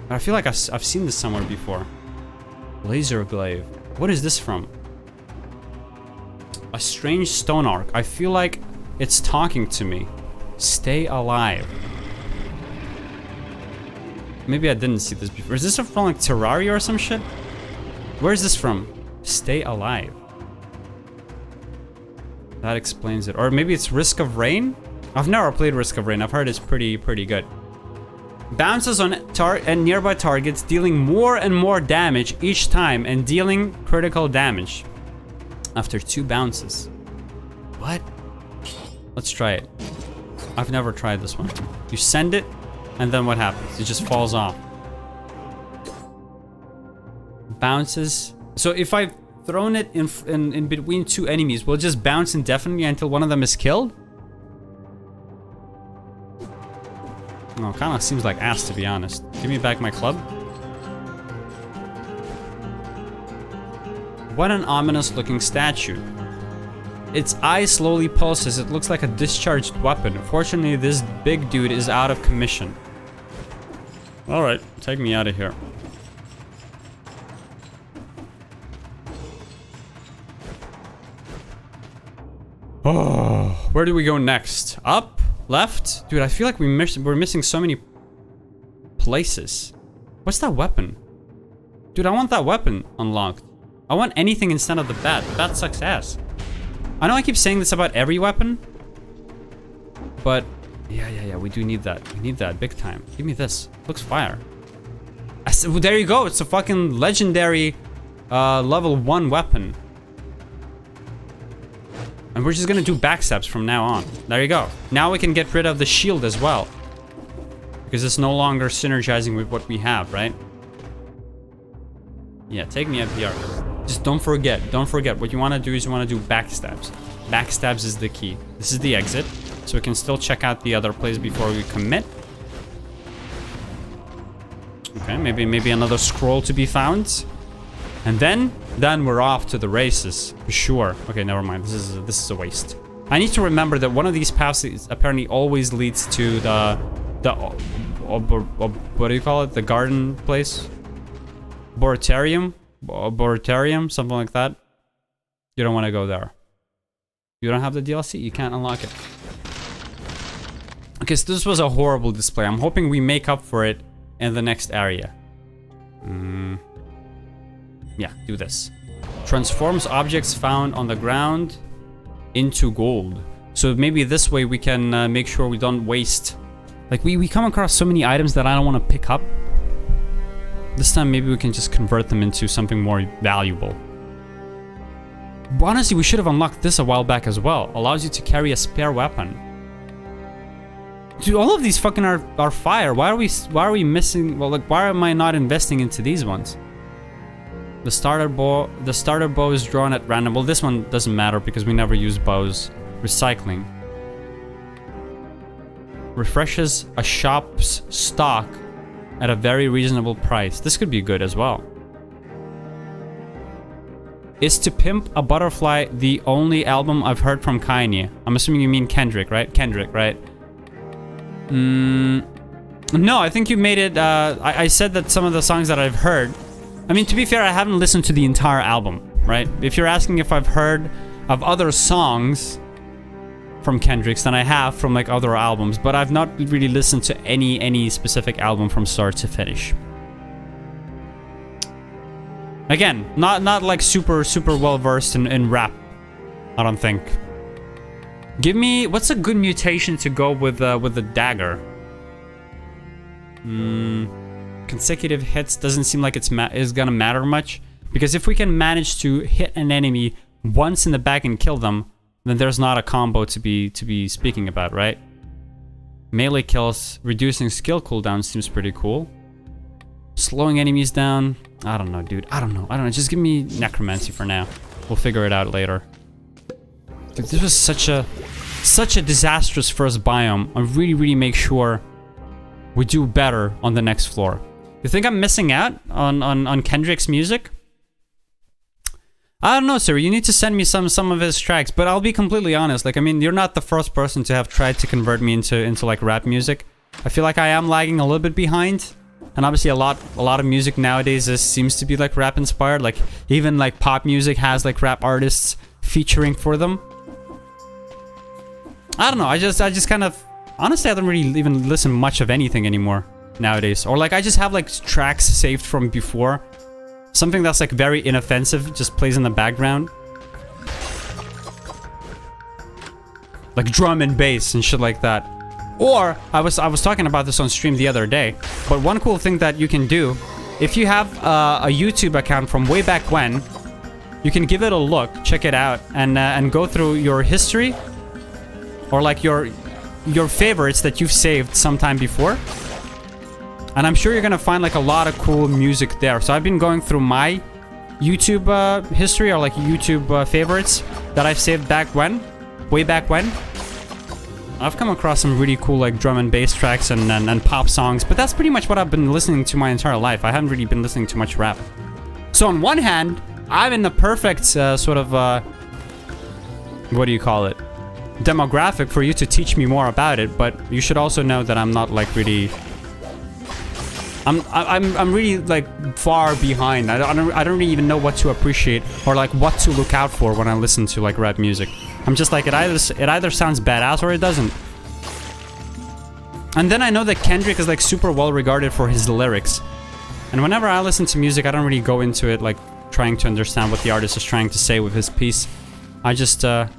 I feel like I've seen this somewhere before. Laser glaive. What is this from? A strange stone arc. I feel like it's talking to me. Stay alive. Maybe I didn't see this before. Is this from like Terraria or some shit? Where is this from? Stay alive. That explains it. Or maybe it's Risk of Rain? I've never played Risk of Rain. I've heard it's pretty good. Bounces on nearby targets, dealing more and more damage each time and dealing critical damage after 2 bounces. What? Let's try it. I've never tried this one. You send it, and then what happens? It just falls off. Bounces. So if I've thrown it in between 2 enemies, will it just bounce indefinitely until one of them is killed? No, kind of seems like ass, to be honest. Give me back my club. What an ominous looking statue. Its eye slowly pulses. It looks like a discharged weapon. Fortunately, this big dude is out of commission. Alright, take me out of here. Oh, where do we go next? Up? Left? Dude, I feel like we're missing so many places. What's that weapon? Dude, I want that weapon unlocked. I want anything instead of the bat. The bat sucks ass. I know I keep saying this about every weapon, but yeah, we do need that. We need that big time. Give me this. Looks fire. Well, there you go. It's a fucking legendary level 1 weapon. And we're just gonna do backstabs from now on. There you go. Now we can get rid of the shield as well. Because it's no longer synergizing with what we have, right? Yeah, take me up here. Just don't forget. Don't forget. What you want to do is you want to do backstabs. Backstabs is the key. This is the exit. So we can still check out the other place before we commit. Okay, maybe another scroll to be found. And then we're off to the races. For sure. Okay, never mind. This is a waste. I need to remember that one of these paths apparently always leads to what do you call it? The garden place? Boritarium? Boritarium? Something like that. You don't want to go there. You don't have the DLC? You can't unlock it. Okay, so this was a horrible display. I'm hoping we make up for it in the next area. Yeah, do this. Transforms objects found on the ground into gold. So maybe this way we can make sure we don't waste. Like, we come across so many items that I don't want to pick up. This time maybe we can just convert them into something more valuable. But honestly, we should have unlocked this a while back as well. Allows you to carry a spare weapon. Dude, all of these fucking are fire. Why are we missing? Well, like, why am I not investing into these ones? The starter bow is drawn at random. Well, this one doesn't matter because we never use bows. Recycling. Refreshes a shop's stock at a very reasonable price. This could be good as well. Is To Pimp a Butterfly the only album I've heard from Kanye? I'm assuming you mean Kendrick, right? Kendrick, right? No, I think you made it. I said that some of the songs that I've heard. I mean, to be fair, I haven't listened to the entire album, right? If you're asking if I've heard of other songs from Kendrick's, then I have from like other albums, but I've not really listened to any specific album from start to finish. Again, not like super well versed in rap, I don't think. Give me, what's a good mutation to go with the dagger? Consecutive hits doesn't seem like is gonna matter much, because if we can manage to hit an enemy once in the back and kill them, then there's not a combo to be speaking about, right? Melee kills, reducing skill cooldown seems pretty cool. Slowing enemies down, I don't know, dude. I don't know. Just give me necromancy for now. We'll figure it out later. Dude, this was such a disastrous first biome. I really make sure we do better on the next floor. You think I'm missing out on Kendrick's music? I don't know, sir. You need to send me some of his tracks. But I'll be completely honest. Like, I mean, you're not the first person to have tried to convert me into like rap music. I feel like I am lagging a little bit behind. And obviously a lot of music nowadays seems to be like rap inspired. Like, even like pop music has like rap artists featuring for them. I don't know. I just kind of, honestly, I don't really even listen much of anything anymore nowadays. Or like, I just have like tracks saved from before. Something that's like very inoffensive just plays in the background. Like drum and bass and shit like that. Or, I was talking about this on stream the other day, but one cool thing that you can do, if you have a YouTube account from way back when, you can give it a look, check it out, and go through your history, or like your favorites that you've saved sometime before. And I'm sure you're gonna find like a lot of cool music there. So I've been going through my YouTube history, or like YouTube favorites that I've saved back when, way back when. I've come across some really cool like drum and bass tracks and pop songs, but that's pretty much what I've been listening to my entire life. I haven't really been listening to much rap. So on one hand, I'm in the perfect sort of, what do you call it? Demographic for you to teach me more about it, but you should also know that I'm not like really... I'm really like far behind. I don't really even know what to appreciate or like what to look out for when I listen to like rap music. I'm just like, it either sounds badass or it doesn't. And then I know that Kendrick is like super well regarded for his lyrics. And whenever I listen to music, I don't really go into it like trying to understand what the artist is trying to say with his piece. I just want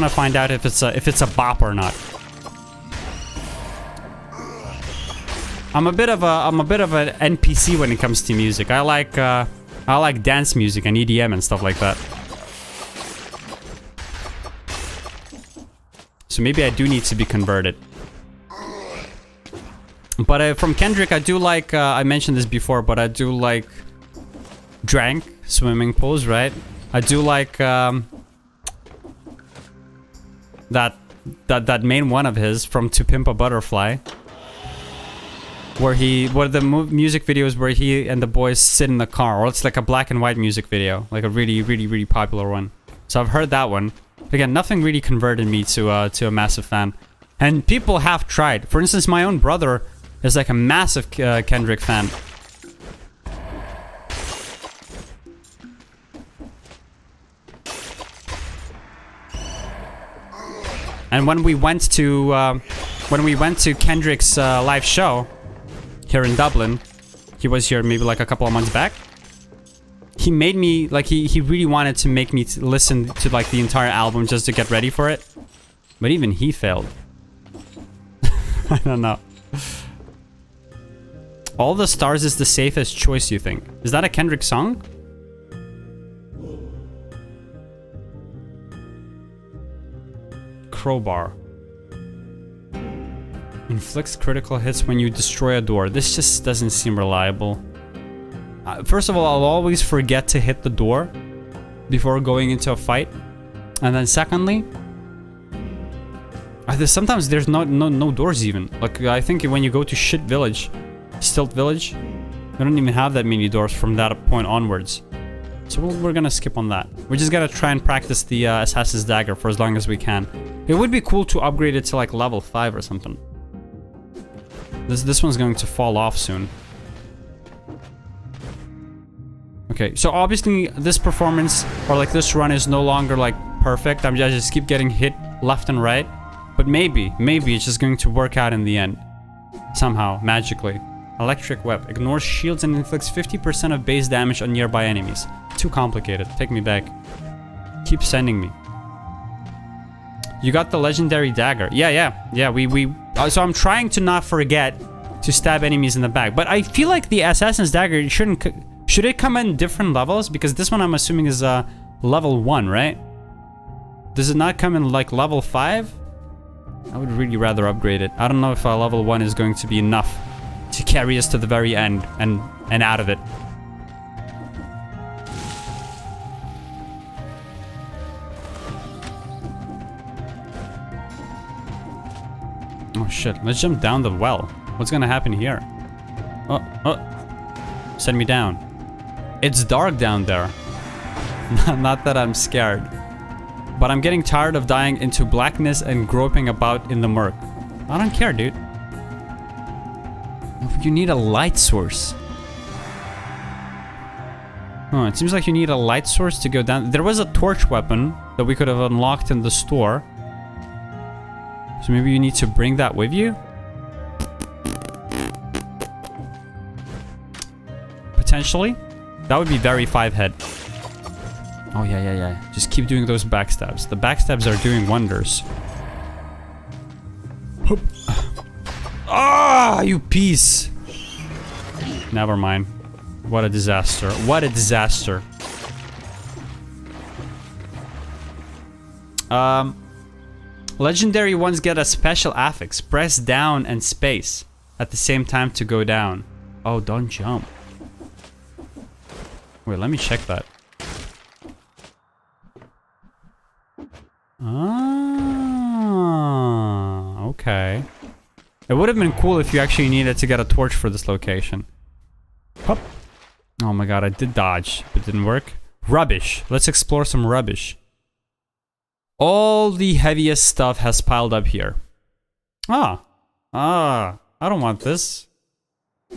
to find out if it's a bop or not. I'm a bit of an NPC when it comes to music. I like dance music and EDM and stuff like that. So maybe I do need to be converted. But from Kendrick, I do like, I mentioned this before, but I do like Drank, Swimming Pools, right? I do like that main one of his from To Pimp a Butterfly. Where the music videos where he and the boys sit in the car, or it's like a black and white music video, like a really, really, really popular one. So I've heard that one. Again, nothing really converted me to a massive fan. And people have tried. For instance, my own brother is like a massive Kendrick fan. And when we went to Kendrick's live show here in Dublin, he was here maybe like a couple of months back. He made me, like, he really wanted to make me listen to like the entire album just to get ready for it. But even he failed. I don't know. All the Stars is the safest choice, you think? Is that a Kendrick song? Crowbar. Inflicts critical hits when you destroy a door. This just doesn't seem reliable. First of all, I'll always forget to hit the door before going into a fight. And then secondly, sometimes there's no doors even. Like, I think when you go to Shit Village, Stilt Village, they don't even have that many doors from that point onwards. So we're gonna skip on that. We're just gonna try and practice the Assassin's Dagger for as long as we can. It would be cool to upgrade it to like level 5 or something. This one's going to fall off soon. Okay, so obviously this performance, or like this run, is no longer like perfect. I just keep getting hit left and right. But maybe it's just going to work out in the end. Somehow, magically. Electric Web. Ignores shields and inflicts 50% of base damage on nearby enemies. Too complicated. Take me back. Keep sending me. You got the legendary dagger. Yeah, so I'm trying to not forget to stab enemies in the back. But I feel like the Assassin's Dagger should it come in different levels? Because this one I'm assuming is level 1, right? Does it not come in like level 5? I would really rather upgrade it. I don't know if level 1 is going to be enough to carry us to the very end and out of it. Oh shit, let's jump down the well. What's gonna happen here? Oh. Send me down. It's dark down there. Not that I'm scared. But I'm getting tired of dying into blackness and groping about in the murk. I don't care, dude. You need a light source. Oh, it seems like you need a light source to go down. There was a torch weapon that we could have unlocked in the store. So maybe you need to bring that with you? Potentially. That would be very 5-head. Oh, yeah. Just keep doing those backstabs. The backstabs are doing wonders. Ah, you piece! Never mind. What a disaster. What a disaster. Legendary ones get a special affix. Press down and space at the same time to go down. Oh, don't jump. Wait, let me check that. Ah, okay. It would have been cool if you actually needed to get a torch for this location. Hup. Oh my god, I did dodge, but it didn't work. Rubbish. Let's explore some rubbish. All the heaviest stuff has piled up here. I don't want this.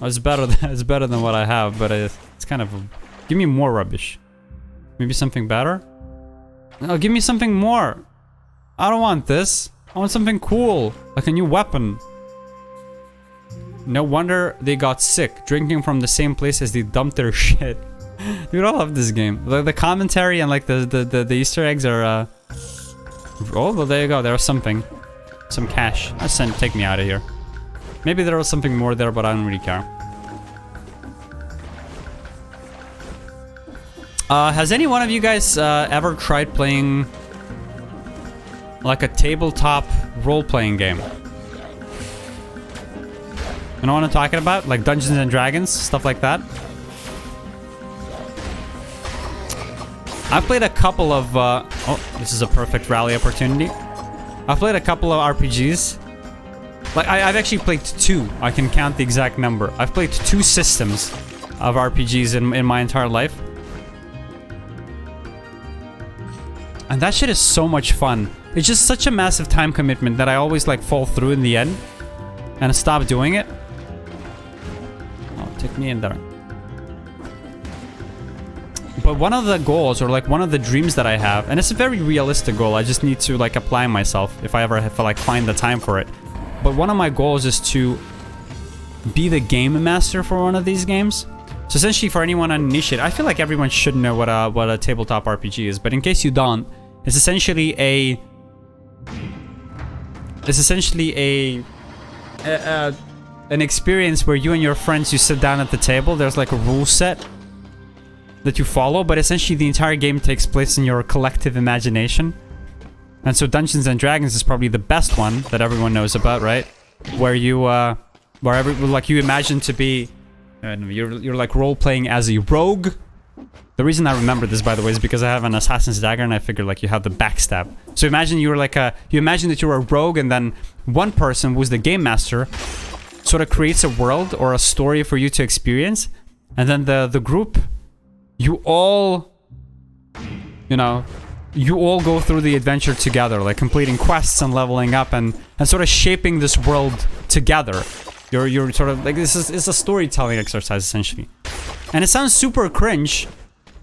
It's better than what I have, but it's kind of... Give me more rubbish. Maybe something better? No, give me something more. I don't want this. I want something cool, like a new weapon. No wonder they got sick, drinking from the same place as they dumped their shit. Dude, I love this game. The commentary and like the Easter eggs are oh, well, there you go. There was something. Some cash. Take me out of here. Maybe there was something more there, but I don't really care. Has any one of you guys ever tried playing like a tabletop role-playing game? You know what I'm talking about? Like Dungeons and Dragons, stuff like that. I've played a couple of oh, this is a perfect rally opportunity. I've played a couple of RPGs. Like I've actually played 2. I can count the exact number. I've played 2 systems of RPGs in my entire life. And that shit is so much fun. It's just such a massive time commitment that I always like fall through in the end and stop doing it. Oh, take me in there. But one of the goals, or like one of the dreams that I have, and it's a very realistic goal, I just need to like apply myself if I ever have to like find the time for it. But one of my goals is to be the game master for one of these games. So essentially, for anyone uninitiated, I feel like everyone should know what a tabletop RPG is. But in case you don't, it's essentially an experience where you and your friends, you sit down at the table. There's like a rule set that you follow, but essentially the entire game takes place in your collective imagination. And so Dungeons and Dragons is probably the best one that everyone knows about, right? Where you like you imagine to be, you're like role playing as a rogue. The reason I remember this, by the way, is because I have an assassin's dagger, and I figured like you have the backstab. So imagine you imagine that you're a rogue, and then one person who's the game master sort of creates a world or a story for you to experience, and then the group, you all go through the adventure together, like completing quests and leveling up and sort of shaping this world together. You're sort of like, it's a storytelling exercise essentially. And it sounds super cringe,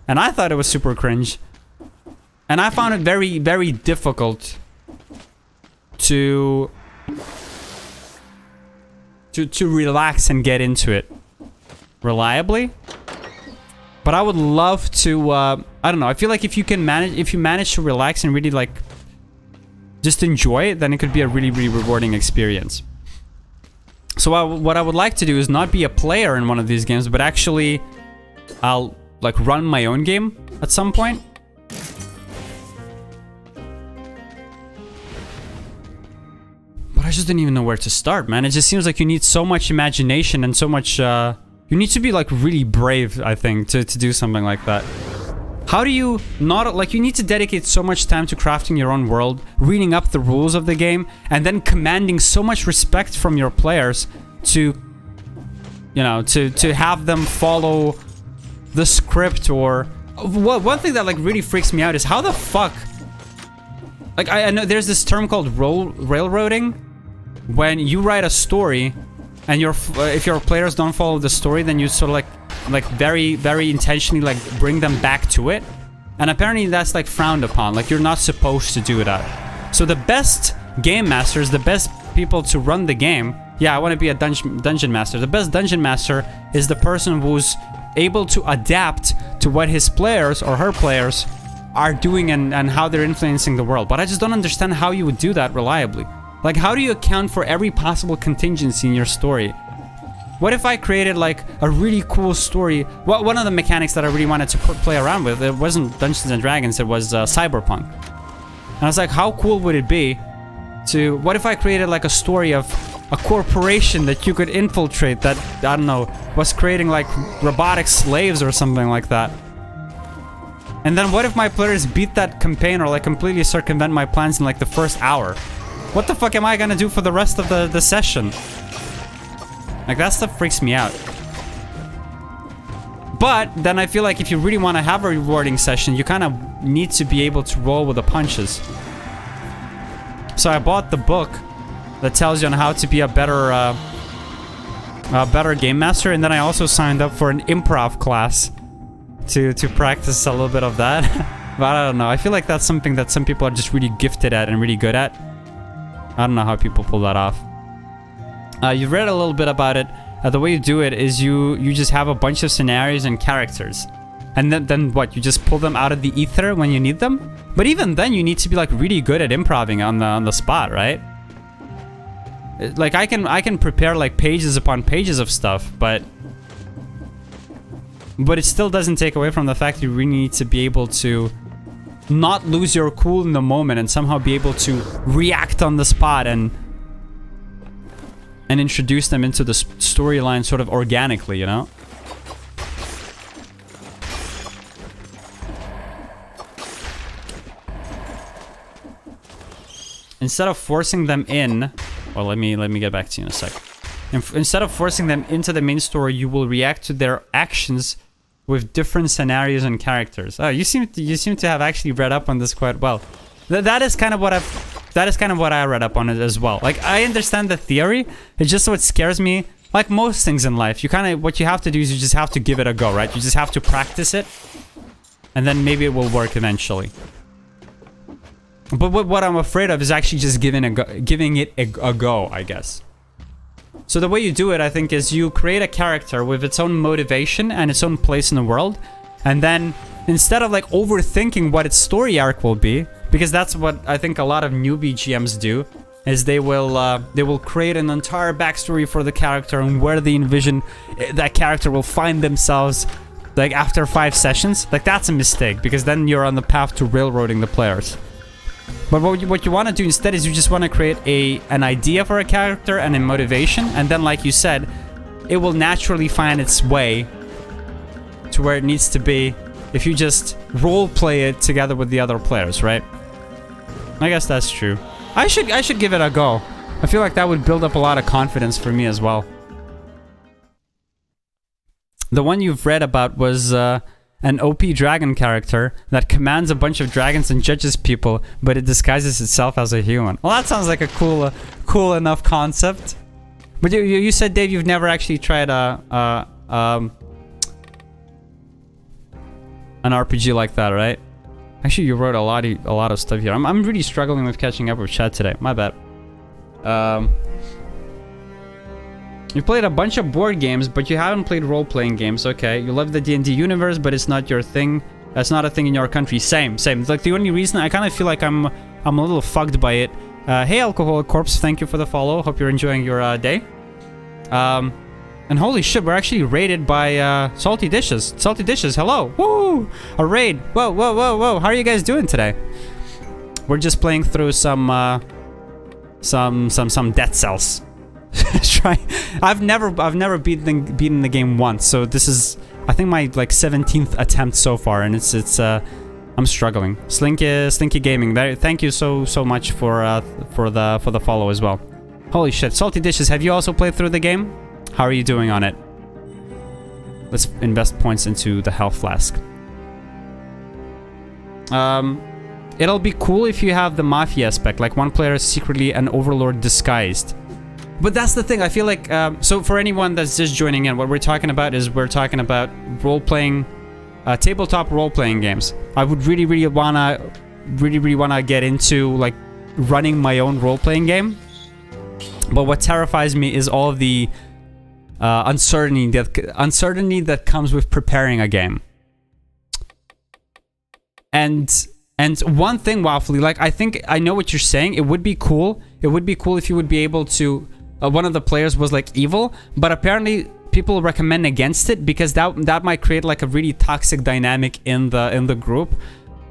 and I thought it was super cringe, and I found it very, very difficult to relax and get into it reliably. But I would love to, I don't know, I feel like if you manage to relax and really like just enjoy it, then it could be a really, really rewarding experience. So what I would like to do is not be a player in one of these games, but actually I'll like run my own game at some point. But I just didn't even know where to start, man. It just seems like you need so much imagination and so much, you need to be like really brave, I think, to do something like that. How do you not, like, you need to dedicate so much time to crafting your own world, reading up the rules of the game, and then commanding so much respect from your players to, you know, to have them follow the script. Or one thing that like really freaks me out is how the fuck, like, I know there's this term called railroading, when you write a story and if your players don't follow the story, then you sort of like very, very intentionally like bring them back to it. And apparently that's like frowned upon, like you're not supposed to do that. So the best game masters, the best people to run the game, yeah, I want to be a dungeon master. The best dungeon master is the person who's able to adapt to what his players or her players are doing and how they're influencing the world. But I just don't understand how you would do that reliably. Like, how do you account for every possible contingency in your story? What if I created like a really cool story? One of the mechanics that I really wanted to play around with, it wasn't Dungeons and Dragons, it was Cyberpunk. And I was like, how cool would it be to, what if I created like a story of a corporation that you could infiltrate that, I don't know, was creating like robotic slaves or something like that? And then what if my players beat that campaign or like completely circumvent my plans in like the first hour? What the fuck am I gonna do for the rest of the session? Like, that stuff freaks me out. But then I feel like if you really want to have a rewarding session, you kind of need to be able to roll with the punches. So I bought the book that tells you on how to be a better game master, and then I also signed up for an improv class to practice a little bit of that. But I don't know. I feel like that's something that some people are just really gifted at and really good at. I don't know how people pull that off. You've read a little bit about it. The way you do it is you just have a bunch of scenarios and characters. And then what? You just pull them out of the ether when you need them? But even then, you need to be like really good at improvising on the spot, right? Like I can prepare like pages upon pages of stuff, but it still doesn't take away from the fact you really need to be able to not lose your cool in the moment and somehow be able to react on the spot and introduce them into the storyline sort of organically, you know? Instead of forcing them in, well, let me get back to you in a sec. Instead of forcing them into the main story, you will react to their actions with different scenarios and characters. Oh, you seem to have actually read up on this quite well. That is kind of what I read up on it as well. Like, I understand the theory. It's just what scares me. Like most things in life, what you have to do is you just have to give it a go, right? You just have to practice it, and then maybe it will work eventually. But what I'm afraid of is actually just giving it a go, I guess. So the way you do it, I think, is you create a character with its own motivation and its own place in the world, and then instead of like overthinking what its story arc will be, because that's what I think a lot of newbie GMs do, is they will create an entire backstory for the character and where they envision that character will find themselves like after 5 sessions. Like, that's a mistake, because then you're on the path to railroading the players. But what you want to do instead is you just want to create an idea for a character and a motivation, and then, like you said, it will naturally find its way to where it needs to be if you just role play it together with the other players, right? I guess that's true. I should give it a go. I feel like that would build up a lot of confidence for me as well. The one you've read about was an OP dragon character that commands a bunch of dragons and judges people, but it disguises itself as a human. Well, that sounds like a cool enough concept. But you said, Dave, you've never actually tried an RPG like that, right? Actually, you wrote a lot of stuff here. I'm really struggling with catching up with chat today. My bad. You played a bunch of board games, but you haven't played role-playing games. Okay, you love the D&D universe, but it's not your thing. That's not a thing in your country. Same. It's like the only reason I kind of feel like I'm a little fucked by it. Hey, Alcoholic Corpse, thank you for the follow. Hope you're enjoying your day. And holy shit, we're actually raided by Salty Dishes. Salty Dishes, hello. Woo! A raid. Whoa. How are you guys doing today? We're just playing through some Dead Cells. I've never beaten the game once, so this is, I think, my like 17th attempt so far, and it's I'm struggling. Slinky Gaming, thank you so much for the follow as well. Holy shit, Salty Dishes, have you also played through the game? How are you doing on it? Let's invest points into the health flask. It'll be cool if you have the mafia aspect, like one player is secretly an overlord disguised. But that's the thing, I feel like, so for anyone that's just joining in, what we're talking about is we're talking about role-playing, tabletop role-playing games. I would really wanna get into, like, running my own role-playing game. But what terrifies me is all of the uncertainty that comes with preparing a game. And one thing, Waffly, like, I know what you're saying. It would be cool. It would be cool if you would be able to... one of the players was, like, evil. But apparently, people recommend against it because that might create, like, a really toxic dynamic in the group.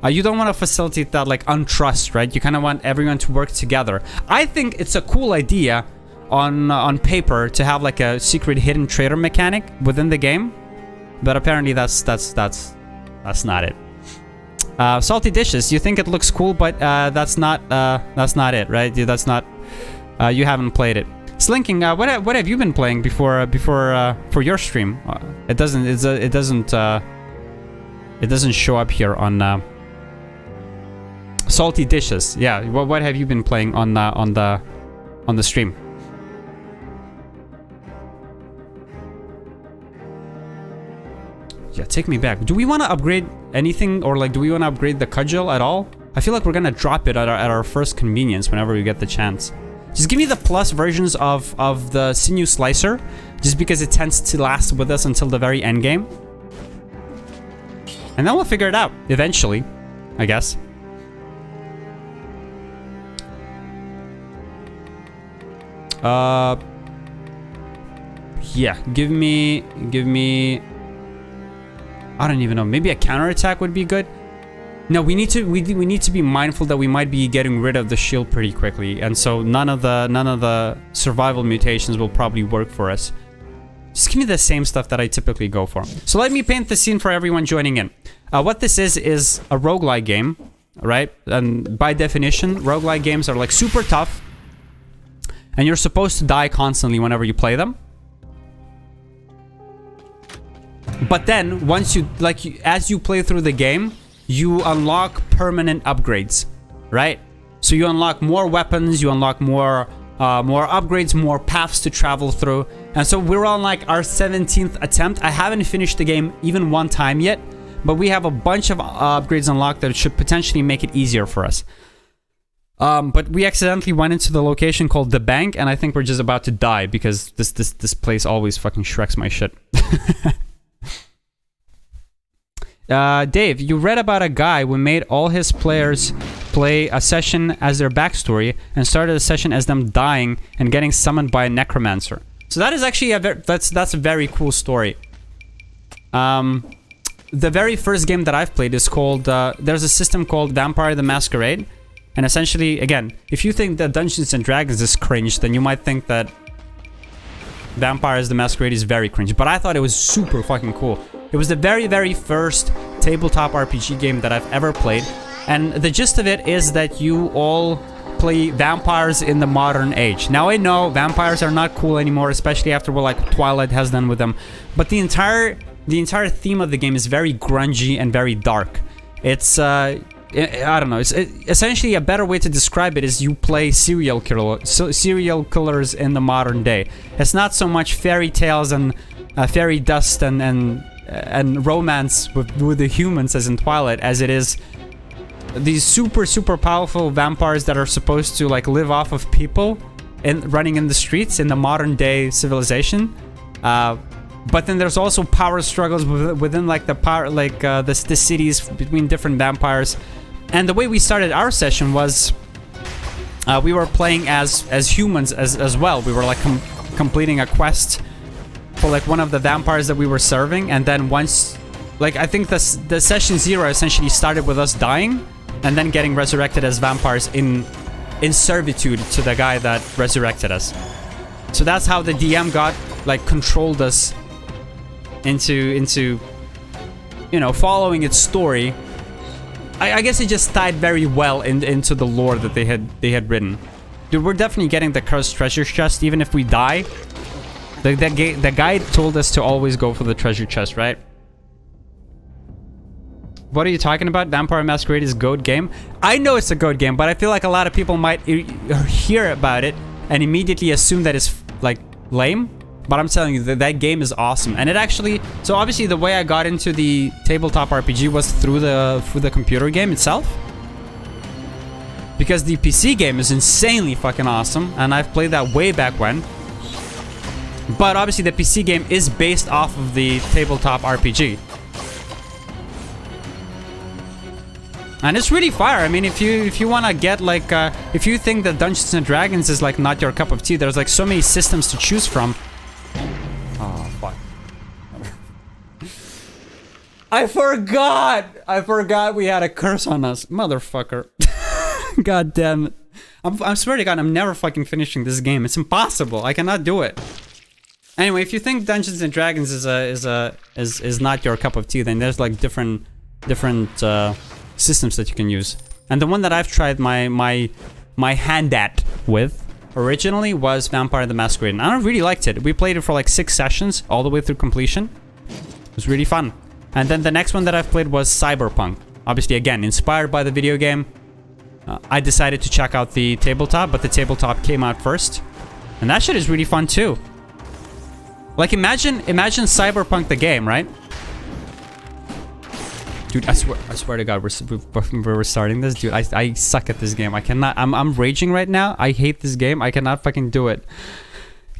You don't want to facilitate that, like, untrust, right? You kind of want everyone to work together. I think it's a cool idea on paper to have, like, a secret hidden traitor mechanic within the game. But apparently, that's not it. Salty Dishes, you think it looks cool, but that's not it, right? That's not. You haven't played it. Slinking, what have you been playing before for your stream? It doesn't show up here on Salty Dishes. Yeah, what have you been playing on the stream? Yeah, take me back. Do we want to upgrade anything, or like, do we want to upgrade the cudgel at all? I feel like we're gonna drop it at our first convenience whenever we get the chance. Just give me the plus versions of the sinew slicer, just because it tends to last with us until the very end game. And then we'll figure it out eventually, I guess. Yeah, give me I don't even know, maybe a counterattack would be good. No, we need to be mindful that we might be getting rid of the shield pretty quickly, and so none of the survival mutations will probably work for us. Just give me the same stuff that I typically go for. So let me paint the scene for everyone joining in. What this is a roguelike game, right? And by definition, roguelike games are like super tough, and you're supposed to die constantly whenever you play them. But then, once you, as you play through the game, you unlock permanent upgrades, right? So you unlock more weapons, you unlock more upgrades, more paths to travel through. And so we're on like our 17th attempt. I haven't finished the game even one time yet, but we have a bunch of upgrades unlocked that should potentially make it easier for us. But we accidentally went into the location called the bank, and I think we're just about to die because this place always fucking shreks my shit. Dave, you read about a guy who made all his players play a session as their backstory and started a session as them dying and getting summoned by a necromancer. So that is actually that's a very cool story. The very first game that I've played is called there's a system called Vampire the Masquerade, and essentially, again, if you think that Dungeons and Dragons is cringe, then you might think that Vampires the Masquerade is very cringe, but I thought it was super fucking cool. It was the very, very first tabletop RPG game that I've ever played, and the gist of it is that you all play vampires in the modern age. Now I know vampires are not cool anymore, especially after what like Twilight has done with them, but the entire theme of the game is very grungy and very dark. It's I don't know. It's essentially a better way to describe it is you play serial killers in the modern day. It's not so much fairy tales and fairy dust and romance with the humans as in Twilight, as it is these super powerful vampires that are supposed to like live off of people and running in the streets in the modern day civilization. But then there's also power struggles within like the power, like the cities between different vampires. And the way we started our session was we were playing as humans as well. We were like completing a quest for like one of the vampires that we were serving, and then once, like, I think the session 0 essentially started with us dying and then getting resurrected as vampires in servitude to the guy that resurrected us. So that's how the DM got like controlled us into you know, following its story. I guess it just tied very well into the lore that they had written. Dude, we're definitely getting the cursed treasure chest even if we die. The guide told us to always go for the treasure chest, right? What are you talking about? Vampire Masquerade is a GOAT game? I know it's a GOAT game, but I feel like a lot of people might hear about it and immediately assume that it's like lame. But I'm telling you, that game is awesome. And it actually... So obviously the way I got into the tabletop RPG was through the computer game itself. Because the PC game is insanely fucking awesome, and I've played that way back when. But obviously the PC game is based off of the tabletop RPG. And it's really fire. I mean, if you want to get like... if you think that Dungeons and Dragons is like not your cup of tea, there's like so many systems to choose from. Oh, fuck. I forgot we had a curse on us. Motherfucker. God damn it. I swear to God, I'm never fucking finishing this game. It's impossible. I cannot do it. Anyway, if you think Dungeons and Dragons is not your cup of tea, then there's like different systems that you can use. And the one that I've tried my hand at with originally was Vampire the Masquerade, and I really liked it. We played it for like 6 sessions all the way through completion. It was really fun. And then the next one that I've played was Cyberpunk. Obviously, again, inspired by the video game. I decided to check out the tabletop, but the tabletop came out first. And that shit is really fun too. Like, imagine Cyberpunk the game, right? Dude, I swear to God, we're starting this. Dude, I suck at this game. I cannot... I'm raging right now. I hate this game. I cannot fucking do it.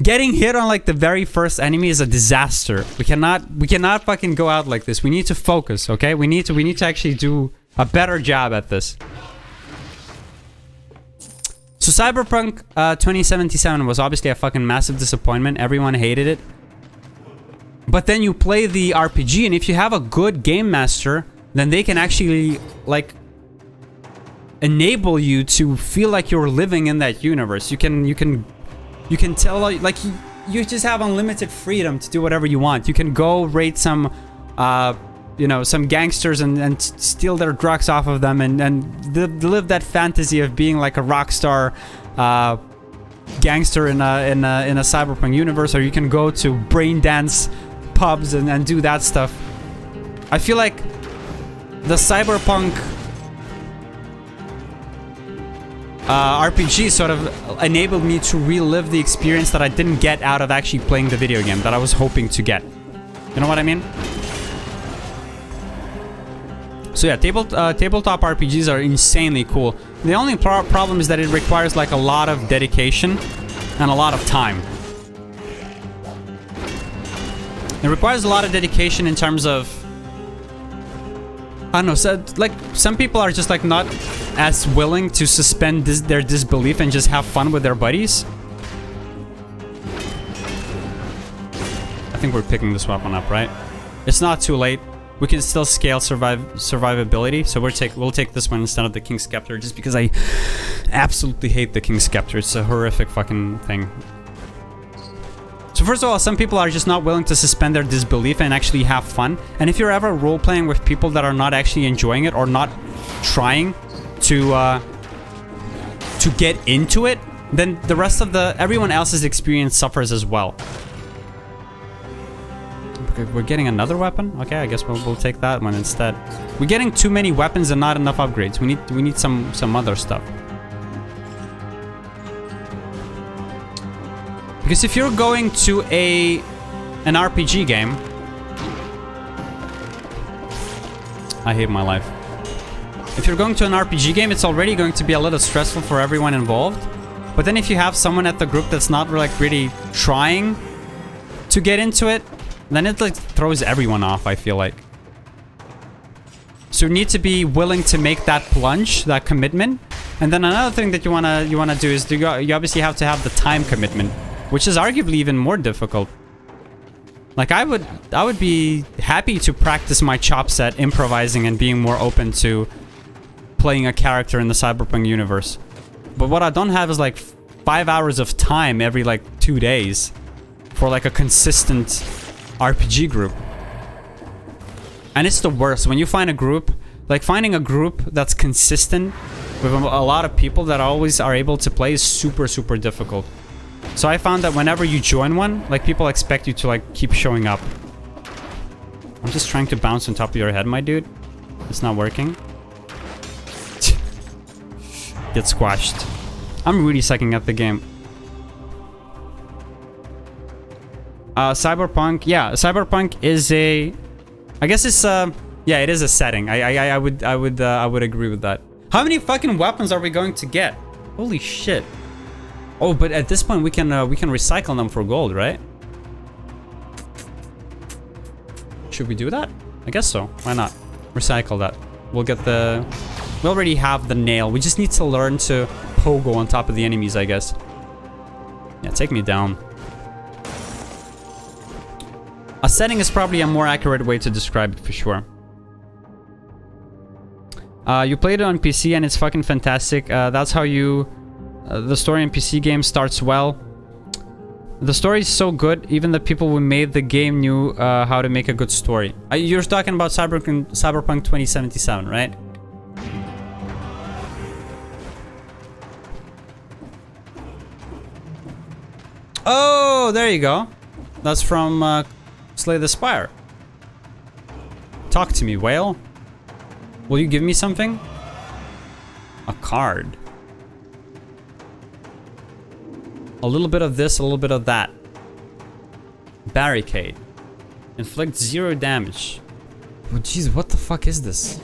Getting hit on like the very first enemy is a disaster. We cannot fucking go out like this. We need to focus, okay? We need to actually do a better job at this. So Cyberpunk 2077 was obviously a fucking massive disappointment. Everyone hated it. But then you play the RPG, and if you have a good game master, then they can actually like enable you to feel like you're living in that universe. You can tell, like, you just have unlimited freedom to do whatever you want. You can go raid some you know, some gangsters and steal their drugs off of them and live that fantasy of being like a rock star gangster in a cyberpunk universe. Or you can go to brain dance pubs and do that stuff. I feel like the cyberpunk RPG sort of enabled me to relive the experience that I didn't get out of actually playing the video game that I was hoping to get. You know what I mean? So yeah, tabletop RPGs are insanely cool. The only problem is that it requires like a lot of dedication and a lot of time. It requires a lot of dedication in terms of, I don't know, so like some people are just like not as willing to suspend their disbelief and just have fun with their buddies. I think we're picking this weapon up, right? It's not too late. We can still scale survivability, so we'll take this one instead of the King's Scepter, just because I absolutely hate the King's Scepter. It's a horrific fucking thing. So first of all, some people are just not willing to suspend their disbelief and actually have fun. And if you're ever role-playing with people that are not actually enjoying it or not trying to get into it, then the rest of everyone else's experience suffers as well. Okay, we're getting another weapon. Okay, I guess we'll take that one instead. We're getting too many weapons and not enough upgrades. We need some other stuff. Because if you're going to an RPG game, I hate my life. If you're going to an RPG game, it's already going to be a little stressful for everyone involved. But then if you have someone at the group that's not like really trying to get into it, then it like throws everyone off, I feel like. So you need to be willing to make that plunge, that commitment. And then another thing that you wanna do is you obviously have to have the time commitment, which is arguably even more difficult. Like I would be happy to practice my chops at improvising and being more open to playing a character in the Cyberpunk universe. But what I don't have is like 5 hours of time every like 2 days for like a consistent RPG group. And it's the worst when you find a group, like finding a group that's consistent with a lot of people that always are able to play is super difficult. So I found that whenever you join one, like people expect you to like keep showing up. I'm just trying to bounce on top of your head, my dude. It's not working. Get squashed. I'm really sucking at the game. Cyberpunk, yeah, Cyberpunk is I guess it's yeah, it is a setting. I would agree with that. How many fucking weapons are we going to get? Holy shit. Oh, but at this point we can recycle them for gold, right? Should we do that? I guess so. Why not? Recycle that. We'll get the... We already have the nail. We just need to learn to pogo on top of the enemies, I guess. Yeah, take me down. A setting is probably a more accurate way to describe it, for sure. You played it on PC and it's fucking fantastic. That's how you... the story in PC games starts well. The story is so good, even the people who made the game knew how to make a good story. You're talking about Cyberpunk 2077, right? Oh, there you go. That's from Slay the Spire. Talk to me, whale. Will you give me something? A card. A little bit of this, a little bit of that. Barricade. Inflict 0 damage. Oh, jeez, what the fuck is this?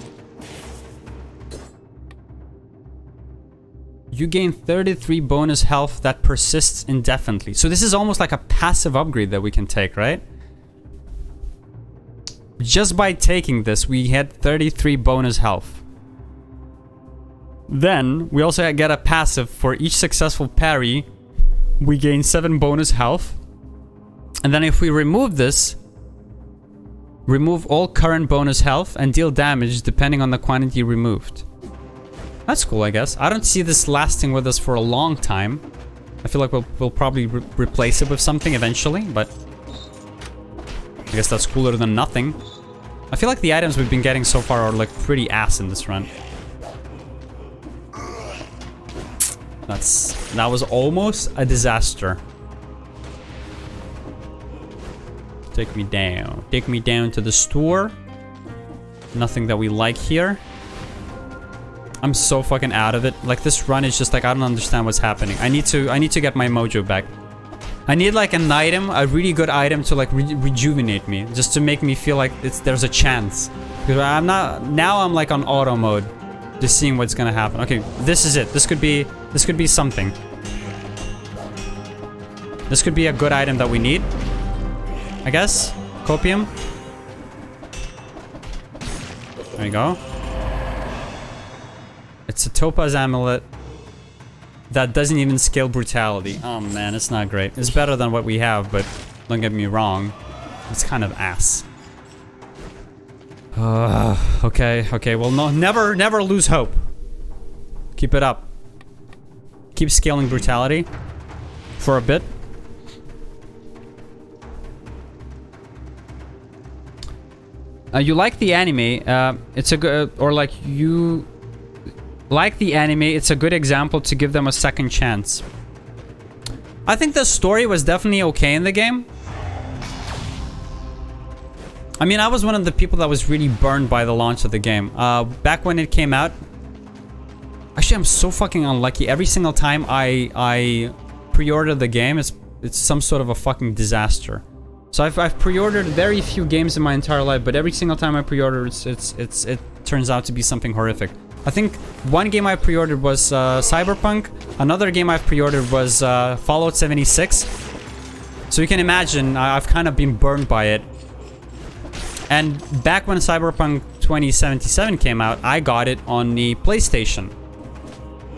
You gain 33 bonus health that persists indefinitely. So this is almost like a passive upgrade that we can take, right? Just by taking this, we had 33 bonus health. Then, we also get a passive for each successful parry. We gain 7 bonus health. And then if we remove this, remove all current bonus health and deal damage depending on the quantity removed. That's cool, I guess. I don't see this lasting with us for a long time. I feel like we'll probably replace it with something eventually, but I guess that's cooler than nothing. I feel like the items we've been getting so far are like pretty ass in this run. That was almost a disaster. Take me down. Take me down to the store. Nothing that we like here. I'm so fucking out of it. Like, this run is just like, I don't understand what's happening. I need to get my mojo back. I need like an item, a really good item to like rejuvenate me, just to make me feel like there's a chance. Because now I'm like on auto mode, just seeing what's gonna happen. Okay, this is it. This could be something. This could be a good item that we need, I guess. Copium. There you go. It's a Topaz Amulet that doesn't even scale brutality. Oh man, it's not great. It's better than what we have, but don't get me wrong. It's kind of ass. Okay, well, no, never lose hope. Keep it up. Keep scaling brutality for a bit. You like the anime, it's a good, or like you like the anime, it's a good example to give them a second chance. I think the story was definitely okay in the game. I mean, I was one of the people that was really burned by the launch of the game. Back when it came out, actually I'm so fucking unlucky. Every single time I pre-order the game, it's some sort of a fucking disaster. So I've pre-ordered very few games in my entire life, but every single time I pre-order, it turns out to be something horrific. I think one game I pre-ordered was Cyberpunk. Another game I've pre-ordered was Fallout 76. So you can imagine, I've kind of been burned by it. And back when Cyberpunk 2077 came out, I got it on the PlayStation.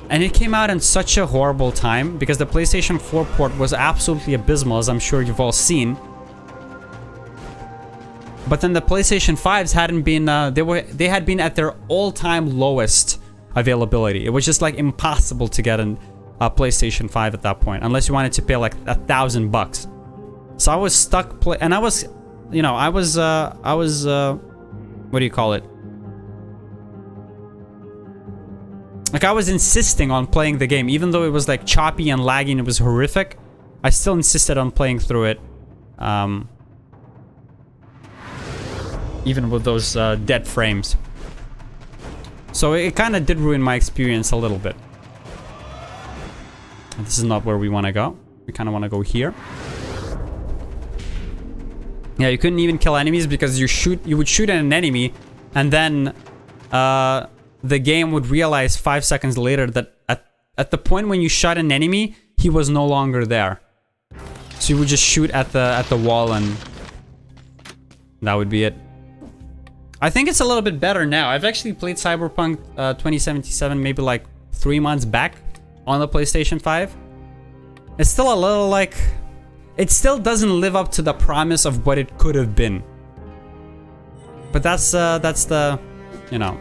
And it came out in such a horrible time because the PlayStation 4 port was absolutely abysmal, as I'm sure you've all seen. But then the PlayStation 5s hadn't been, they had been at their all-time lowest availability. It was just like impossible to get a PlayStation 5 at that point, unless you wanted to pay like $1,000. So I was stuck and I was, you know, I was, what do you call it? Like, I was insisting on playing the game, even though it was like choppy and laggy and it was horrific. I still insisted on playing through it. Even with those dead frames. So it kind of did ruin my experience a little bit. This is not where we want to go. We kind of want to go here. Yeah, you couldn't even kill enemies because you would shoot at an enemy, and then the game would realize 5 seconds later that at the point when you shot an enemy, he was no longer there. So you would just shoot at the wall, and that would be it. I think it's a little bit better now. I've actually played Cyberpunk 2077 maybe like 3 months back on the PlayStation 5. It's still a little like... It still doesn't live up to the promise of what it could have been. But that's the... You know...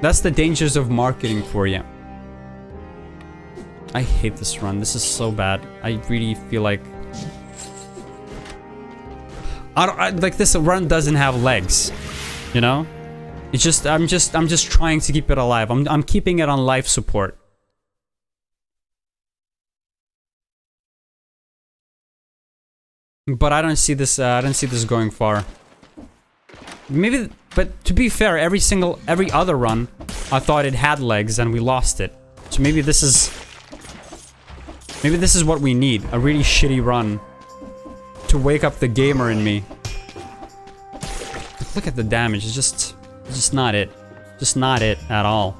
That's the dangers of marketing for you. I hate this run. This is so bad. I really feel like... like, this run doesn't have legs, you know? It's just, I'm just trying to keep it alive. I'm keeping it on life support. But I don't see this going far. Maybe, but to be fair, every other run, I thought it had legs and we lost it. So maybe this is what we need, a really shitty run. To wake up the gamer in me. Look at the damage. It's just not it. Just not it at all.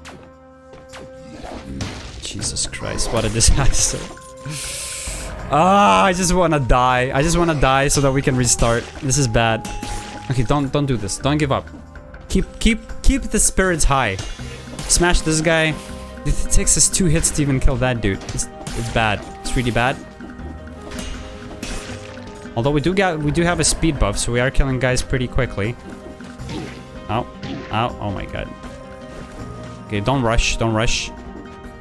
Jesus Christ, what a disaster. Ah, I just wanna die. I just wanna die so that we can restart. This is bad. Okay, don't do this. Don't give up. Keep the spirits high. Smash this guy. It takes us 2 hits to even kill that dude. It's bad. It's really bad. Although we do have a speed buff, so we are killing guys pretty quickly. Oh, oh my god. Okay, don't rush.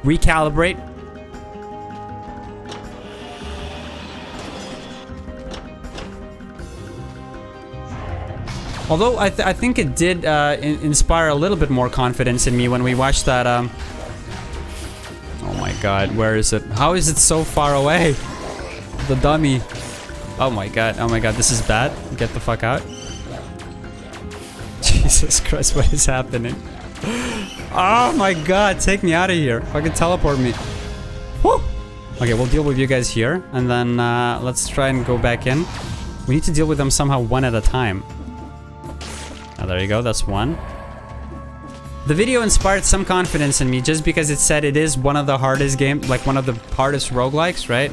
Recalibrate. Although I think it did inspire a little bit more confidence in me when we watched that. Oh my god, where is it? How is it so far away? The dummy. Oh my god, this is bad. Get the fuck out. Jesus Christ, what is happening? Oh my god, take me out of here. Fucking teleport me. Woo! Okay, we'll deal with you guys here, and then let's try and go back in. We need to deal with them somehow one at a time. Oh, there you go, that's one. The video inspired some confidence in me just because it said it is one of the hardest games, like one of the hardest roguelikes, right?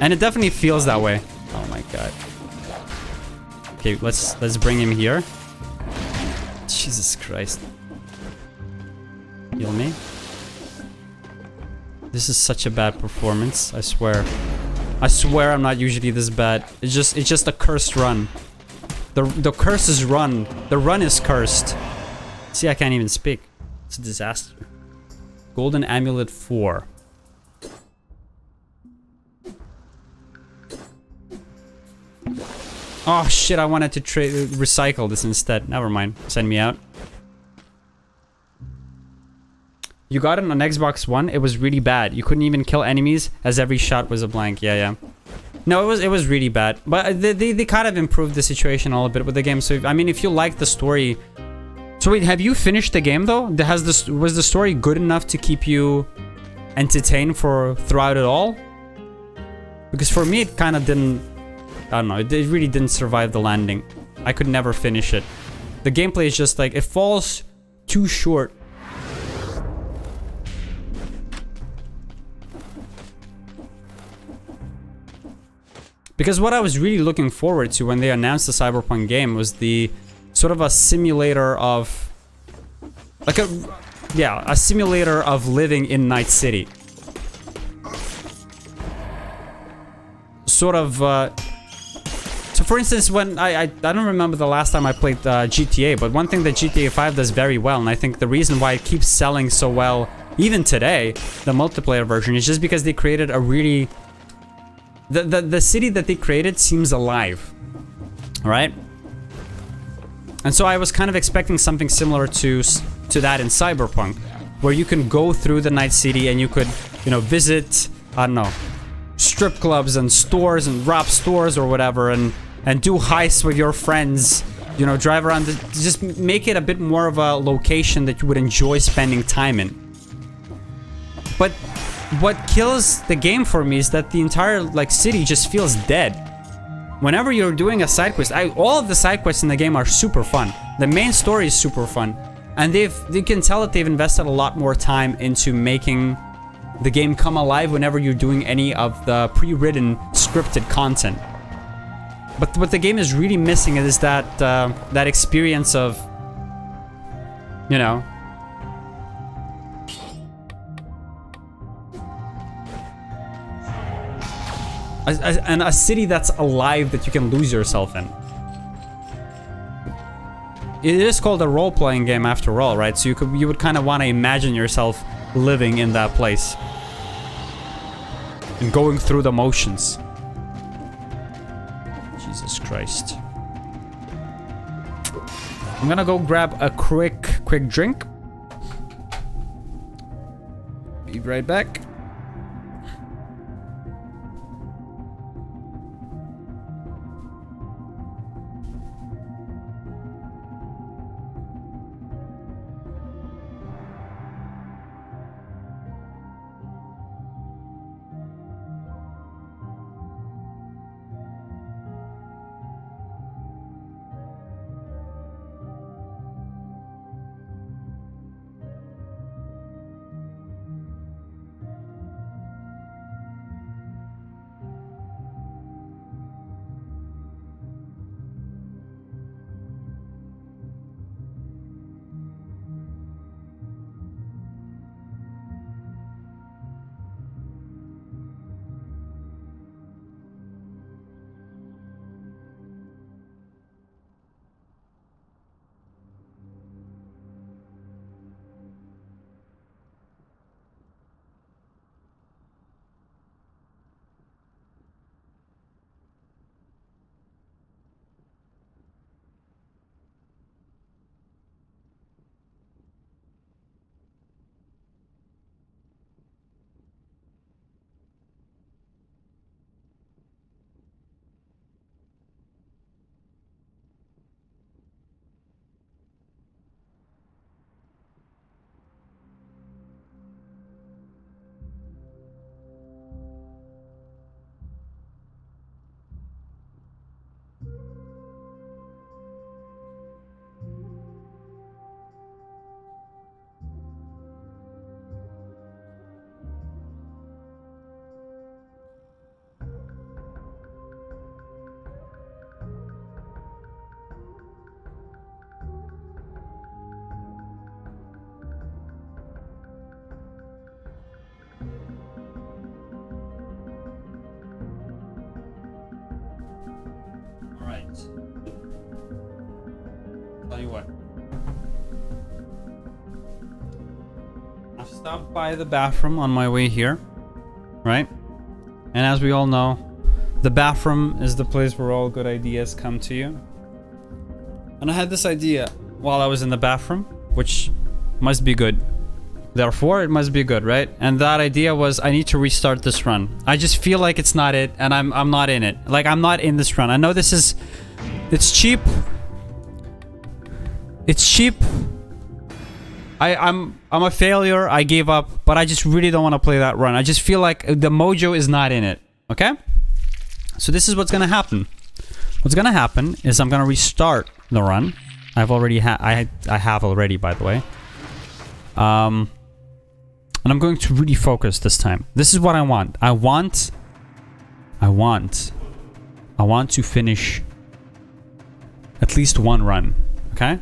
And it definitely feels that way. Oh my god. Okay, let's bring him here. Jesus Christ. Heal me. This is such a bad performance, I swear. I swear I'm not usually this bad. It's just a cursed run. The curse is run. The run is cursed. See, I can't even speak. It's a disaster. Golden Amulet 4. Oh shit, I wanted to recycle this instead. Never mind. Send me out. You got it on Xbox One? It was really bad. You couldn't even kill enemies as every shot was a blank. Yeah. No, it was really bad. But they kind of improved the situation a little bit with the game. So, I mean, if you like the story... So wait, have you finished the game though? Was the story good enough to keep you entertained throughout it all? Because for me, it kind of didn't... I don't know, it really didn't survive the landing. I could never finish it. The gameplay is just like, it falls too short. Because what I was really looking forward to when they announced the Cyberpunk game was the sort of a simulator of... Like a simulator of living in Night City. Sort of... So for instance, when I don't remember the last time I played GTA, but one thing that GTA 5 does very well, and I think the reason why it keeps selling so well, even today, the multiplayer version, is just because they created a really... The city that they created seems alive, right? And so I was kind of expecting something similar to that in Cyberpunk, where you can go through the Night City and you could, you know, visit, I don't know, strip clubs and stores and rob stores or whatever, and do heists with your friends, you know, drive around, just make it a bit more of a location that you would enjoy spending time in. But what kills the game for me is that the entire, like, city just feels dead. Whenever you're doing a side quest, all of the side quests in the game are super fun. The main story is super fun. And you can tell that they've invested a lot more time into making the game come alive whenever you're doing any of the pre-written scripted content. But what the game is really missing is that that experience of, you know, a city that's alive that you can lose yourself in. It is called a role-playing game after all, right? So you would kind of want to imagine yourself living in that place and going through the motions. Jesus Christ. I'm gonna go grab a quick drink. Be right back. Stop by the bathroom on my way here, right? And as we all know, the bathroom is the place where all good ideas come to you. And I had this idea while I was in the bathroom, which must be good. Therefore, it must be good, right? And that idea was, I need to restart this run. I just feel like it's not it, and I'm not in it. Like, I'm not in this run. I know this is... It's cheap. It's cheap. I'm a failure. I gave up, but I just really don't want to play that run. I just feel like the mojo is not in it. Okay? So this is what's gonna happen. What's gonna happen is I'm gonna restart the run. I've already I have already, by the way. And I'm going to really focus this time. This is what I want. I want to finish at least one run. Okay?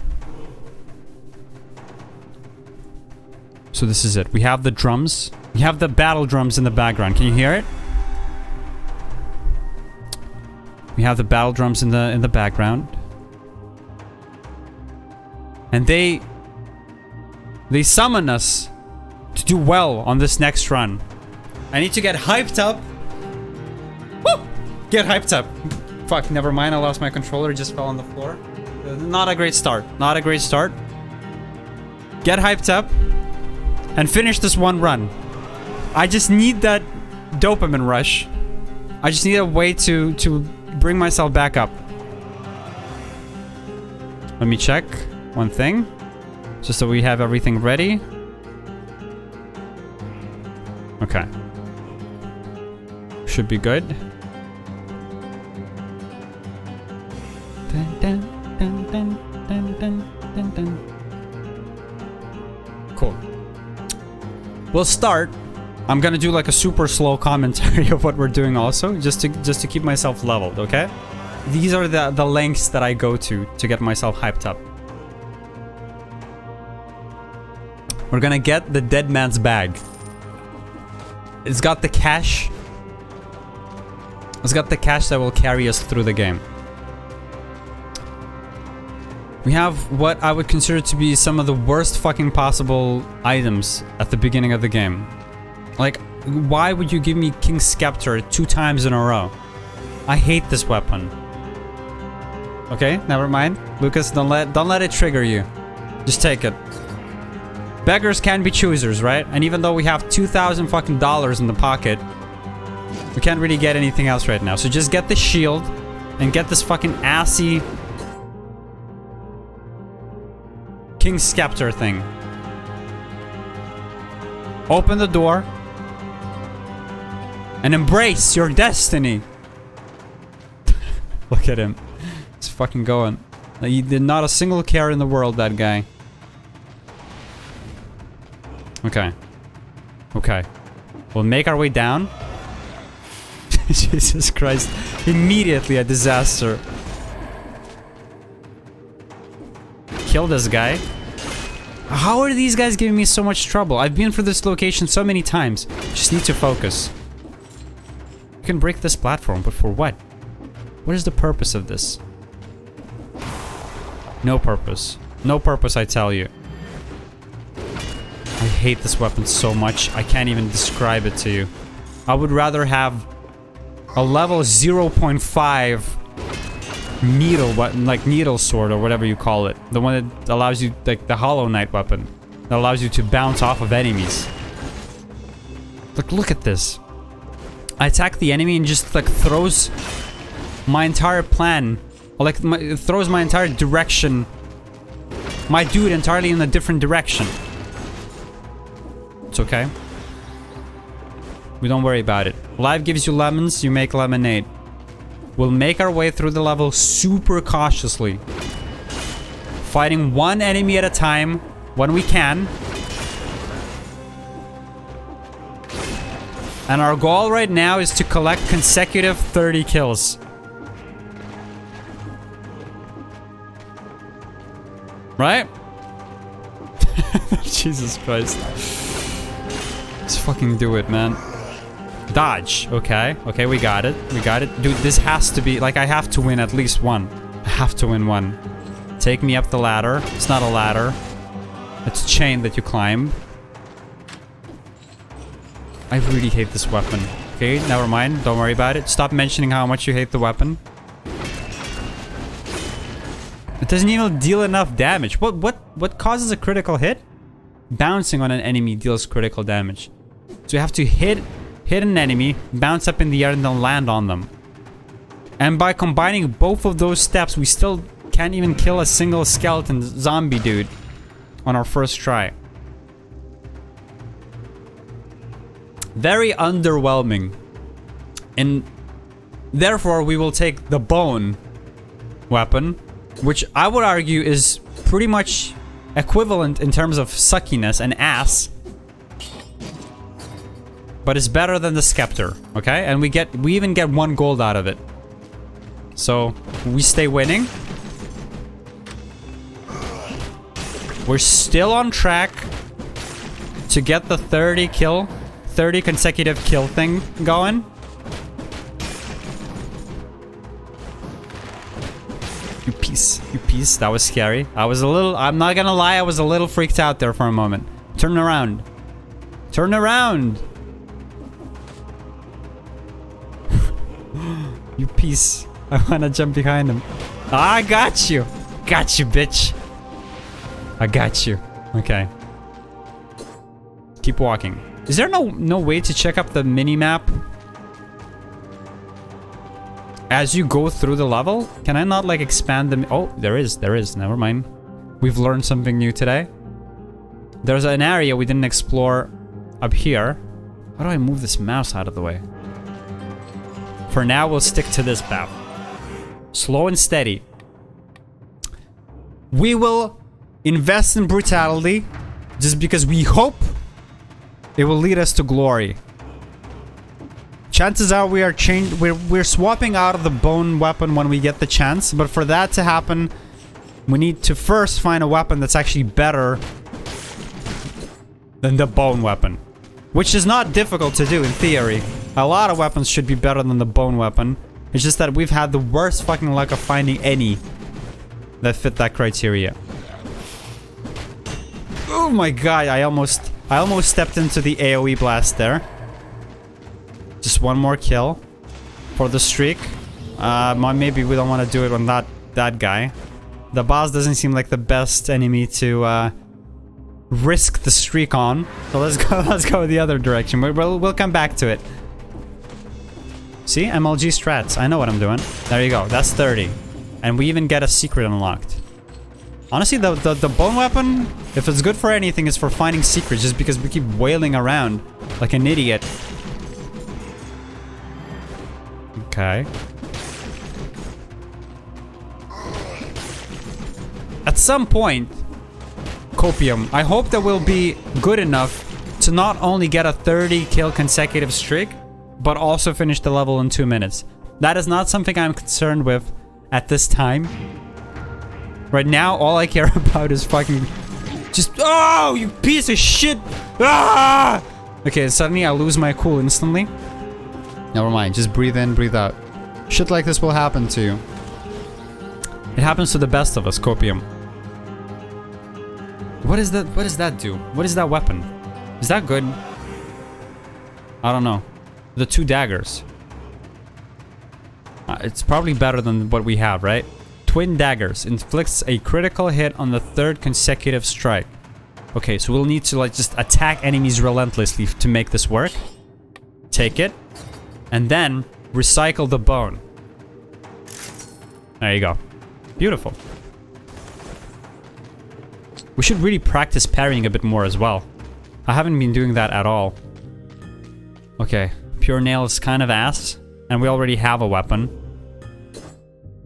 So this is it. We have the drums. We have the battle drums in the background. Can you hear it? We have the battle drums in the background. And they summon us to do well on this next run. I need to get hyped up. Woo! Get hyped up. Fuck, never mind. I lost my controller. It just fell on the floor. Not a great start. Not a great start. Get hyped up and finish this one run. I just need that dopamine rush. I just need a way to bring myself back up. Let me check one thing. Just so we have everything ready. Okay. Should be good. Dun, dun, dun, dun, dun, dun, dun, dun. Cool. We'll start. I'm gonna do like a super slow commentary of what we're doing also, just to keep myself leveled, okay? These are the lengths that I go to get myself hyped up. We're gonna get the dead man's bag. It's got the cash. It's got the cash that will carry us through the game. We have what I would consider to be some of the worst fucking possible items at the beginning of the game. Like, why would you give me King's Scepter 2 times in a row? I hate this weapon. Okay, never mind. Lucas, don't let it trigger you. Just take it. Beggars can be choosers, right? And even though we have 2,000 fucking dollars in the pocket, we can't really get anything else right now. So just get the shield and get this fucking assy King's Scepter thing. Open the door and embrace your destiny. Look at him. He's fucking going. He did not a single care in the world, that guy. Okay. Okay. We'll make our way down. Jesus Christ. Immediately a disaster. Kill this guy. How are these guys giving me so much trouble? I've been for this location so many times. Just need to focus. You can break this platform, but for what? What is the purpose of this? No purpose. No purpose, I tell you. I hate this weapon so much, I can't even describe it to you. I would rather have a level 0.5 needle weapon, like needle sword or whatever you call it. The one that allows you, like the Hollow Knight weapon, that allows you to bounce off of enemies. Like, look at this. I attack the enemy and just like throws my entire plan, like it throws my entire direction, my dude entirely in a different direction. It's okay. We don't worry about it. Life gives you lemons, you make lemonade. We'll make our way through the level super cautiously. Fighting one enemy at a time when we can. And our goal right now is to collect consecutive 30 kills. Right? Jesus Christ. Let's fucking do it, man. Dodge. Okay. Okay, we got it. We got it. Dude, this has to be... Like, I have to win at least one. I have to win one. Take me up the ladder. It's not a ladder. It's a chain that you climb. I really hate this weapon. Okay, never mind. Don't worry about it. Stop mentioning how much you hate the weapon. It doesn't even deal enough damage. What causes a critical hit? Bouncing on an enemy deals critical damage. So you have to hit an enemy, bounce up in the air, and then land on them. And by combining both of those steps, we still can't even kill a single skeleton zombie dude on our first try. Very underwhelming. And therefore, we will take the bone weapon, which I would argue is pretty much equivalent in terms of suckiness and ass. But it's better than the scepter, okay? And we even get 1 gold out of it. So we stay winning. We're still on track to get the 30 consecutive kill thing going. You piece. That was scary. I'm not gonna lie, I was a little freaked out there for a moment. Turn around. Turn around. You piece. I wanna jump behind him. I got you. Got you, bitch. I got you. Okay. Keep walking. Is there no way to check up the mini-map as you go through the level? Can I not, like, expand them? Oh, there is. Never mind. We've learned something new today. There's an area we didn't explore up here. How do I move this mouse out of the way? For now, we'll stick to this path. Slow and steady. We will invest in brutality just because we hope it will lead us to glory. Chances are we're swapping out of the bone weapon when we get the chance, but for that to happen, we need to first find a weapon that's actually better than the bone weapon. Which is not difficult to do in theory. A lot of weapons should be better than the bone weapon. It's just that we've had the worst fucking luck of finding any that fit that criteria. Oh my god, I almost stepped into the AoE blast there. Just 1 more kill for the streak. Maybe we don't want to do it on that guy. The boss doesn't seem like the best enemy to risk the streak on. So let's go the other direction. We'll come back to it. See? MLG strats. I know what I'm doing. There you go. That's 30. And we even get a secret unlocked. Honestly, the bone weapon, if it's good for anything, is for finding secrets, just because we keep wailing around like an idiot. Okay. At some point, Copium, I hope that we'll be good enough to not only get a 30 kill consecutive streak, but also finish the level in 2 minutes. That is not something I'm concerned with at this time. Right now, all I care about is fucking just... Oh, you piece of shit! Ah! Okay, suddenly I lose my cool instantly. Never mind, just breathe in, breathe out. Shit like this will happen to you. It happens to the best of us, Copium. What is that? What does that do? What is that weapon? Is that good? I don't know. The 2 daggers. It's probably better than what we have, right? Twin daggers. Inflicts a critical hit on the 3rd consecutive strike. Okay, so we'll need to, like, just attack enemies relentlessly to make this work. Take it. And then recycle the bone. There you go. Beautiful. We should really practice parrying a bit more as well. I haven't been doing that at all. Okay. Pure Nail is kind of ass. And we already have a weapon.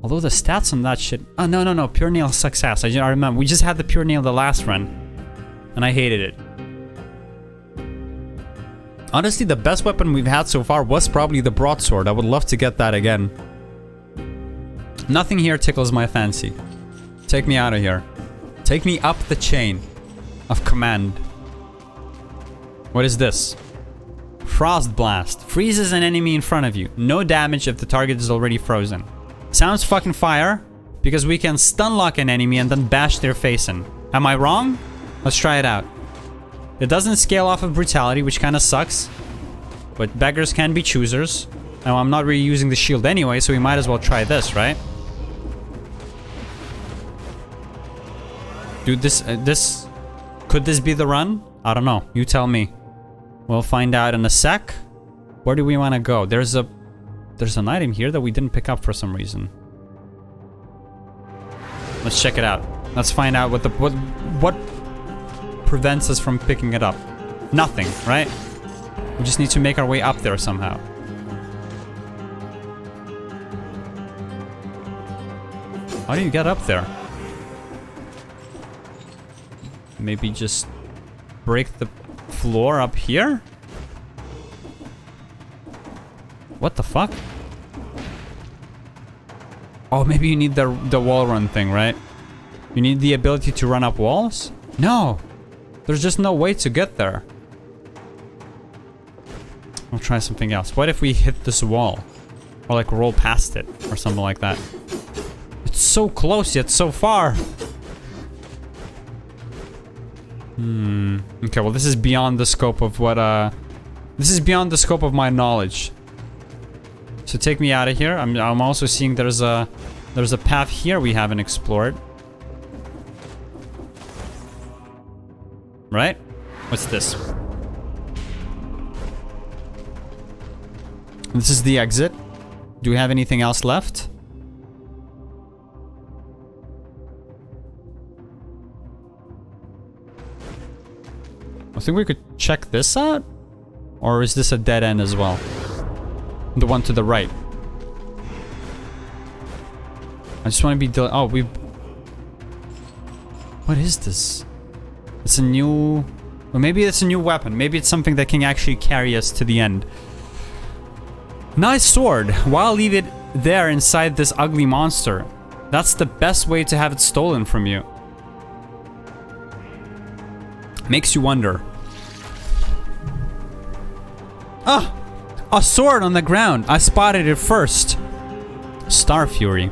Although the stats on that shit... Oh, no. Pure Nail sucks ass. I remember. We just had the Pure Nail the last run. And I hated it. Honestly, the best weapon we've had so far was probably the broadsword. I would love to get that again. Nothing here tickles my fancy. Take me out of here. Take me up the chain of command. What is this? Frost Blast. Freezes an enemy in front of you. No damage if the target is already frozen. Sounds fucking fire, because we can stun lock an enemy and then bash their face in. Am I wrong? Let's try it out. It doesn't scale off of brutality, which kind of sucks. but beggars can be choosers. Now, I'm not really using the shield anyway, so we might as well try this, right? Dude, this... Could this be the run? I don't know. You tell me. We'll find out in a sec. Where do we want to go? There's an item here that we didn't pick up for some reason. Let's check it out. Let's find out what prevents us from picking it up. Nothing, right? We just need to make our way up there somehow. How do you get up there? Maybe just break the floor up here? What the fuck? Oh, maybe you need the wall run thing, right? You need the ability to run up walls? No! There's just no way to get there. I'll try something else. What if we hit this wall? Or like roll past it, or something like that. It's so close yet so far. Okay, well this is beyond the scope of what, this is beyond the scope of my knowledge. So take me out of here. I'm also seeing there's a path here we haven't explored. Right? What's this? This is the exit. Do we have anything else left? I think we could check this out? Or is this a dead end as well? The one to the right. I just want to be oh, we... What is this? It's a new... Well, maybe it's a new weapon. Maybe it's something that can actually carry us to the end. Nice sword. Why leave it there inside this ugly monster? That's the best way to have it stolen from you. Makes you wonder. Ah! A sword on the ground. I spotted it first. Star Fury.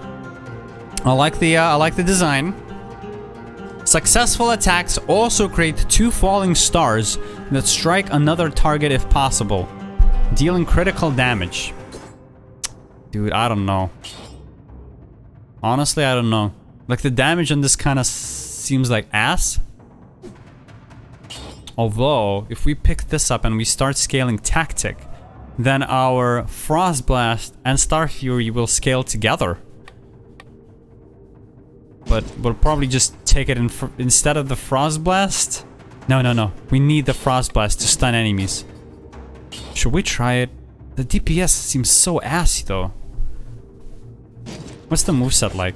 I like the design. Successful attacks also create 2 falling stars that strike another target if possible, dealing critical damage. Dude, I don't know. Honestly, I don't know. Like, the damage on this kind of seems like ass. Although, if we pick this up and we start scaling Tactic, then our Frost Blast and Star Fury will scale together. But we'll probably just take it instead of the Frost Blast. No. We need the Frost Blast to stun enemies. Should we try it? The DPS seems so assy though. What's the moveset like?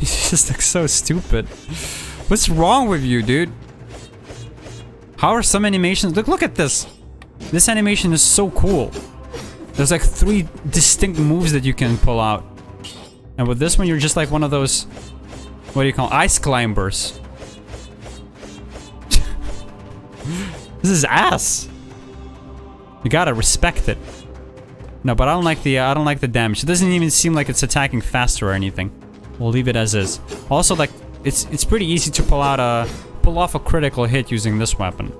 It's just like so stupid. What's wrong with you, dude? How are some animations? Look at this. This animation is so cool. There's like 3 distinct moves that you can pull out. And with this one, you're just like one of those... What do you call it? Ice climbers. This is ass. You gotta respect it. No, but I don't like the damage. It doesn't even seem like it's attacking faster or anything. We'll leave it as is. Also, like, it's pretty easy to pull off a critical hit using this weapon.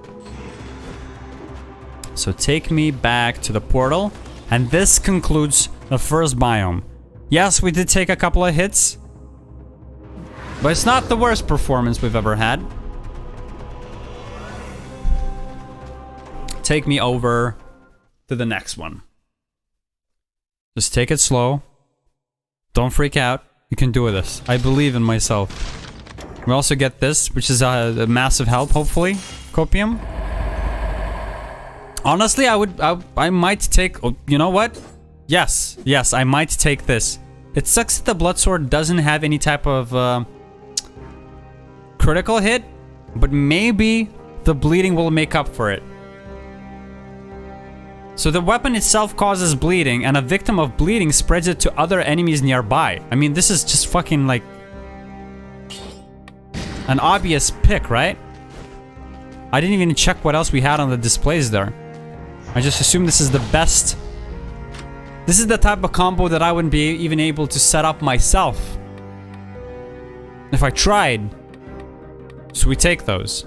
So take me back to the portal, and this concludes the first biome. Yes, we did take a couple of hits, but it's not the worst performance we've ever had. Take me over to the next one. Just take it slow. Don't freak out. You can do this. I believe in myself. We also get this, which is a massive help, hopefully. Copium. Honestly, I might take... Oh, you know what? Yes, I might take this. It sucks that the Blood Sword doesn't have any type of critical hit, but maybe the bleeding will make up for it. So the weapon itself causes bleeding, and a victim of bleeding spreads it to other enemies nearby. I mean, this is just fucking like... an obvious pick, right? I didn't even check what else we had on the displays there. I just assumed this is the best. This is the type of combo that I wouldn't be even able to set up myself if I tried. So we take those.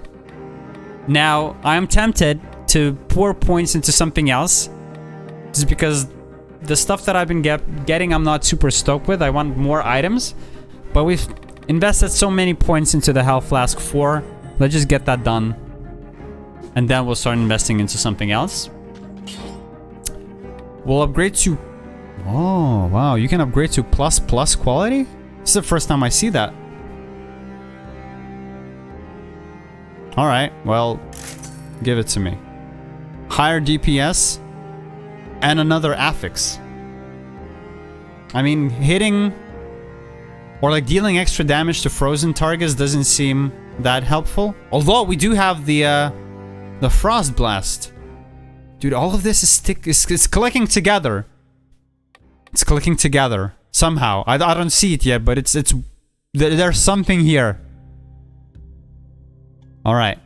Now, I am tempted to pour points into something else. Just because the stuff that I've been getting, I'm not super stoked with. I want more items. But we've invested so many points into the Health Flask 4. Let's just get that done. And then we'll start investing into something else. We'll upgrade to... Oh, wow. You can upgrade to plus quality? This is the first time I see that. Alright, well, give it to me. Higher DPS and another affix. I mean, hitting or like dealing extra damage to frozen targets doesn't seem that helpful. Although we do have the Frost Blast. Dude, all of this is clicking together. It's clicking together somehow. I don't see it yet, but there's something here. All right.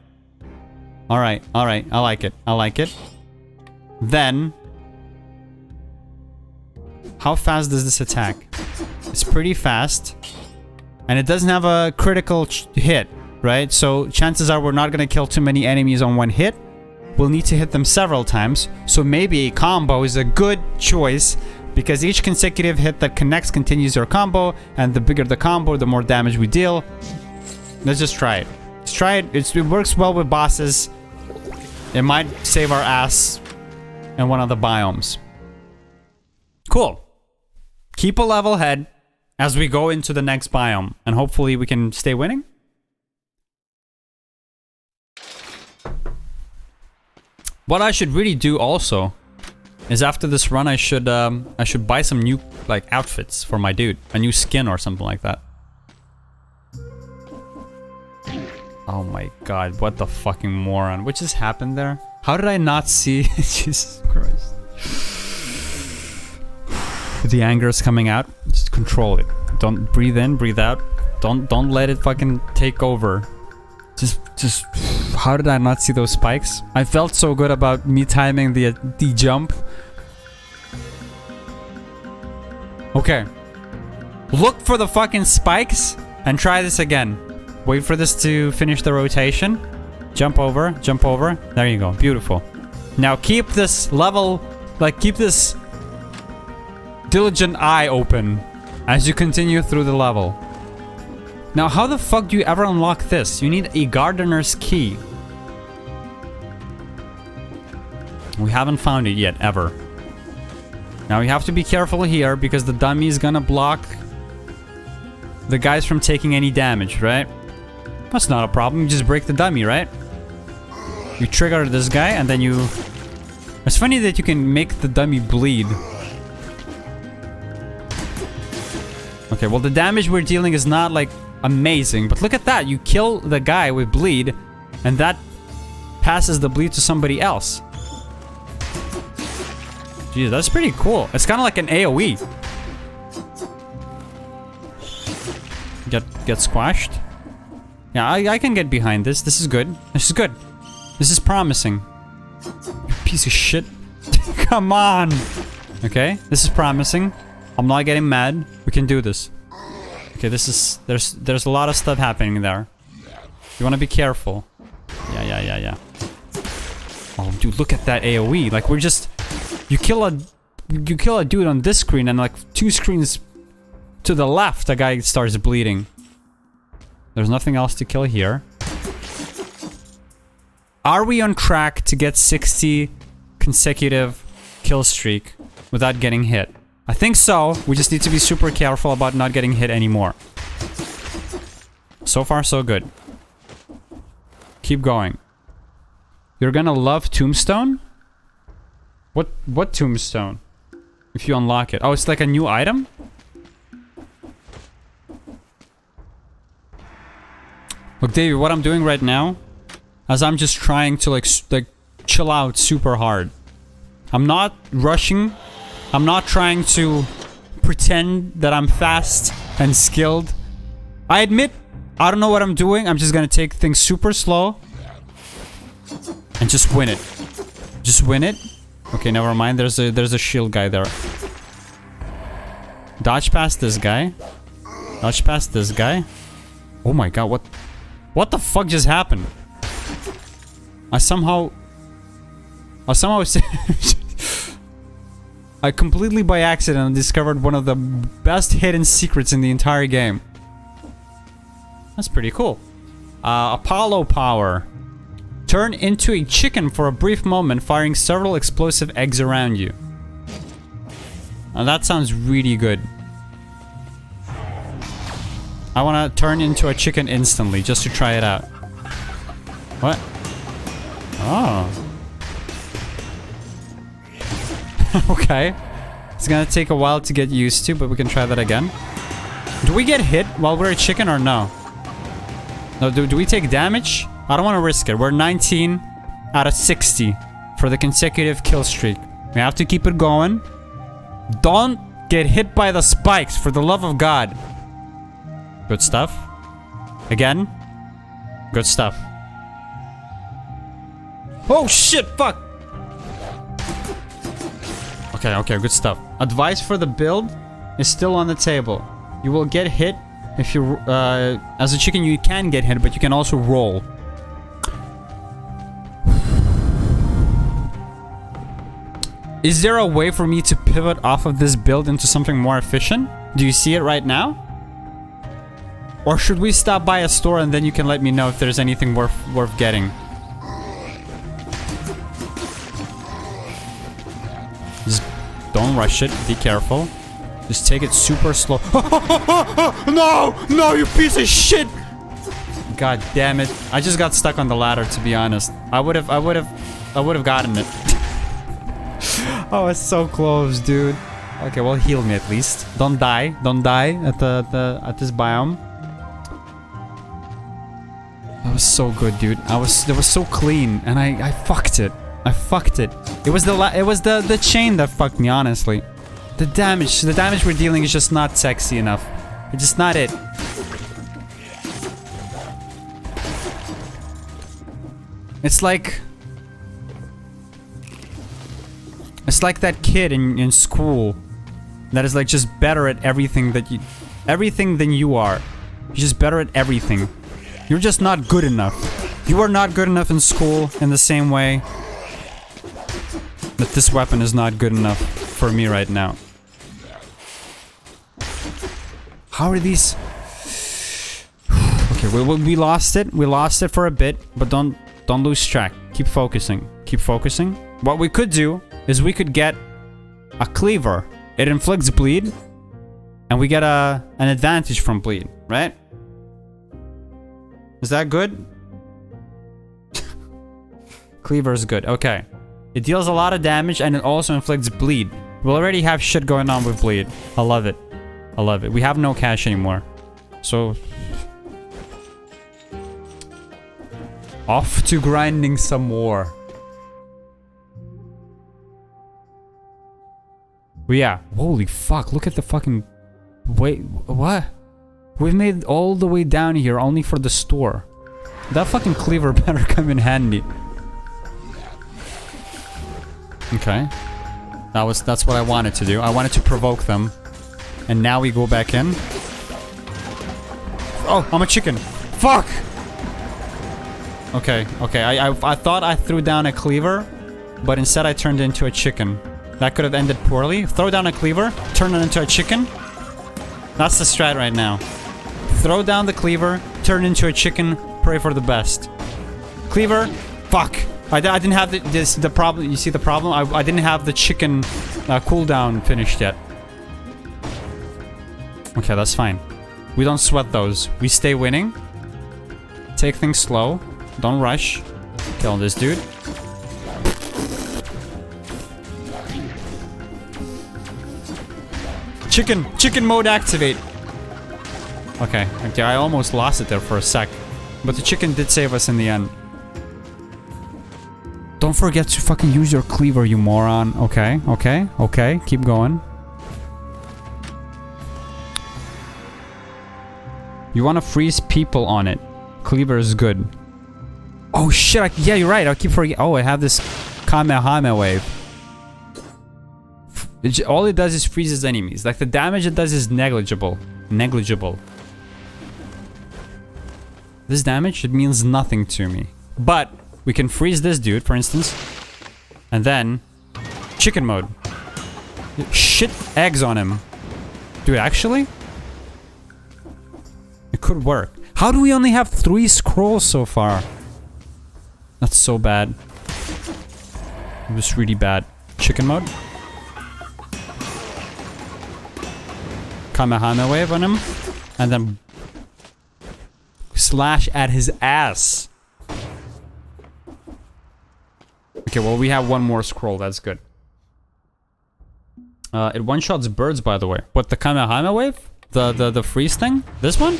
All right. All right. I like it. I like it. Then, how fast does this attack? It's pretty fast. And it doesn't have a critical hit, right? So chances are we're not going to kill too many enemies on one hit. We'll need to hit them several times. So maybe a combo is a good choice because each consecutive hit that connects continues your combo. And the bigger the combo, the more damage we deal. Let's just try it. Let's try it. It works well with bosses. It might save our ass in one of the biomes. Cool. Keep a level head as we go into the next biome. And hopefully we can stay winning. What I should really do also is after this run I should buy some new like outfits for my dude. A new skin or something like that. Oh my god, what the fucking moron. What just happened there? How did I not see? Jesus Christ. The anger is coming out. Just control it. Don't breathe in, breathe out. Don't let it fucking take over. Just how did I not see those spikes? I felt so good about me timing the jump. Okay. Look for the fucking spikes and try this again. Wait for this to finish the rotation. Jump over, jump over. There you go. Beautiful. Now keep this level, like keep this diligent eye open as you continue through the level. Now how the fuck do you ever unlock this? You need a gardener's key. We haven't found it yet, ever. Now we have to be careful here because the dummy is gonna block the guys from taking any damage, right? That's not a problem. You just break the dummy, right? You trigger this guy and then you... It's funny that you can make the dummy bleed. Okay, well the damage we're dealing is not like amazing, but look at that. You kill the guy with bleed and that passes the bleed to somebody else. Jeez, that's pretty cool. It's kind of like an AoE. Get squashed. Yeah, I can get behind this. This is good. This is good. This is promising. You piece of shit. Come on. Okay, this is promising. I'm not getting mad. We can do this. Okay, this is... There's a lot of stuff happening there. You want to be careful. Yeah. Oh, dude, look at that AoE. Like, we're just... You kill a dude on this screen and like 2 screens to the left, the guy starts bleeding. There's nothing else to kill here. Are we on track to get 60 consecutive kill streak without getting hit? I think so. We just need to be super careful about not getting hit anymore. So far, so good. Keep going. You're gonna love Tombstone? What Tombstone? If you unlock it. Oh, it's like a new item? Look, Davey, what I'm doing right now is I'm just trying to like chill out super hard. I'm not rushing. I'm not trying to pretend that I'm fast and skilled. I admit, I don't know what I'm doing. I'm just gonna take things super slow and just win it. Just win it. Okay, never mind. There's a shield guy there. Dodge past this guy. Dodge past this guy. Oh my god, what the fuck just happened? I somehow... Oh, somehow I completely by accident discovered one of the best hidden secrets in the entire game. That's pretty cool. Apollo power. Turn into a chicken for a brief moment, firing several explosive eggs around you. Now that sounds really good. I want to turn into a chicken instantly, just to try it out. What? Oh. Okay. It's gonna take a while to get used to, but we can try that again. Do we get hit while we're a chicken or no? No, do we take damage? I don't want to risk it. We're 19 out of 60 for the consecutive kill streak. We have to keep it going. Don't get hit by the spikes, for the love of God. Good stuff. Again. Good stuff. Oh shit, fuck! Okay, okay, good stuff. Advice for the build is still on the table. You will get hit if you, as a chicken you can get hit, but you can also roll. Is there a way for me to pivot off of this build into something more efficient? Do you see it right now? Or should we stop by a store and then you can let me know if there's anything worth getting? Just don't rush it. Be careful. Just take it super slow. No! No, you piece of shit! God damn it. I just got stuck on the ladder, to be honest. I would have gotten it. Oh, it's so close, dude. Okay, well, heal me at least. Don't die. Don't die at at this biome. That was so good, dude. It was so clean, and I fucked it. I fucked it. It was the chain that fucked me, honestly. The damage we're dealing is just not sexy enough. It's just not it. It's like that kid in school that is like just better at everything than you are. You're just better at everything. You're just not good enough. You are not good enough in school in the same way that this weapon is not good enough for me right now. How are these? Okay, we lost it. We lost it for a bit, but don't lose track. Keep focusing. Keep focusing. What we could do is we could get a cleaver. It inflicts bleed, and we get an advantage from bleed, right? Is that good? Cleaver is good. Okay. It deals a lot of damage, and it also inflicts bleed. We already have shit going on with bleed. I love it. I love it. We have no cash anymore. So... off to grinding some more. But yeah, holy fuck, look at the fucking... Wait, what? We've made it all the way down here only for the store. That fucking cleaver better come in handy. Okay. That's what I wanted to do. I wanted to provoke them. And now we go back in. Oh, I'm a chicken. Fuck! Okay, okay. I thought I threw down a cleaver, but instead I turned into a chicken. That could have ended poorly. Throw down a cleaver, turn it into a chicken. That's the strat right now. Throw down the cleaver, turn into a chicken, pray for the best. Cleaver, fuck. I didn't have the problem. You see the problem? I didn't have the chicken cooldown finished yet. Okay, that's fine. We don't sweat those. We stay winning. Take things slow. Don't rush. Kill this dude. Chicken mode activate. Okay, okay, I almost lost it there for a sec. But the chicken did save us in the end. Don't forget to fucking use your cleaver, you moron. Okay, okay, okay, keep going. You want to freeze people on it. Cleaver is good. Oh shit, yeah, you're right. I'll keep forgetting. Oh, I have this Kamehameha wave. All it does is freezes enemies. Like, the damage it does is negligible. Negligible. This damage, it means nothing to me. But we can freeze this dude, for instance. And then chicken mode. Shit eggs on him. Dude, actually? It could work. How do we only have 3 scrolls so far? That's so bad. It was really bad. Chicken mode. Kamehameha wave on him. And then slash at his ass. Okay, well, we have 1 more scroll. That's good. It one-shots birds, by the way. What, the Kamehameha wave? The freeze thing? This one?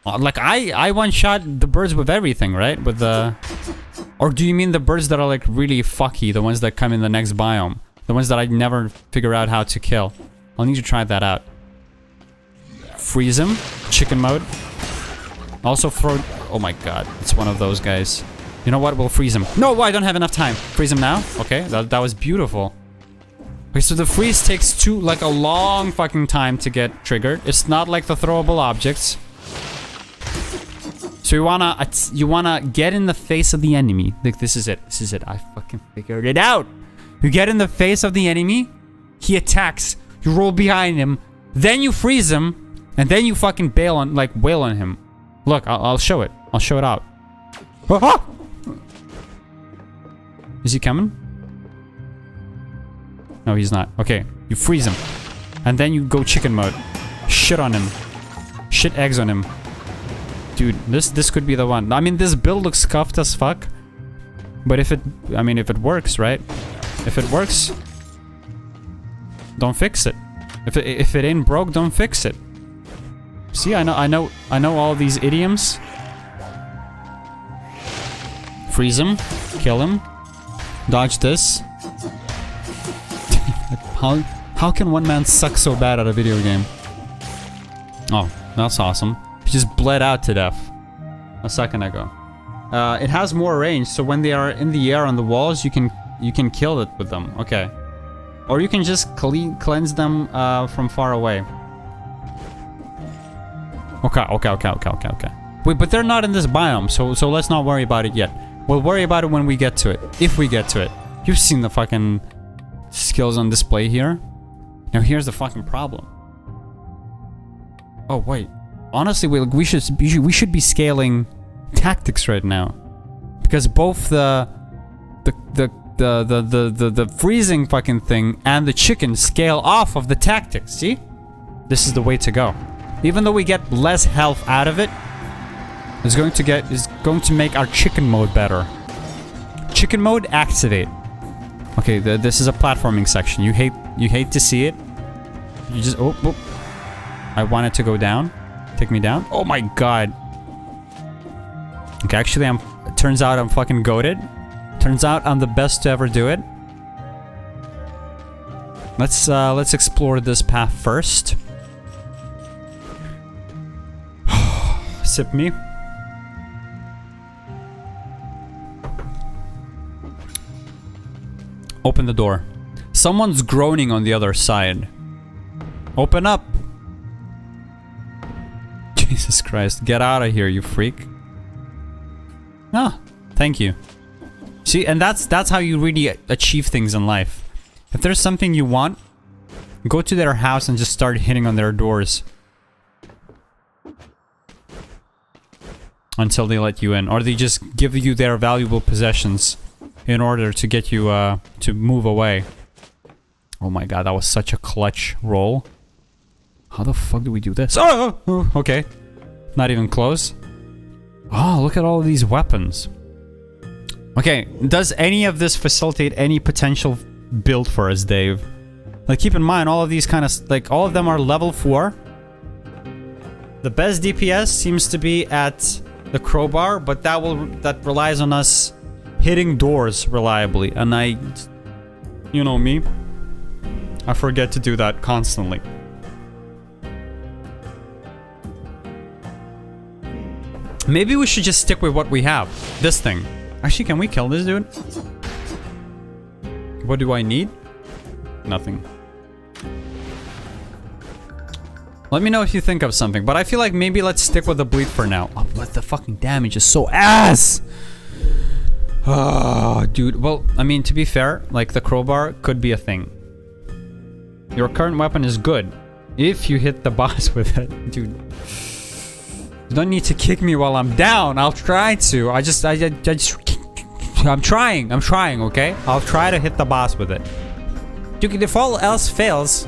Like, I one-shot the birds with everything, right? With the... Or do you mean the birds that are, like, really fucky? The ones that come in the next biome? The ones that I never figure out how to kill? I'll need to try that out. Freeze him. Chicken mode. Also throw... Oh my god. It's one of those guys. You know what? We'll freeze him. No, I don't have enough time. Freeze him now. Okay, that was beautiful. Okay, so the freeze takes a long fucking time to get triggered. It's not like the throwable objects. So you wanna get in the face of the enemy. Like, this is it. This is it. I fucking figured it out. You get in the face of the enemy. He attacks. You roll behind him. Then you freeze him. And then you fucking wail on him. Look, I'll show it. I'll show it out. Ah! Is he coming? No, he's not. Okay, you freeze him. And then you go chicken mode. Shit on him. Shit eggs on him. Dude, this could be the one. I mean, this build looks scuffed as fuck. But if it works, right? If it works, don't fix it. If it ain't broke, don't fix it. See, I know all these idioms. Freeze him. Kill him. Dodge this. How can one man suck so bad at a video game? Oh, that's awesome. He just bled out to death a second ago. It has more range, so when they are in the air on the walls, you can kill it with them. Okay. Or you can just cleanse them from far away. Okay. Wait, but they're not in this biome, so let's not worry about it yet. We'll worry about it when we get to it. If we get to it. You've seen the fucking skills on display here. Now here's the fucking problem. Oh wait. Honestly, we should be scaling tactics right now. Because both the freezing fucking thing and the chicken scale off of the tactics, see? This is the way to go. Even though we get less health out of it, it's going to make our chicken mode better. Chicken mode activate. Okay, this is a platforming section. You hate to see it. You just oh. I want it to go down. Take me down. Oh my god. Okay, actually it turns out I'm fucking goated. Turns out I'm the best to ever do it. Let's explore this path first. Sip me. Open the door. Someone's groaning on the other side. Open up. Jesus Christ. Get out of here, you freak. Ah, thank you. See, and that's how you really achieve things in life. If there's something you want, go to their house and just start hitting on their doors. Until they let you in. Or they just give you their valuable possessions in order to get you to move away. Oh my god, that was such a clutch roll. How the fuck do we do this? Oh, okay. Not even close. Oh, look at all of these weapons. Okay, does any of this facilitate any potential build for us, Dave? Like, keep in mind, all of these kind of... Like, all of them are level 4. The best DPS seems to be at the crowbar, but that relies on us hitting doors reliably. And you know me, I forget to do that constantly. Maybe we should just stick with what we have. This thing. Actually, can we kill this dude? What do I need? Nothing. Let me know if you think of something, but I feel like maybe let's stick with the bleed for now. Oh, but the fucking damage is so ass! Oh, dude. Well, I mean, to be fair, like the crowbar could be a thing. Your current weapon is good if you hit the boss with it, dude. You don't need to kick me while I'm down. I'll try to. I'm trying, okay? I'll try to hit the boss with it. Dude, if all else fails,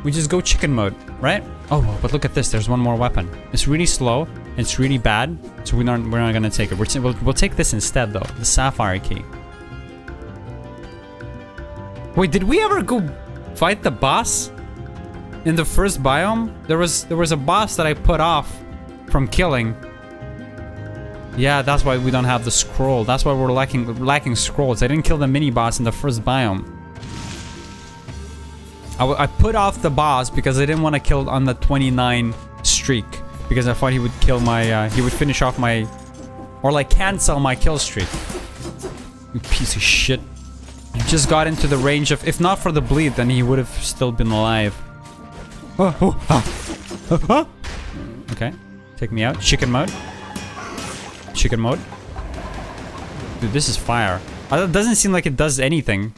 we just go chicken mode, right? Oh, but look at this. There's one more weapon. It's really slow. It's really bad. So we're not gonna take it. We'll take this instead, though. The sapphire key. Wait, did we ever go fight the boss in the first biome? There was a boss that I put off from killing. Yeah, that's why we don't have the scroll. That's why we're lacking scrolls. I didn't kill the mini boss in the first biome. I put off the boss because I didn't want to kill on the 29 streak, because I thought he would kill my he would finish off my, or like cancel my kill streak. You piece of shit. You just got into the range of, if not for the bleed, then he would have still been alive. Okay, take me out. Chicken mode. Chicken mode. Dude, this is fire. It doesn't seem like it does anything.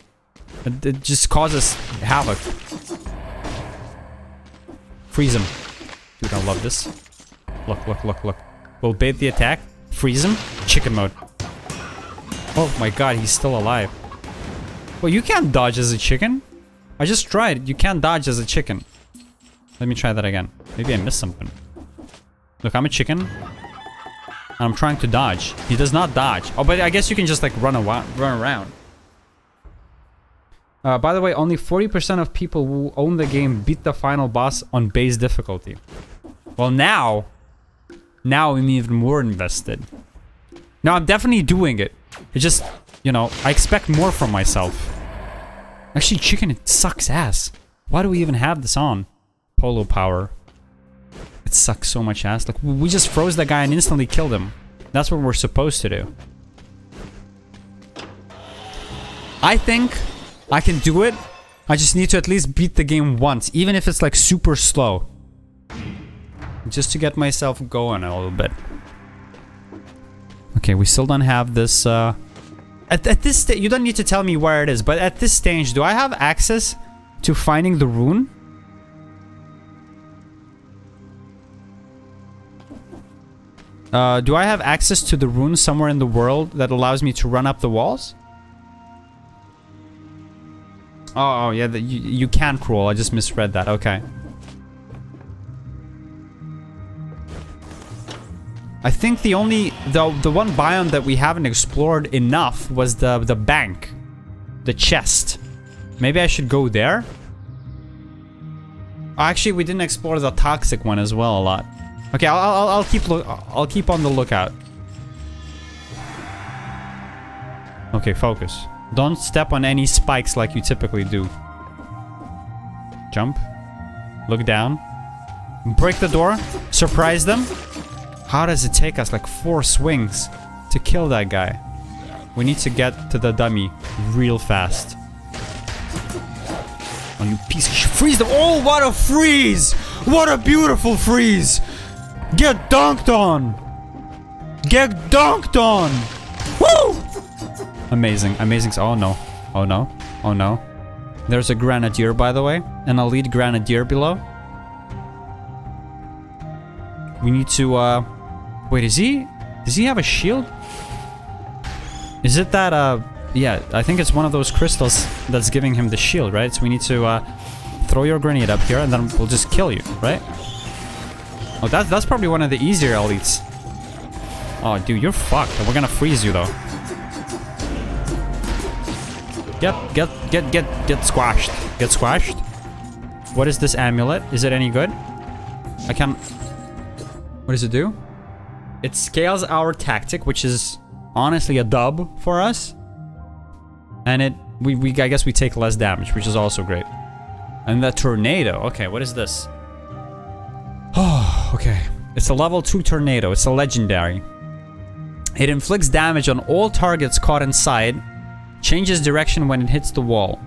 It just causes havoc. Freeze him. Dude, I love this. Look. We'll bait the attack. Freeze him. Chicken mode. Oh my god, he's still alive. Well, you can't dodge as a chicken. I just tried. You can't dodge as a chicken. Let me try that again. Maybe I missed something. Look, I'm a chicken. And I'm trying to dodge. He does not dodge. Oh, but I guess you can just like run around. By the way, only 40% of people who own the game beat the final boss on base difficulty. Well, now I'm even more invested. Now I'm definitely doing it. It just, you know, I expect more from myself. Actually, chicken, it sucks ass. Why do we even have this on? Polo power. It sucks so much ass. Like, we just froze that guy and instantly killed him. That's what we're supposed to do. I think I can do it. I just need to at least beat the game once, even if it's like super slow. Just to get myself going a little bit. Okay, we still don't have this, At this stage, you don't need to tell me where it is, but at this stage, do I have access to finding the rune? Do I have access to the rune somewhere in the world that allows me to run up the walls? Oh yeah, you can crawl. I just misread that. Okay. I think the one biome that we haven't explored enough was the bank, the chest. Maybe I should go there. Actually, we didn't explore the toxic one as well a lot. Okay, I'll keep on the lookout. Okay, focus. Don't step on any spikes like you typically do. Jump. Look down. Break the door. Surprise them. How does it take us like 4 swings to kill that guy? We need to get to the dummy real fast. Oh, you piece of shit. Freeze them. Oh, what a freeze! What a beautiful freeze! Get dunked on! Get dunked on! Woo! Amazing, amazing. Oh no. Oh no. Oh no. There's a grenadier, by the way. An elite grenadier below. We need to, wait, does he have a shield? Is it that, yeah, I think it's one of those crystals that's giving him the shield, right? So we need to, throw your grenade up here and then we'll just kill you, right? Oh, that's probably one of the easier elites. Oh, dude, you're fucked. We're gonna freeze you, though. Get squashed. Get squashed. What is this amulet? Is it any good? I can't... What does it do? It scales our tactic, which is honestly a dub for us. And I guess we take less damage, which is also great. And the tornado. Okay, what is this? Oh, okay. It's a level 2 tornado. It's a legendary. It inflicts damage on all targets caught inside. Changes direction when it hits the wall.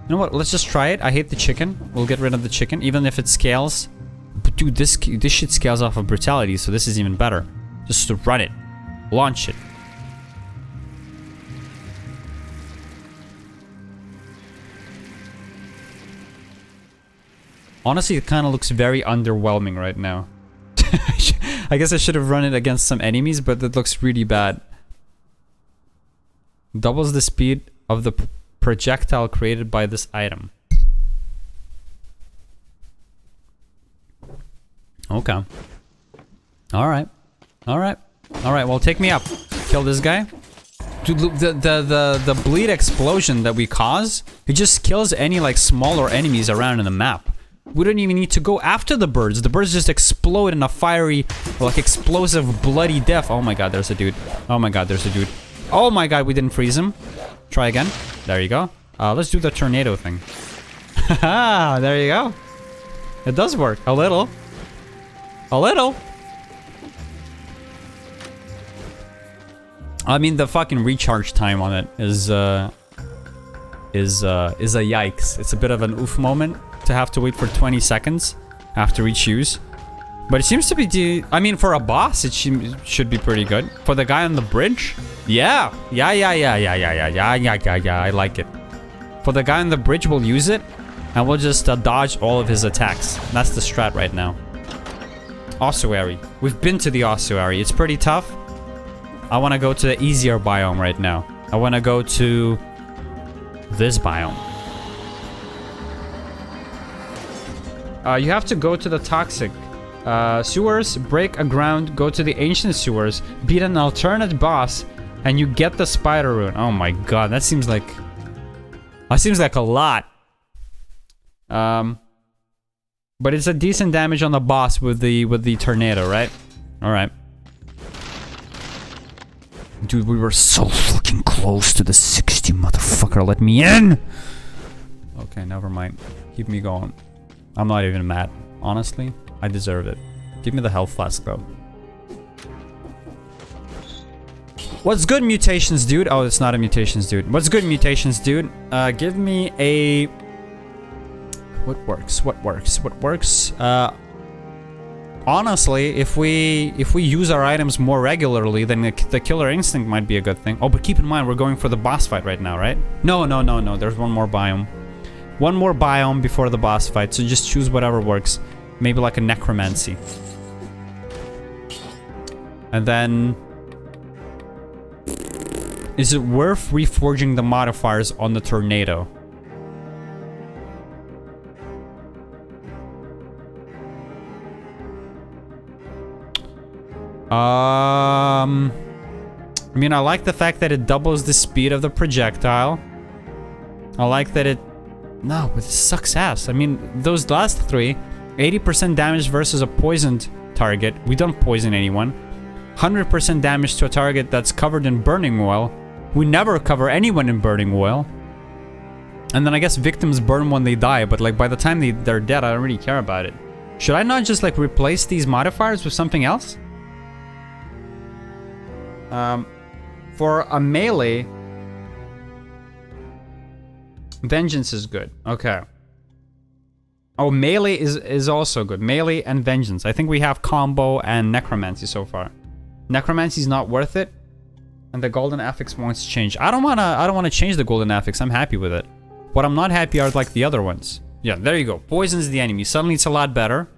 You know what? Let's just try it. I hate the chicken. We'll get rid of the chicken, even if it scales. But dude, this shit scales off of brutality, so this is even better. Just to run it. Launch it. Honestly, it kind of looks very underwhelming right now. I guess I should have run it against some enemies, but it looks really bad. Doubles the speed of the projectile created by this item. Okay. Alright. Alright. Alright, well, take me up. Kill this guy. Dude, the bleed explosion that we cause, it just kills any, like, smaller enemies around in the map. We don't even need to go after the birds. The birds just explode in a fiery, like, explosive, bloody death. Oh my god, there's a dude. Oh my god, there's a dude. Oh my god, we didn't freeze him. Try again. There you go. Let's do the tornado thing. Haha, there you go. It does work. A little. A little. I mean, the fucking recharge time on it is a yikes. It's a bit of an oof moment to have to wait for 20 seconds after each use. But it seems to be, I mean, for a boss, it should be pretty good. For the guy on the bridge, yeah, I like it. For the guy on the bridge, we'll use it, and we'll just dodge all of his attacks. That's the strat right now. Ossuary. We've been to the ossuary. It's pretty tough. I want to go to the easier biome right now. I want to go to this biome. You have to go to the toxic sewers, break aground, go to the ancient sewers, beat an alternate boss, and you get the spider rune. Oh my god, that seems like a lot. But it's a decent damage on the boss with the tornado, right? All right. Dude, we were so fucking close to the 60, motherfucker. Let me in! Okay, never mind. Keep me going. I'm not even mad. Honestly, I deserve it. Give me the health flask, though. What's good, mutations, dude? Oh, it's not a mutations, dude. What's good, mutations, dude? Give me a... What works? What works? What works? Honestly, if we use our items more regularly, then the killer instinct might be a good thing. Oh, but keep in mind, we're going for the boss fight right now, right? No. There's one more biome. One more biome before the boss fight, so just choose whatever works. Maybe like a necromancy. And then... Is it worth reforging the modifiers on the tornado? I mean, I like the fact that it doubles the speed of the projectile. I like that it... No, but it sucks ass. I mean, those last three, 80% damage versus a poisoned target. We don't poison anyone. 100% damage to a target that's covered in burning oil. We never cover anyone in burning oil. And then I guess victims burn when they die, but like by the time they're dead, I don't really care about it. Should I not just like replace these modifiers with something else? For a melee, vengeance is good. Okay. Oh, melee is also good. Melee and vengeance. I think we have combo and necromancy so far. Necromancy is not worth it, and the golden affix wants to change. I don't wanna change the golden affix. I'm happy with it. What I'm not happy are like the other ones. Yeah, there you go. Poisons the enemy. Suddenly it's a lot better.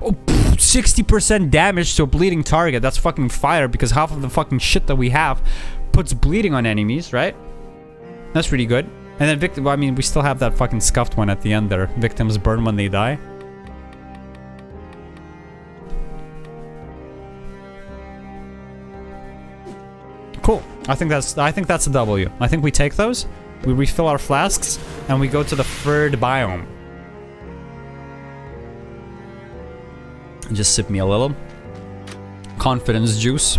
Oh, 60% damage to a bleeding target. That's fucking fire, because half of the fucking shit that we have puts bleeding on enemies, right? That's pretty good. And then victim, well, I mean, we still have that fucking scuffed one at the end there. Victims burn when they die. Cool. I think that's a W. I think we take those, we refill our flasks, and we go to the third biome. Just sip me a little confidence juice.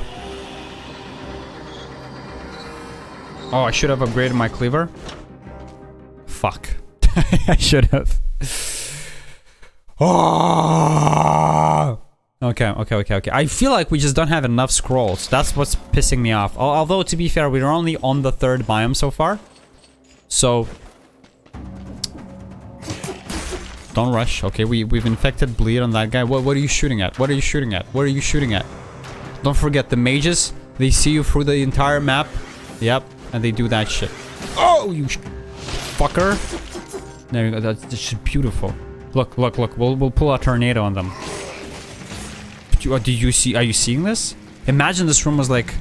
Oh, I should have upgraded my cleaver. Fuck. I should have. Oh! Okay. I feel like we just don't have enough scrolls. That's what's pissing me off. Although, to be fair, we're only on the third biome so far. So... Don't rush. Okay, we've infected bleed on that guy. What are you shooting at? What are you shooting at? What are you shooting at? Don't forget, the mages, they see you through the entire map. Yep, and they do that shit. Oh, you fucker. There you go. That's just beautiful. Look, look, look. We'll pull a tornado on them. Do you see? Are you seeing this? Imagine this room was like...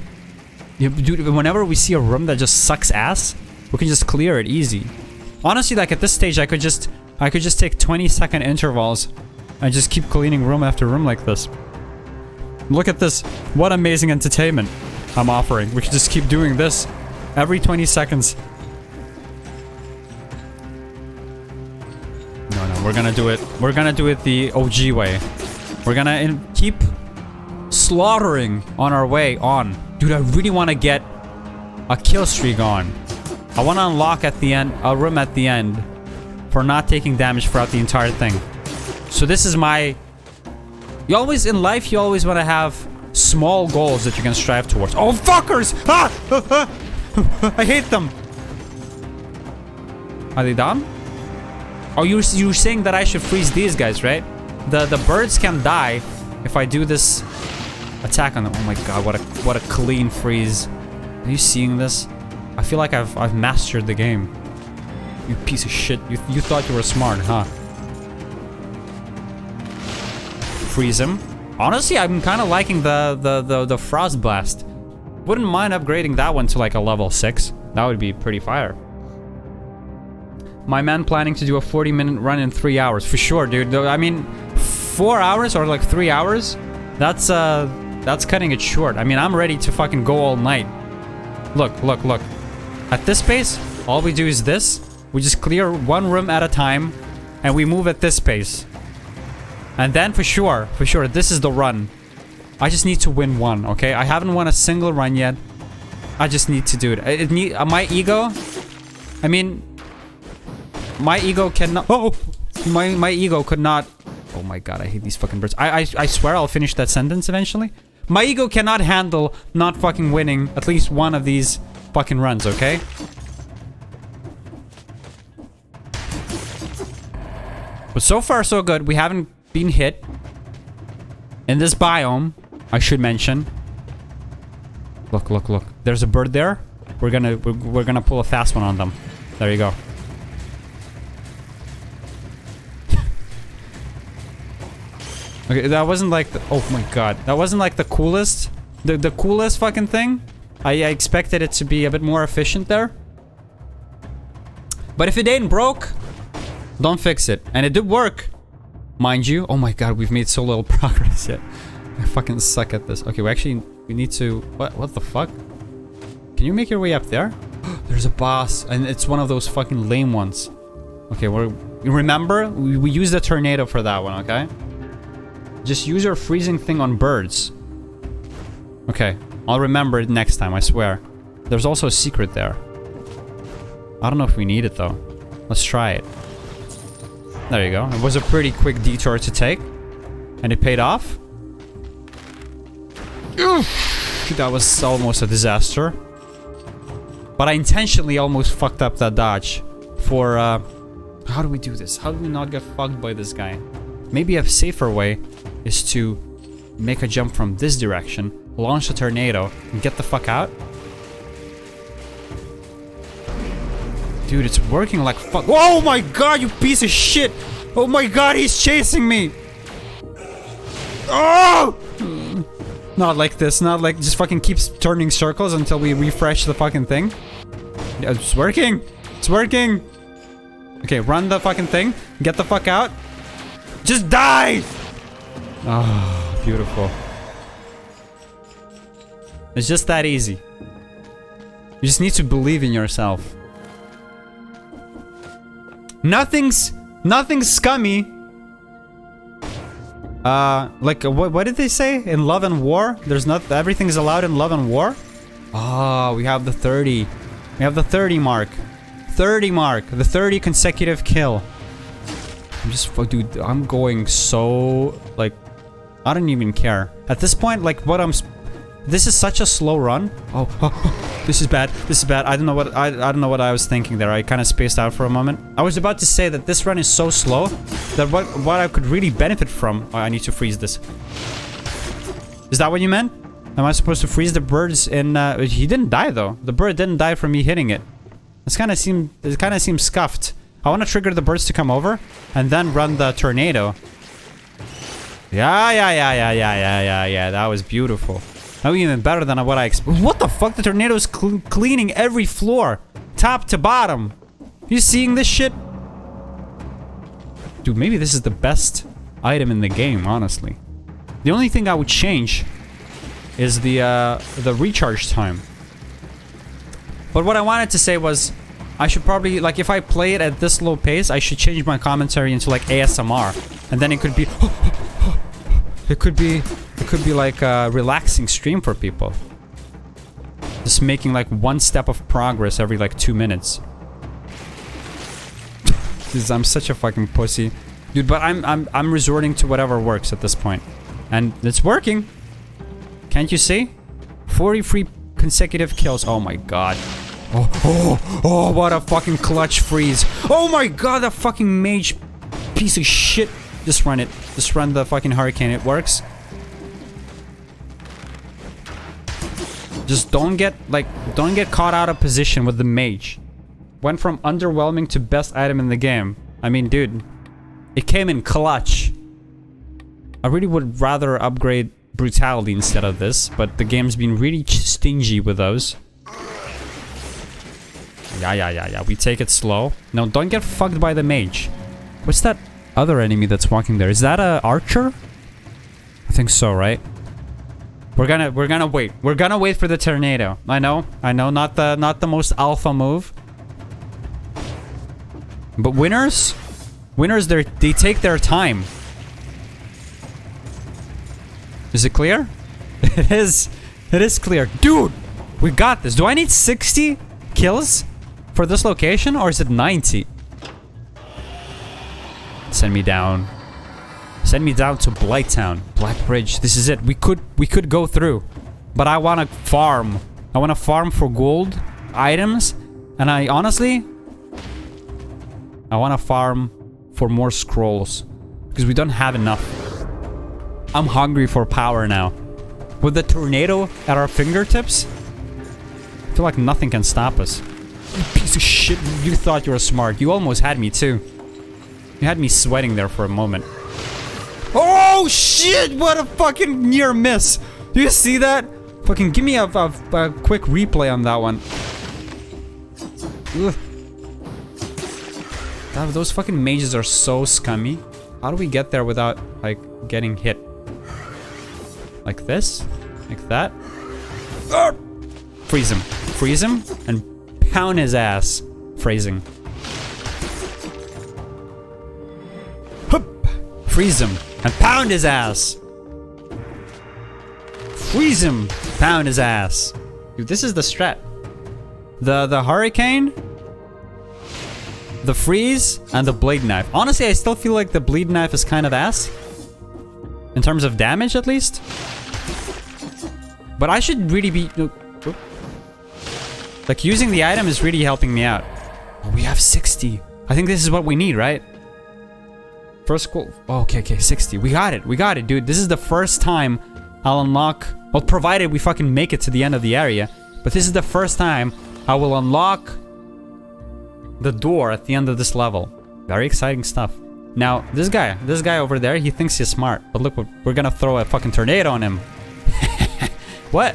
Dude, whenever we see a room that just sucks ass, we can just clear it easy. Honestly, like at this stage, I could just take 20-second intervals and just keep cleaning room after room like this. Look at this. What amazing entertainment I'm offering. We can just keep doing this every 20 seconds. No, we're gonna do it. We're gonna do it the OG way. We're gonna keep slaughtering on our way on. Dude, I really want to get a kill streak on. I want to unlock at the end a room at the end for not taking damage throughout the entire thing. So this is my... You always, in life, you always want to have small goals that you can strive towards. Oh, fuckers! Ah! I hate them. Are they done? Oh, you're saying that I should freeze these guys, right? The birds can die if I do this attack on them. Oh my god, what a clean freeze. Are you seeing this? I feel like I've mastered the game. You piece of shit. You thought you were smart, huh? Freeze him. Honestly, I'm kind of liking the Frost Blast. Wouldn't mind upgrading that one to like a level 6. That would be pretty fire. My man planning to do a 40-minute run in 3 hours. For sure, dude. I mean, 4 hours or like 3 hours? That's cutting it short. I mean, I'm ready to fucking go all night. Look, look, look. At this pace, all we do is this. We just clear one room at a time, and we move at this pace. And then for sure, this is the run. I just need to win one, okay? I haven't won a single run yet. I just need to do it. My ego... I mean... My ego cannot... Oh! My ego could not... Oh my god, I hate these fucking birds. I swear I'll finish that sentence eventually. My ego cannot handle not fucking winning at least one of these fucking runs, okay? But so far, so good. We haven't been hit. In this biome, I should mention. Look, look, look. There's a bird there. We're gonna pull a fast one on them. There you go. Okay, that wasn't like the... Oh my god. That wasn't like the coolest... The coolest fucking thing. I expected it to be a bit more efficient there. But if it ain't broke, don't fix it. And it did work. Mind you. Oh my god, we've made so little progress yet. I fucking suck at this. Okay, we need to... What the fuck? Can you make your way up there? There's a boss. And it's one of those fucking lame ones. Okay, remember? We used a tornado for that one, okay? Just use your freezing thing on birds. Okay, I'll remember it next time, I swear. There's also a secret there. I don't know if we need it, though. Let's try it. There you go. It was a pretty quick detour to take. And it paid off. That was almost a disaster. But I intentionally almost fucked up that dodge. For, how do we do this? How do we not get fucked by this guy? Maybe a safer way is to make a jump from this direction, launch a tornado, and get the fuck out. Dude, it's working like fuck. Oh my god, you piece of shit! Oh my god, he's chasing me! Oh! Not like this, not like just fucking keeps turning circles until we refresh the fucking thing. Yeah, it's working! It's working! Okay, run the fucking thing, get the fuck out. Just die! Oh, beautiful. It's just that easy. You just need to believe in yourself. Nothing's scummy. Like what did they say? In love and war? There's not everything's allowed in love and war? Oh, we have the 30. We have the 30 mark. 30 mark. The 30 consecutive kill. I'm just dude, I'm going so like I don't even care. At this point, like this is such a slow run. Oh, this is bad. This is bad. I don't know what I was thinking there. I kind of spaced out for a moment. I was about to say that this run is so slow that what I could really benefit from. Oh, I need to freeze this. Is that what you meant? Am I supposed to freeze the birds in he didn't die though. The bird didn't die from me hitting it. It kind of seems scuffed. I want to trigger the birds to come over and then run the tornado. Yeah. That was beautiful. That was even better than what I expected. What the fuck? The tornado's cleaning every floor, top to bottom. You seeing this shit? Dude, maybe this is the best item in the game, honestly. The only thing I would change is the recharge time. But what I wanted to say was, I should probably, like, if I play it at this low pace, I should change my commentary into like ASMR, and then it could be, it could be like a relaxing stream for people. Just making like one step of progress every like 2 minutes. I'm such a fucking pussy, dude. But I'm resorting to whatever works at this point, and it's working. Can't you see? 43 consecutive kills. Oh my god. Oh, what a fucking clutch freeze. Oh my god, that fucking mage piece of shit. Just run it. Just run the fucking hurricane. It works. Just don't get caught out of position with the mage. Went from underwhelming to best item in the game. I mean, dude, it came in clutch. I really would rather upgrade brutality instead of this, but the game's been really stingy with those. Yeah. We take it slow. No, don't get fucked by the mage. What's that other enemy that's walking there? Is that a archer? I think so, right? We're gonna wait. We're gonna wait for the tornado. I know, not the most alpha move. But winners, they take their time. Is it clear? It is clear. Dude, we got this. Do I need 60 kills for this location, or is it 90? Send me down. Send me down to Blighttown. Blackbridge. This is it. We could go through. But I want to farm. I want to farm for gold items. And I honestly, I want to farm for more scrolls. Because we don't have enough. I'm hungry for power now. With the tornado at our fingertips, I feel like nothing can stop us. You piece of shit. You thought you were smart. You almost had me too. You had me sweating there for a moment. Oh shit! What a fucking near miss! Do you see that? Fucking give me a quick replay on that one. Ugh. Those fucking mages are so scummy. How do we get there without, like, getting hit? Like this? Like that? Freeze him. Freeze him and pound his ass. Phrasing. Hup! Freeze him and pound his ass. Freeze him, pound his ass. Dude, this is the strat. The hurricane, the freeze, and the blade knife. Honestly, I still feel like the blade knife is kind of ass. In terms of damage, at least. But I should really be... Like, using the item is really helping me out. Oh, we have 60. I think this is what we need, right? First goal. Oh, okay, 60. We got it, dude. This is the first time I'll unlock... Well, provided we fucking make it to the end of the area. But this is the first time I will unlock the door at the end of this level. Very exciting stuff. Now, this guy over there, he thinks he's smart. But look, we're gonna throw a fucking tornado on him. What?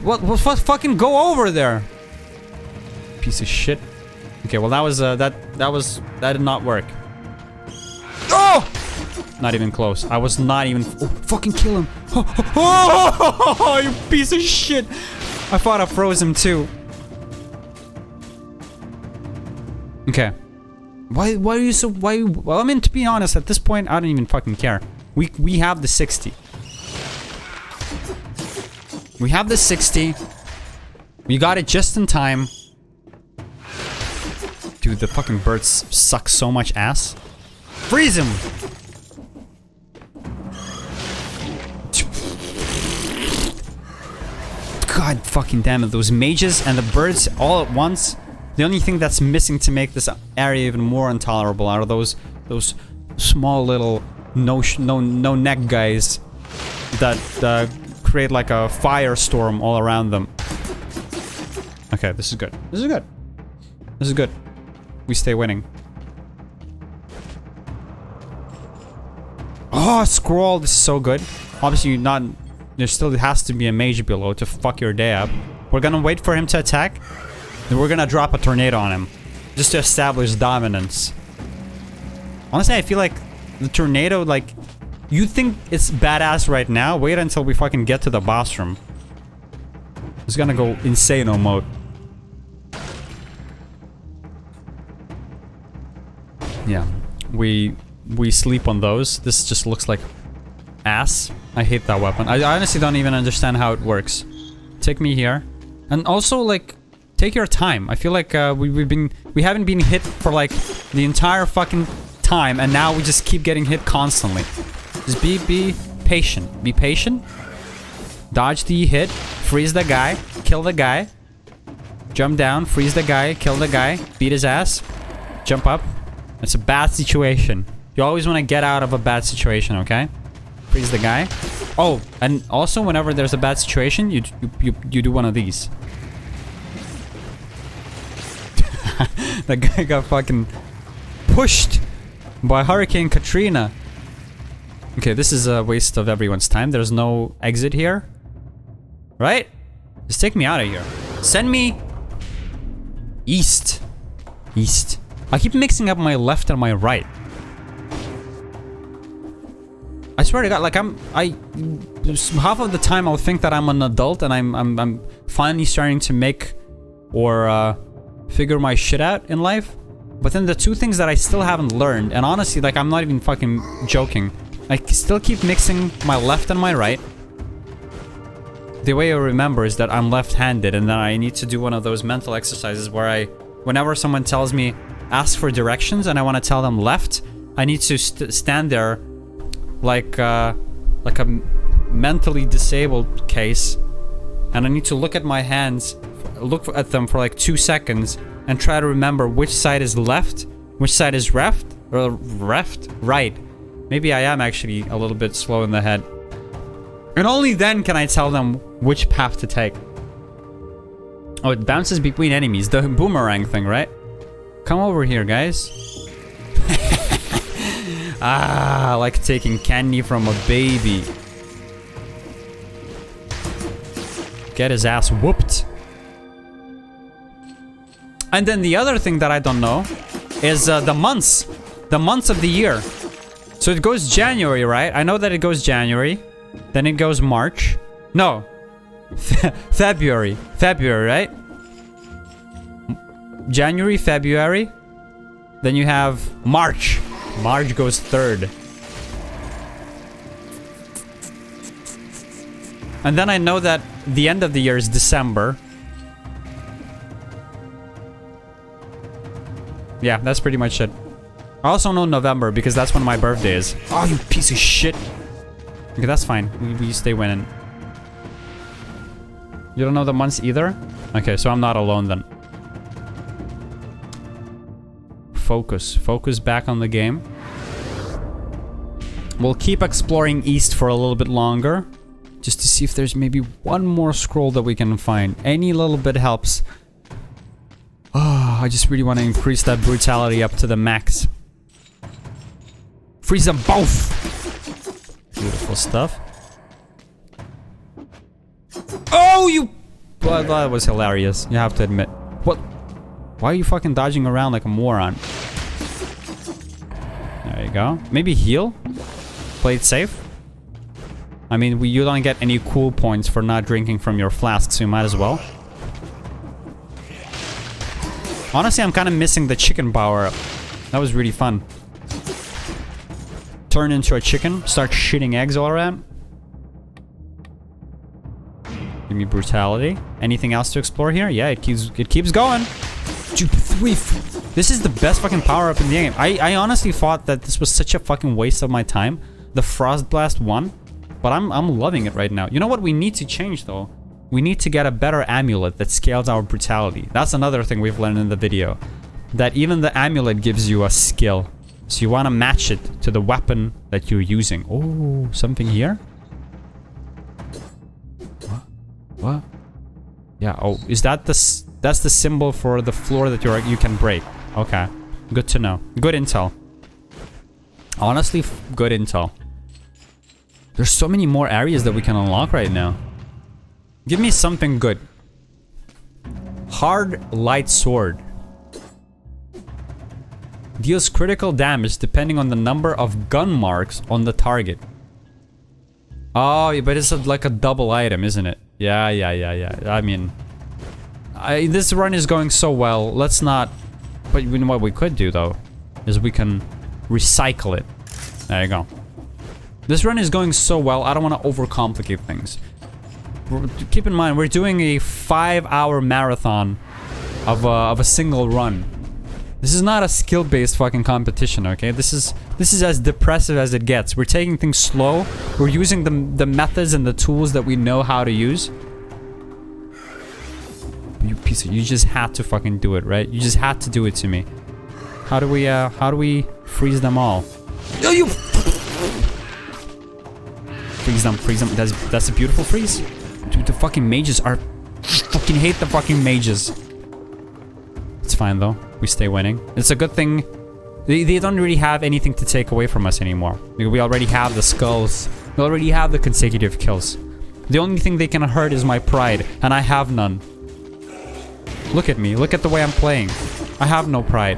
What fucking go over there? Piece of shit. Okay, well that was that did not work. Oh! Not even close. I was not even... Oh, fucking kill him. Oh, you piece of shit. I thought I froze him too. Okay. Why are you so... Well, I mean, to be honest, at this point, I don't even fucking care. We have the 60. We have the 60. We got it just in time. Dude, the fucking birds suck so much ass. Freeze him! God fucking damn it, those mages and the birds all at once. The only thing that's missing to make this area even more intolerable are those small little no neck guys that create like a firestorm all around them. Okay, this is good. This is good. This is good. we stay winning. Oh, scroll. This is so good. Obviously, not. There still has to be a mage below to fuck your day up. We're gonna wait for him to attack. Then we're gonna drop a tornado on him. Just to establish dominance. Honestly, I feel like the tornado, like... You think it's badass right now? Wait until we fucking get to the boss room. It's gonna go insano mode. Yeah. We sleep on those. This just looks like ass. I hate that weapon. I honestly don't even understand how it works. Take me here. And also, like, take your time. I feel like we haven't been hit for like the entire fucking time, and now we just keep getting hit constantly. Just be patient. Be patient. Dodge the hit. Freeze the guy. Kill the guy. Jump down. Freeze the guy. Kill the guy. Beat his ass. Jump up. It's a bad situation. You always want to get out of a bad situation, okay? Freeze the guy. Oh, and also whenever there's a bad situation, you do one of these. That guy got fucking pushed by Hurricane Katrina. Okay, this is a waste of everyone's time. There's no exit here. Right? Just take me out of here. Send me east. East. I keep mixing up my left and my right. I swear to God, like half of the time I'll think that I'm an adult and I'm finally starting to make or figure my shit out in life. But then the two things that I still haven't learned, and honestly, like, I'm not even fucking joking. I still keep mixing my left and my right. The way I remember is that I'm left-handed, and then I need to do one of those mental exercises where whenever someone tells me, ask for directions, and I want to tell them left, I need to stand there like a mentally disabled case, and I need to look at my hands, look at them for like 2 seconds, and try to remember which side is left, which side is right. Maybe I am actually a little bit slow in the head. And only then can I tell them which path to take. Oh, it bounces between enemies. The boomerang thing, right? Come over here, guys. Ah, like taking candy from a baby. Get his ass whooped. And then the other thing that I don't know is the months. The months of the year. So it goes January, right? I know that it goes January. Then it goes March. No. February. February, right? January, February. Then you have March. March goes third. And then I know that the end of the year is December. Yeah, that's pretty much it. I also know November because that's when my birthday is. Oh, you piece of shit. Okay, that's fine. We stay winning. You don't know the months either? Okay, so I'm not alone then. Focus. Focus back on the game. We'll keep exploring east for a little bit longer. Just to see if there's maybe one more scroll that we can find. Any little bit helps. Oh, I just really want to increase that brutality up to the max. Freeze them both! Beautiful stuff. Oh, you... Well, that was hilarious. You have to admit. What? Why are you fucking dodging around like a moron? There you go. Maybe heal? Play it safe? I mean, you don't get any cool points for not drinking from your flask, so you might as well. Honestly, I'm kind of missing the chicken power up. That was really fun. Turn into a chicken, start shitting eggs all around. Give me brutality. Anything else to explore here? Yeah, it keeps going. This is the best fucking power up in the game. I honestly thought that this was such a fucking waste of my time. The Frost Blast 1. But I'm loving it right now. You know what we need to change though? We need to get a better amulet that scales our brutality. That's another thing we've learned in the video. That even the amulet gives you a skill. So you want to match it to the weapon that you're using. Oh, something here? What? Yeah, oh, is that that's the symbol for the floor that you can break. Okay. Good to know. Good intel. Honestly, good intel. There's so many more areas that we can unlock right now. Give me something good. Hard light sword. Deals critical damage depending on the number of gun marks on the target. Oh, but it's like a double item, isn't it? Yeah. I mean, this run is going so well. Let's not... But you know what we could do, though? Is we can recycle it. There you go. This run is going so well, I don't want to overcomplicate things. Keep in mind, we're doing a 5-hour marathon of a single run. This is not a skill-based fucking competition, okay? This is as depressive as it gets. We're taking things slow. We're using the methods and the tools that we know how to use. You piece of... You just had to fucking do it, right? You just had to do it to me. How do we freeze them all? Oh, you... Freeze them. That's a beautiful freeze. Dude, the fucking mages are... Fucking hate the fucking mages. It's fine though. We stay winning. It's a good thing. They don't really have anything to take away from us anymore. We already have the skulls. We already have the consecutive kills. The only thing they can hurt is my pride, and I have none. Look at me. Look at the way I'm playing. I have no pride.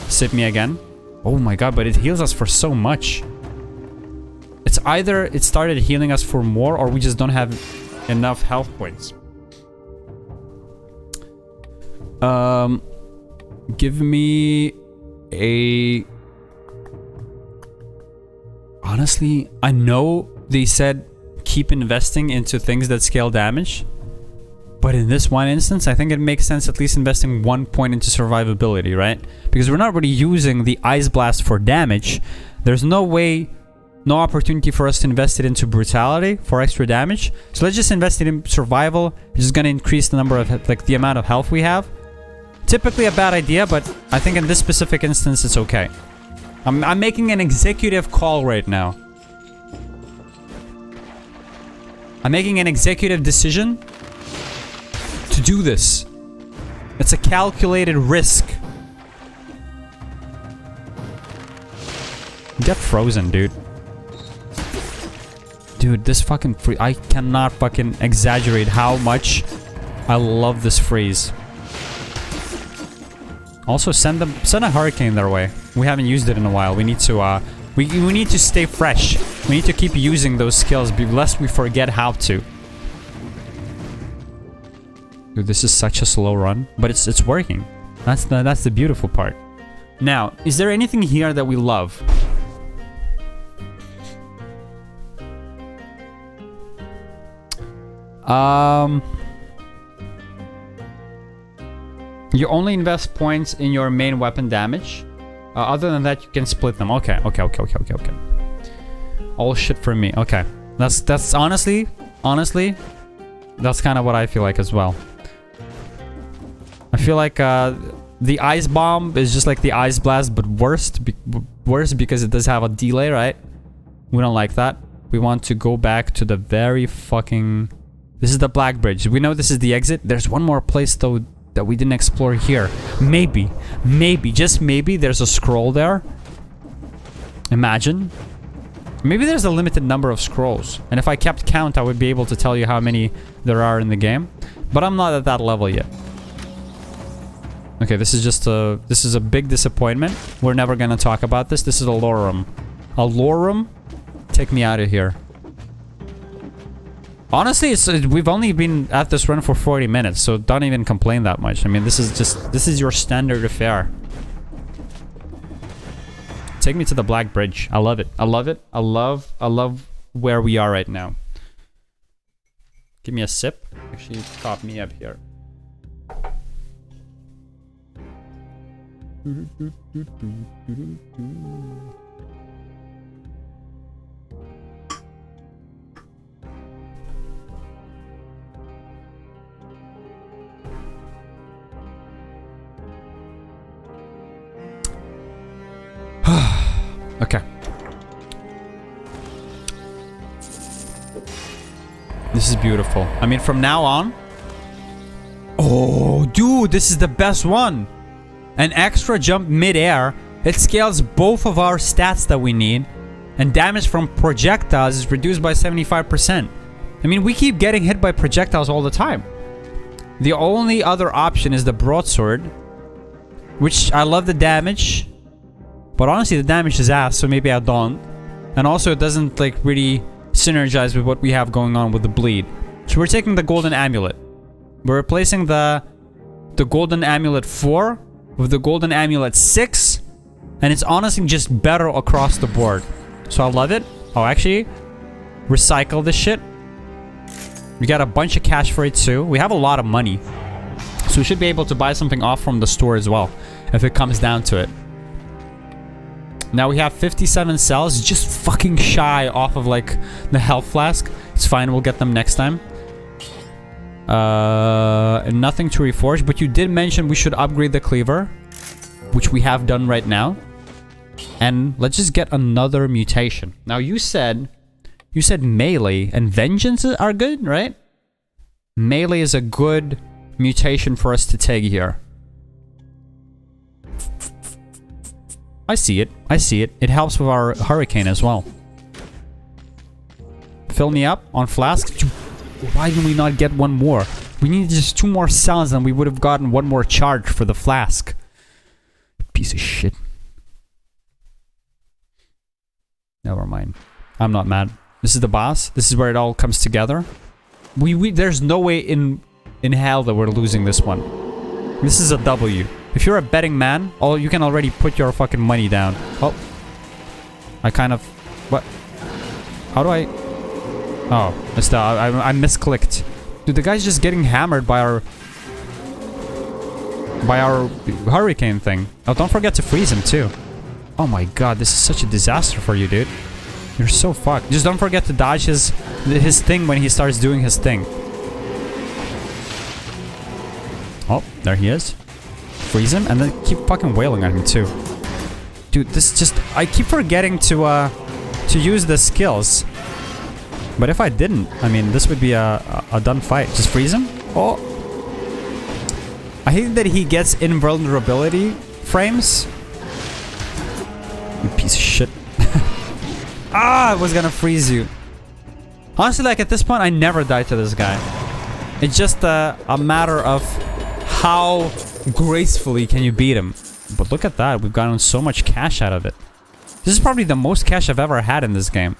Sip me again. Oh my god, but it heals us for so much. It's either it started healing us for more, or we just don't have enough health points. Give me a... Honestly, I know they said keep investing into things that scale damage. But in this one instance, I think it makes sense at least investing 1 point into survivability, right? Because we're not really using the Ice Blast for damage. There's no way, no opportunity for us to invest it into brutality for extra damage. So let's just invest it in survival, which is going to increase the number of, like, the amount of health we have. Typically a bad idea, but I think in this specific instance, it's okay. I'm making an executive call right now. I'm making an executive decision to do this. It's a calculated risk. Get frozen, dude. Dude, this fucking free... I cannot fucking exaggerate how much I love this freeze. Also, send a hurricane their way. We haven't used it in a while. We need to we need to stay fresh. We need to keep using those skills lest we forget how to. Dude, this is such a slow run, but it's working. That's the beautiful part. Now, is there anything here that we love? You only invest points in your main weapon damage. Other than that, you can split them. Okay. All shit for me. Okay. That's honestly, that's kind of what I feel like as well. I feel like the Ice Bomb is just like the Ice Blast, but worse because it does have a delay, right? We don't like that. We want to go back to the very fucking... This is the Black Bridge. We know this is the exit. There's one more place, though, that we didn't explore here. Maybe, just maybe there's a scroll there. Imagine. Maybe there's a limited number of scrolls. And if I kept count, I would be able to tell you how many there are in the game. But I'm not at that level yet. Okay, this is a big disappointment. We're never gonna talk about this. This is a Lorum. A Lorum? Take me out of here. Honestly, we've only been at this run for 40 minutes, so don't even complain that much. I mean, this is your standard affair. Take me to the Black Bridge. I love it. I love where we are right now. Give me a sip. Actually, top me up here. Okay. This is beautiful. I mean, from now on... Oh Oh, dude, this is the best one. An extra jump mid-air. It scales both of our stats that we need. And damage from projectiles is reduced by 75%. I mean, we keep getting hit by projectiles all the time. The only other option is the broadsword, which I love the damage. But honestly, the damage is ass, so maybe I don't. And also, it doesn't like really synergize with what we have going on with the bleed. So we're taking the golden amulet. We're replacing the golden amulet 4 with the golden amulet 6. And it's honestly just better across the board. So I love it. Oh, actually, recycle this shit. We got a bunch of cash for it too. We have a lot of money. So we should be able to buy something off from the store as well, if it comes down to it. Now we have 57 cells, just fucking shy off of like the health flask. It's fine, we'll get them next time. Nothing to reforge, but you did mention we should upgrade the cleaver, which we have done right now. And let's just get another mutation. Now you said melee and vengeance are good, right? Melee is a good mutation for us to take here. I see it. I see it. It helps with our hurricane as well. Fill me up on flask. Why did we not get one more? We need just 2 more cells and we would have gotten 1 more charge for the flask. Piece of shit. Never mind. I'm not mad. This is the boss. This is where it all comes together. There's no way in hell that we're losing this one. This is a W. If you're a betting man, you can already put your fucking money down. Oh. I kind of... What? How do I... Oh. I misclicked. Dude, the guy's just getting hammered by our hurricane thing. Oh, don't forget to freeze him too. Oh my god, this is such a disaster for you, dude. You're so fucked. Just don't forget to dodge his thing when he starts doing his thing. Oh, there he is. Freeze him and then keep fucking wailing at him too. Dude, this just... I keep forgetting to use the skills. But if I didn't, I mean, this would be a done fight. Just freeze him. Oh. I hate that he gets invulnerability frames. You piece of shit. Ah, I was gonna freeze you. Honestly, like at this point, I never die to this guy. It's just a matter of how gracefully can you beat him. But look at that, we've gotten so much cash out of it. This is probably the most cash I've ever had in this game.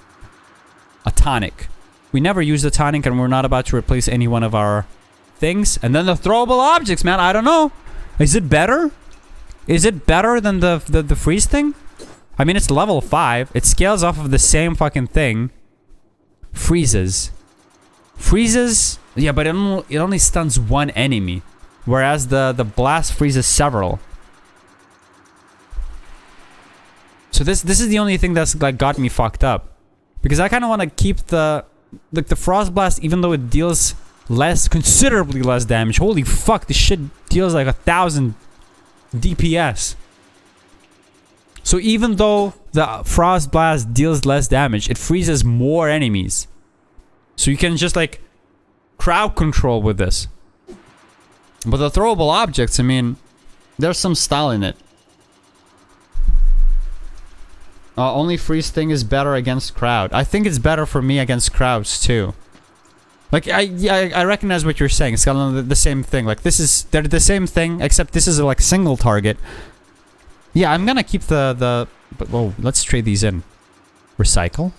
A tonic. We never use the tonic and we're not about to replace any one of our things. And then the throwable objects, man, I don't know. Is it better? Is it better than the freeze thing? I mean, it's level 5. It scales off of the same fucking thing. Freezes. Freezes? Yeah, but it only stuns 1 enemy. Whereas the blast freezes several. So this is the only thing that's like got me fucked up. Because I kind of want to keep the frost blast, even though it deals considerably less damage. Holy fuck, this shit deals like 1,000 DPS. So even though the frost blast deals less damage, it freezes more enemies. So you can just like crowd control with this. But the throwable objects, I mean, there's some style in it. Only freeze thing is better against crowd. I think it's better for me against crowds too. Like I recognize what you're saying. It's kind of the same thing. Like they're the same thing, except this is like single target. Yeah, I'm gonna keep but whoa, let's trade these in. Recycle.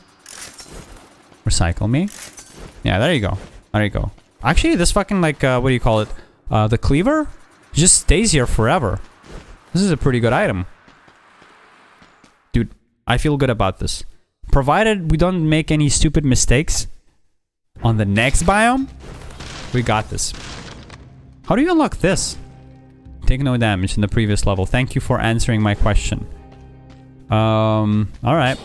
Recycle me. Yeah, there you go. There you go. Actually, this fucking like what do you call it? The cleaver just stays here forever. This is a pretty good item. Dude, I feel good about this. Provided we don't make any stupid mistakes on the next biome, we got this. How do you unlock this? Take no damage in the previous level. Thank you for answering my question. Alright.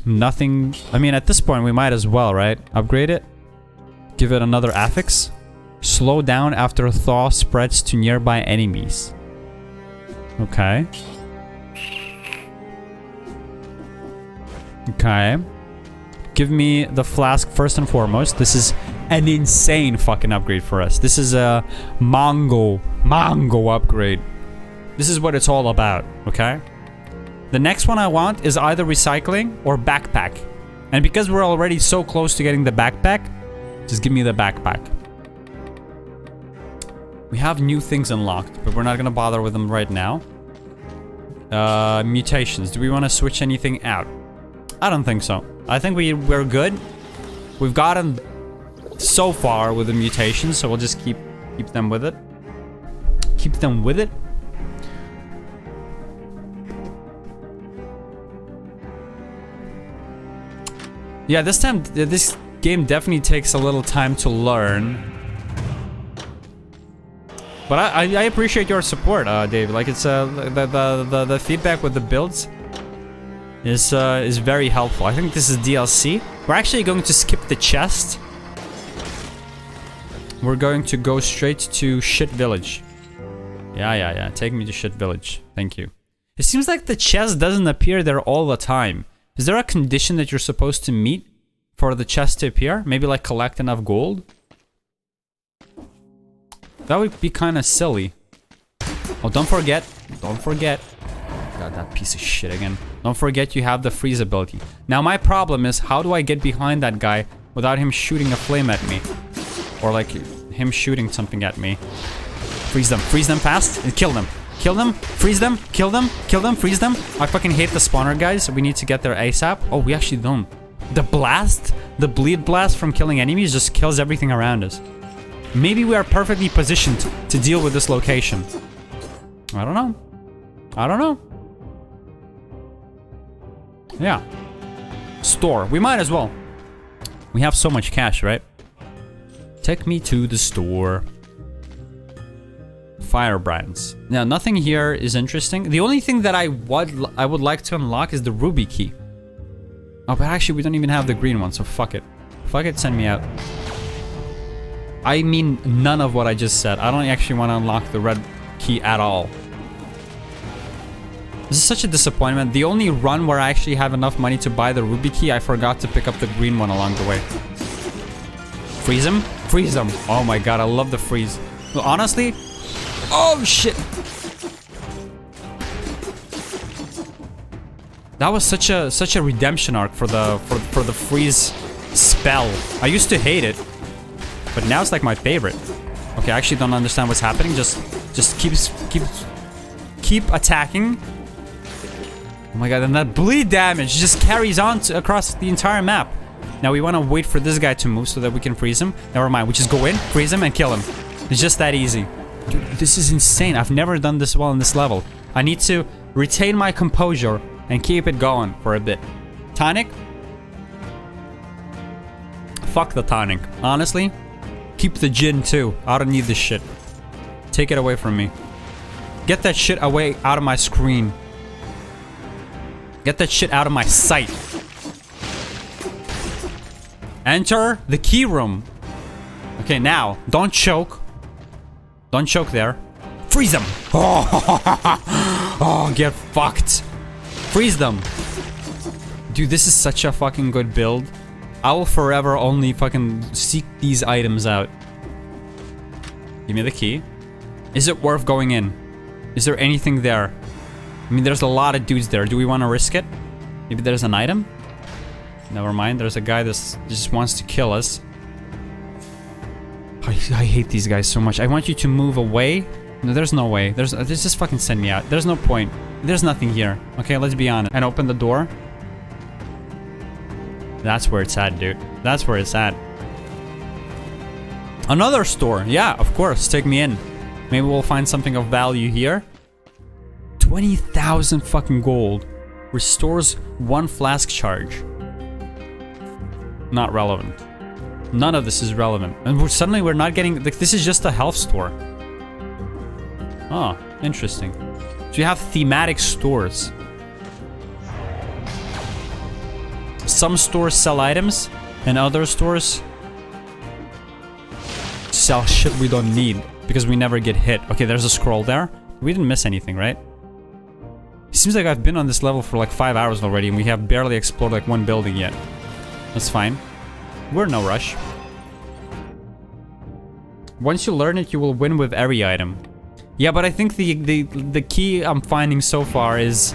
Nothing... I mean, at this point, we might as well, right? Upgrade it. Give it another affix. Slow down after thaw spreads to nearby enemies. Okay. Okay. Give me the flask first and foremost. This is an insane fucking upgrade for us. This is a Mongo upgrade. This is what it's all about, okay? The next one I want is either recycling or backpack. And because we're already so close to getting the backpack, just give me the backpack. We have new things unlocked, but we're not gonna bother with them right now. Mutations. Do we want to switch anything out? I don't think so. I think we're good. We've gotten so far with the mutations, so we'll just keep them with it. Keep them with it. Yeah, this time, this game definitely takes a little time to learn. But I appreciate your support, Dave. Like, it's the feedback with the builds is very helpful. I think this is DLC. We're actually going to skip the chest. We're going to go straight to Shit Village. Yeah. Take me to Shit Village. Thank you. It seems like the chest doesn't appear there all the time. Is there a condition that you're supposed to meet for the chest to appear? Maybe like collect enough gold? That would be kind of silly. Oh, don't forget. God, that piece of shit again. Don't forget you have the freeze ability. Now my problem is, how do I get behind that guy without him shooting a flame at me? Or like him shooting something at me. Freeze them fast and kill them. Kill them, freeze them, kill them, freeze them. I fucking hate the spawner guys. We need to get there ASAP. Oh, we actually don't. The blast, the bleed blast from killing enemies just kills everything around us. Maybe we are perfectly positioned to deal with this location. I don't know. Yeah. Store. We might as well. We have so much cash, right? Take me to the store. Firebrands. Now, nothing here is interesting. The only thing that I would like to unlock is the ruby key. Oh, but actually we don't even have the green one, so fuck it. Fuck it, send me out. I mean none of what I just said. I don't actually want to unlock the red key at all. This is such a disappointment. The only run where I actually have enough money to buy the ruby key, I forgot to pick up the green one along the way. Freeze him? Freeze him. Oh my god, I love the freeze. Well, honestly... Oh shit! That was such a redemption arc for the freeze spell. I used to hate it. But now it's like my favorite. Okay, I actually don't understand what's happening. Just keep attacking. Oh my god, and that bleed damage just carries on across the entire map. Now we want to wait for this guy to move so that we can freeze him. Never mind, we just go in, freeze him, and kill him. It's just that easy. Dude, this is insane. I've never done this well in this level. I need to retain my composure and keep it going for a bit. Tonic? Fuck the tonic. Honestly. Keep the gin too. I don't need this shit. Take it away from me. Get that shit away out of my screen. Get that shit out of my sight. Enter the key room. Okay, now, don't choke. Don't choke there. Freeze them. Oh, get fucked. Freeze them. Dude, this is such a fucking good build. I will forever only fucking seek these items out. Give me the key. Is it worth going in? Is there anything there? I mean, there's a lot of dudes there. Do we want to risk it? Maybe there's an item? Never mind. There's a guy that just wants to kill us. I hate these guys so much. I want you to move away. No, there's no way. There's just fucking send me out. There's no point. There's nothing here. Okay, let's be honest. And open the door. That's where it's at, dude. That's where it's at. Another store. Yeah, of course. Take me in. Maybe we'll find something of value here. 20,000 fucking gold. Restores 1 flask charge. Not relevant. None of this is relevant. And suddenly we're not getting... Like, this is just a health store. Oh, interesting. So you have thematic stores. Some stores sell items, and other stores sell shit we don't need because we never get hit. Okay, there's a scroll there. We didn't miss anything, right? It seems like I've been on this level for like 5 hours already, and we have barely explored like 1 building yet. That's fine. We're in no rush. Once you learn it, you will win with every item. Yeah, but I think the key I'm finding so far is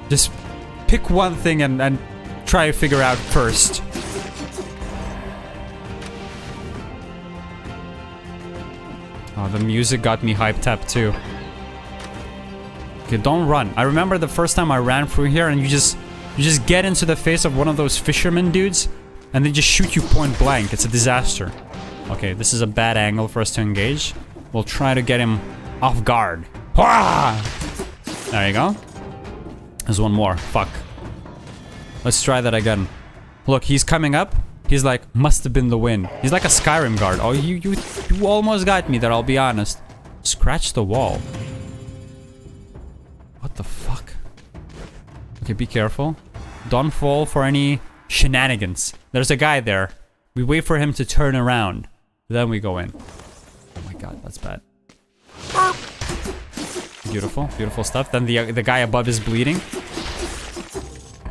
just pick one thing and try to figure out first. Oh, the music got me hyped up too. Okay, don't run. I remember the first time I ran through here and you just get into the face of one of those fisherman dudes and they just shoot you point blank. It's a disaster. Okay, this is a bad angle for us to engage. We'll try to get him off guard. There you go. There's one more. Fuck. Let's try that again. Look, he's coming up. He's like, must have been the wind. He's like a Skyrim guard. Oh, you almost got me there, I'll be honest. Scratch the wall. What the fuck? Okay, be careful. Don't fall for any shenanigans. There's a guy there. We wait for him to turn around. Then we go in. Oh my god, that's bad. Beautiful, beautiful stuff. Then the guy above is bleeding.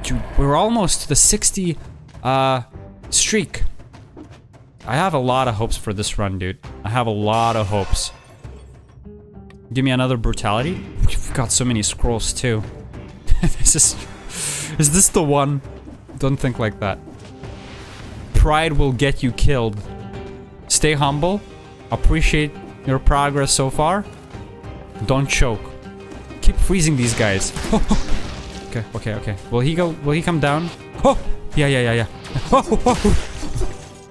Dude, we're almost to the 60 streak. I have a lot of hopes for this run, dude. I have a lot of hopes. Give me another brutality. We've got so many scrolls too. Is this the one? Don't think like that. Pride will get you killed. Stay humble. Appreciate your progress so far. Don't choke. Keep freezing these guys. Okay, okay, okay. Will he come down? Oh! Yeah.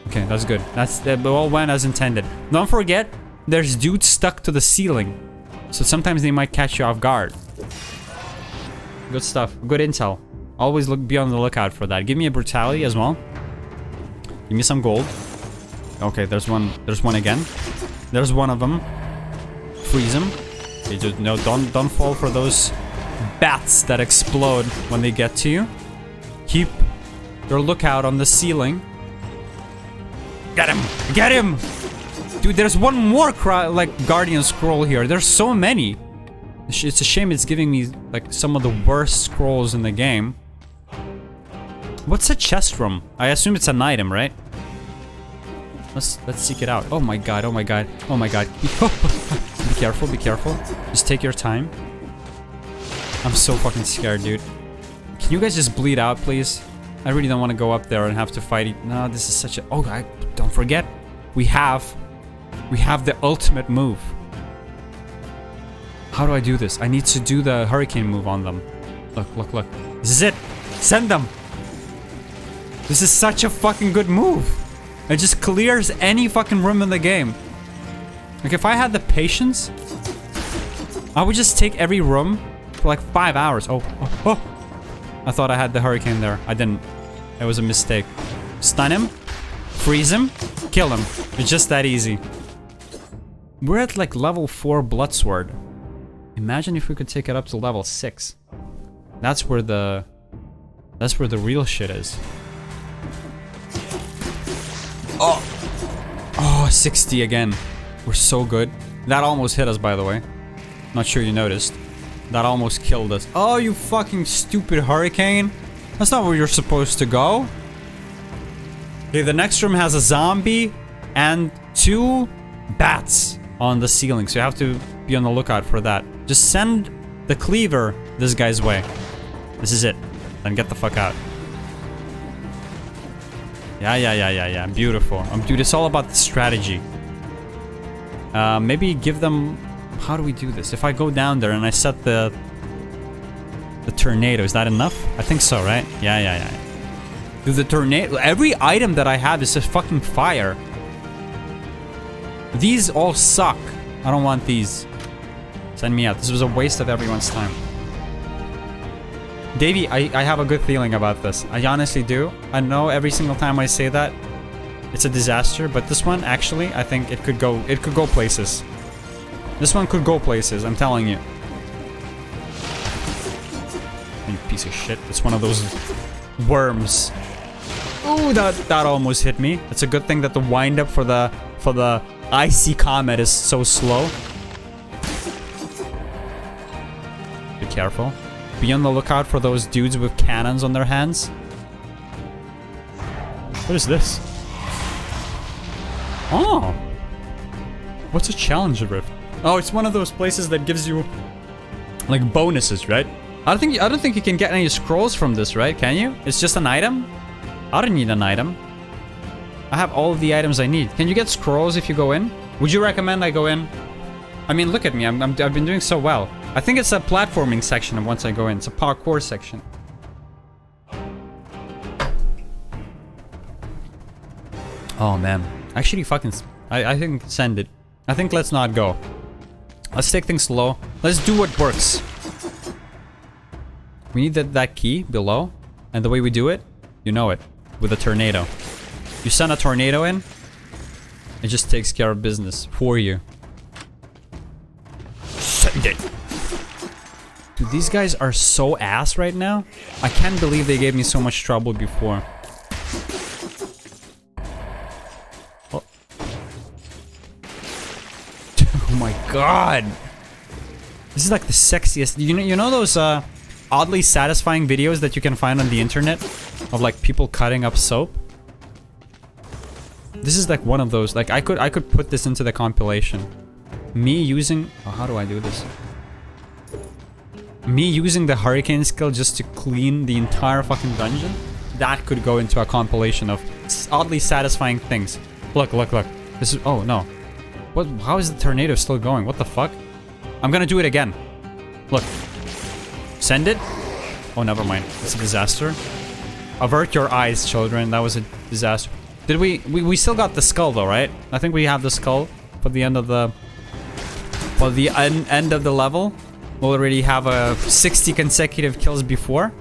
Okay, that's good. That all went as intended. Don't forget, there's dudes stuck to the ceiling. So sometimes they might catch you off guard. Good stuff. Good intel. Always be on the lookout for that. Give me a brutality as well. Give me some gold. Okay, there's one again. There's one of them. Freeze him. Okay, just, no, don't fall for those bats that explode when they get to you. Keep your lookout on the ceiling. Get him! Get him! Dude, there's one more Guardian Scroll here. There's so many. It's a shame it's giving me like some of the worst scrolls in the game. What's a chest room? I assume it's an item, right? Let's seek it out. Oh my god, oh my god, oh my god. Be careful, be careful. Just take your time. I'm so fucking scared, dude. Can you guys just bleed out, please? I really don't want to go up there and have to fight it. No, this is such a... Oh, don't forget. We have the ultimate move. How do I do this? I need to do the hurricane move on them. Look. This is it. Send them. This is such a fucking good move. It just clears any fucking room in the game. Like, if I had the patience, I would just take every room for like 5 hours. Oh. I thought I had the hurricane there. I didn't. It was a mistake. Stun him. Freeze him. Kill him. It's just that easy. We're at like level 4 Bloodsword. Imagine if we could take it up to level 6. That's where the real shit is. Oh, 60 again. We're so good. That almost hit us, by the way. Not sure you noticed. That almost killed us. Oh, you fucking stupid hurricane. That's not where you're supposed to go. Okay, the next room has a zombie and 2 bats on the ceiling. So you have to be on the lookout for that. Just send the cleaver this guy's way. This is it. Then get the fuck out. Yeah. Beautiful. Dude, it's all about the strategy. Maybe give them... How do we do this? If I go down there and I set the tornado, is that enough? I think so, right? Yeah. Dude, the tornado... Every item that I have is a fucking fire. These all suck. I don't want these. Send me out. This was a waste of everyone's time. Davey, I have a good feeling about this. I honestly do. I know every single time I say that, it's a disaster, but this one, actually, I think it could go places. This one could go places, I'm telling you. You piece of shit. It's one of those worms. Ooh, that almost hit me. It's a good thing that the windup for the icy comet is so slow. Be careful. Be on the lookout for those dudes with cannons on their hands. What is this? Oh! What's a challenge rift? Oh, it's one of those places that gives you like bonuses, right? I don't think you can get any scrolls from this, right? Can you? It's just an item? I don't need an item. I have all of the items I need. Can you get scrolls if you go in? Would you recommend I go in? I mean, look at me. I've been doing so well. I think it's a platforming section once I go in. It's a parkour section. Oh, man. Actually, fucking... I think send it. I think let's not go. Let's take things slow. Let's do what works. We need that key below. And the way we do it, you know it. With a tornado. You send a tornado in, it just takes care of business for you. Send it. Dude, these guys are so ass right now. I can't believe they gave me so much trouble before. Oh, oh my god. This is like the sexiest. You know those oddly satisfying videos that you can find on the internet of like people cutting up soap? This is like one of those. Like I could put this into the compilation. Me using... Oh, how do I do this? Me using the hurricane skill just to clean the entire fucking dungeon? That could go into a compilation of oddly satisfying things. Look, look, look. This is... Oh, no. What? How is the tornado still going? What the fuck? I'm gonna do it again. Look. Send it? Oh, never mind. It's a disaster. Avert your eyes, children. That was a disaster. Did we still got the skull though, right? I think we have the skull for the end of the... Well, the end of the level. We'll already have 60 consecutive kills before.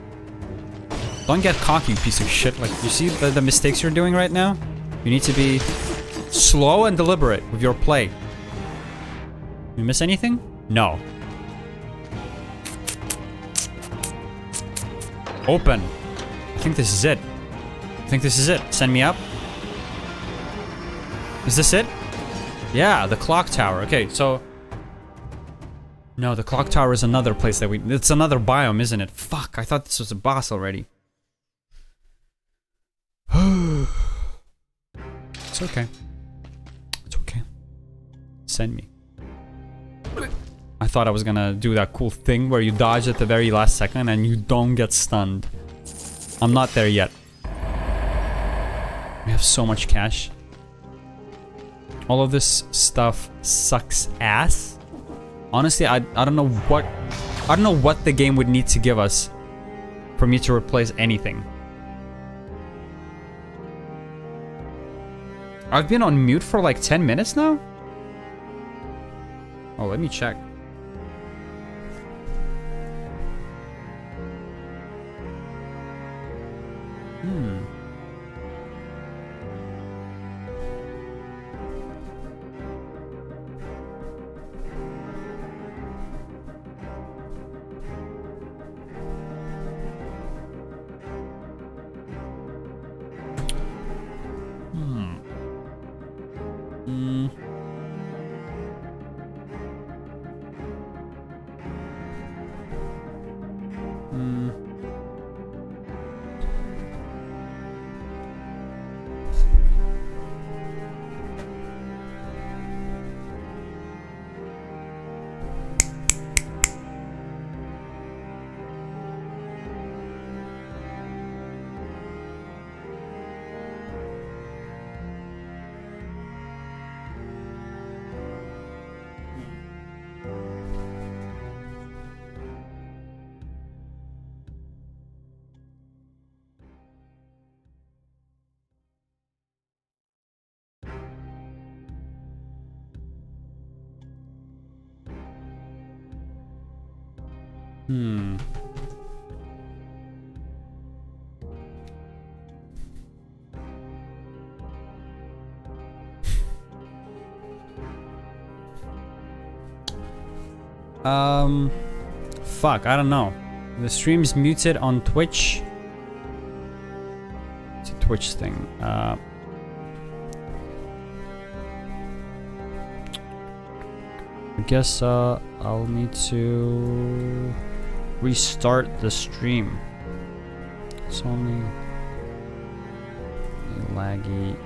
Don't get cocky, you piece of shit. Like, you see the mistakes you're doing right now? You need to be slow and deliberate with your play. You miss anything? No. Open. I think this is it. I think this is it. Send me up. Is this it? Yeah, the clock tower. Okay, so... No, the clock tower is another place that we... It's another biome, isn't it? Fuck, I thought this was a boss already. It's okay. It's okay. Send me. I thought I was gonna do that cool thing where you dodge at the very last second and you don't get stunned. I'm not there yet. We have so much cash. All of this stuff sucks ass. Honestly, I don't know what the game would need to give us for me to replace anything. I've been on mute for like 10 minutes now? Oh, let me check. Fuck, I don't know. The stream's muted on Twitch. It's a Twitch thing. I guess I'll need to restart the stream. It's only laggy.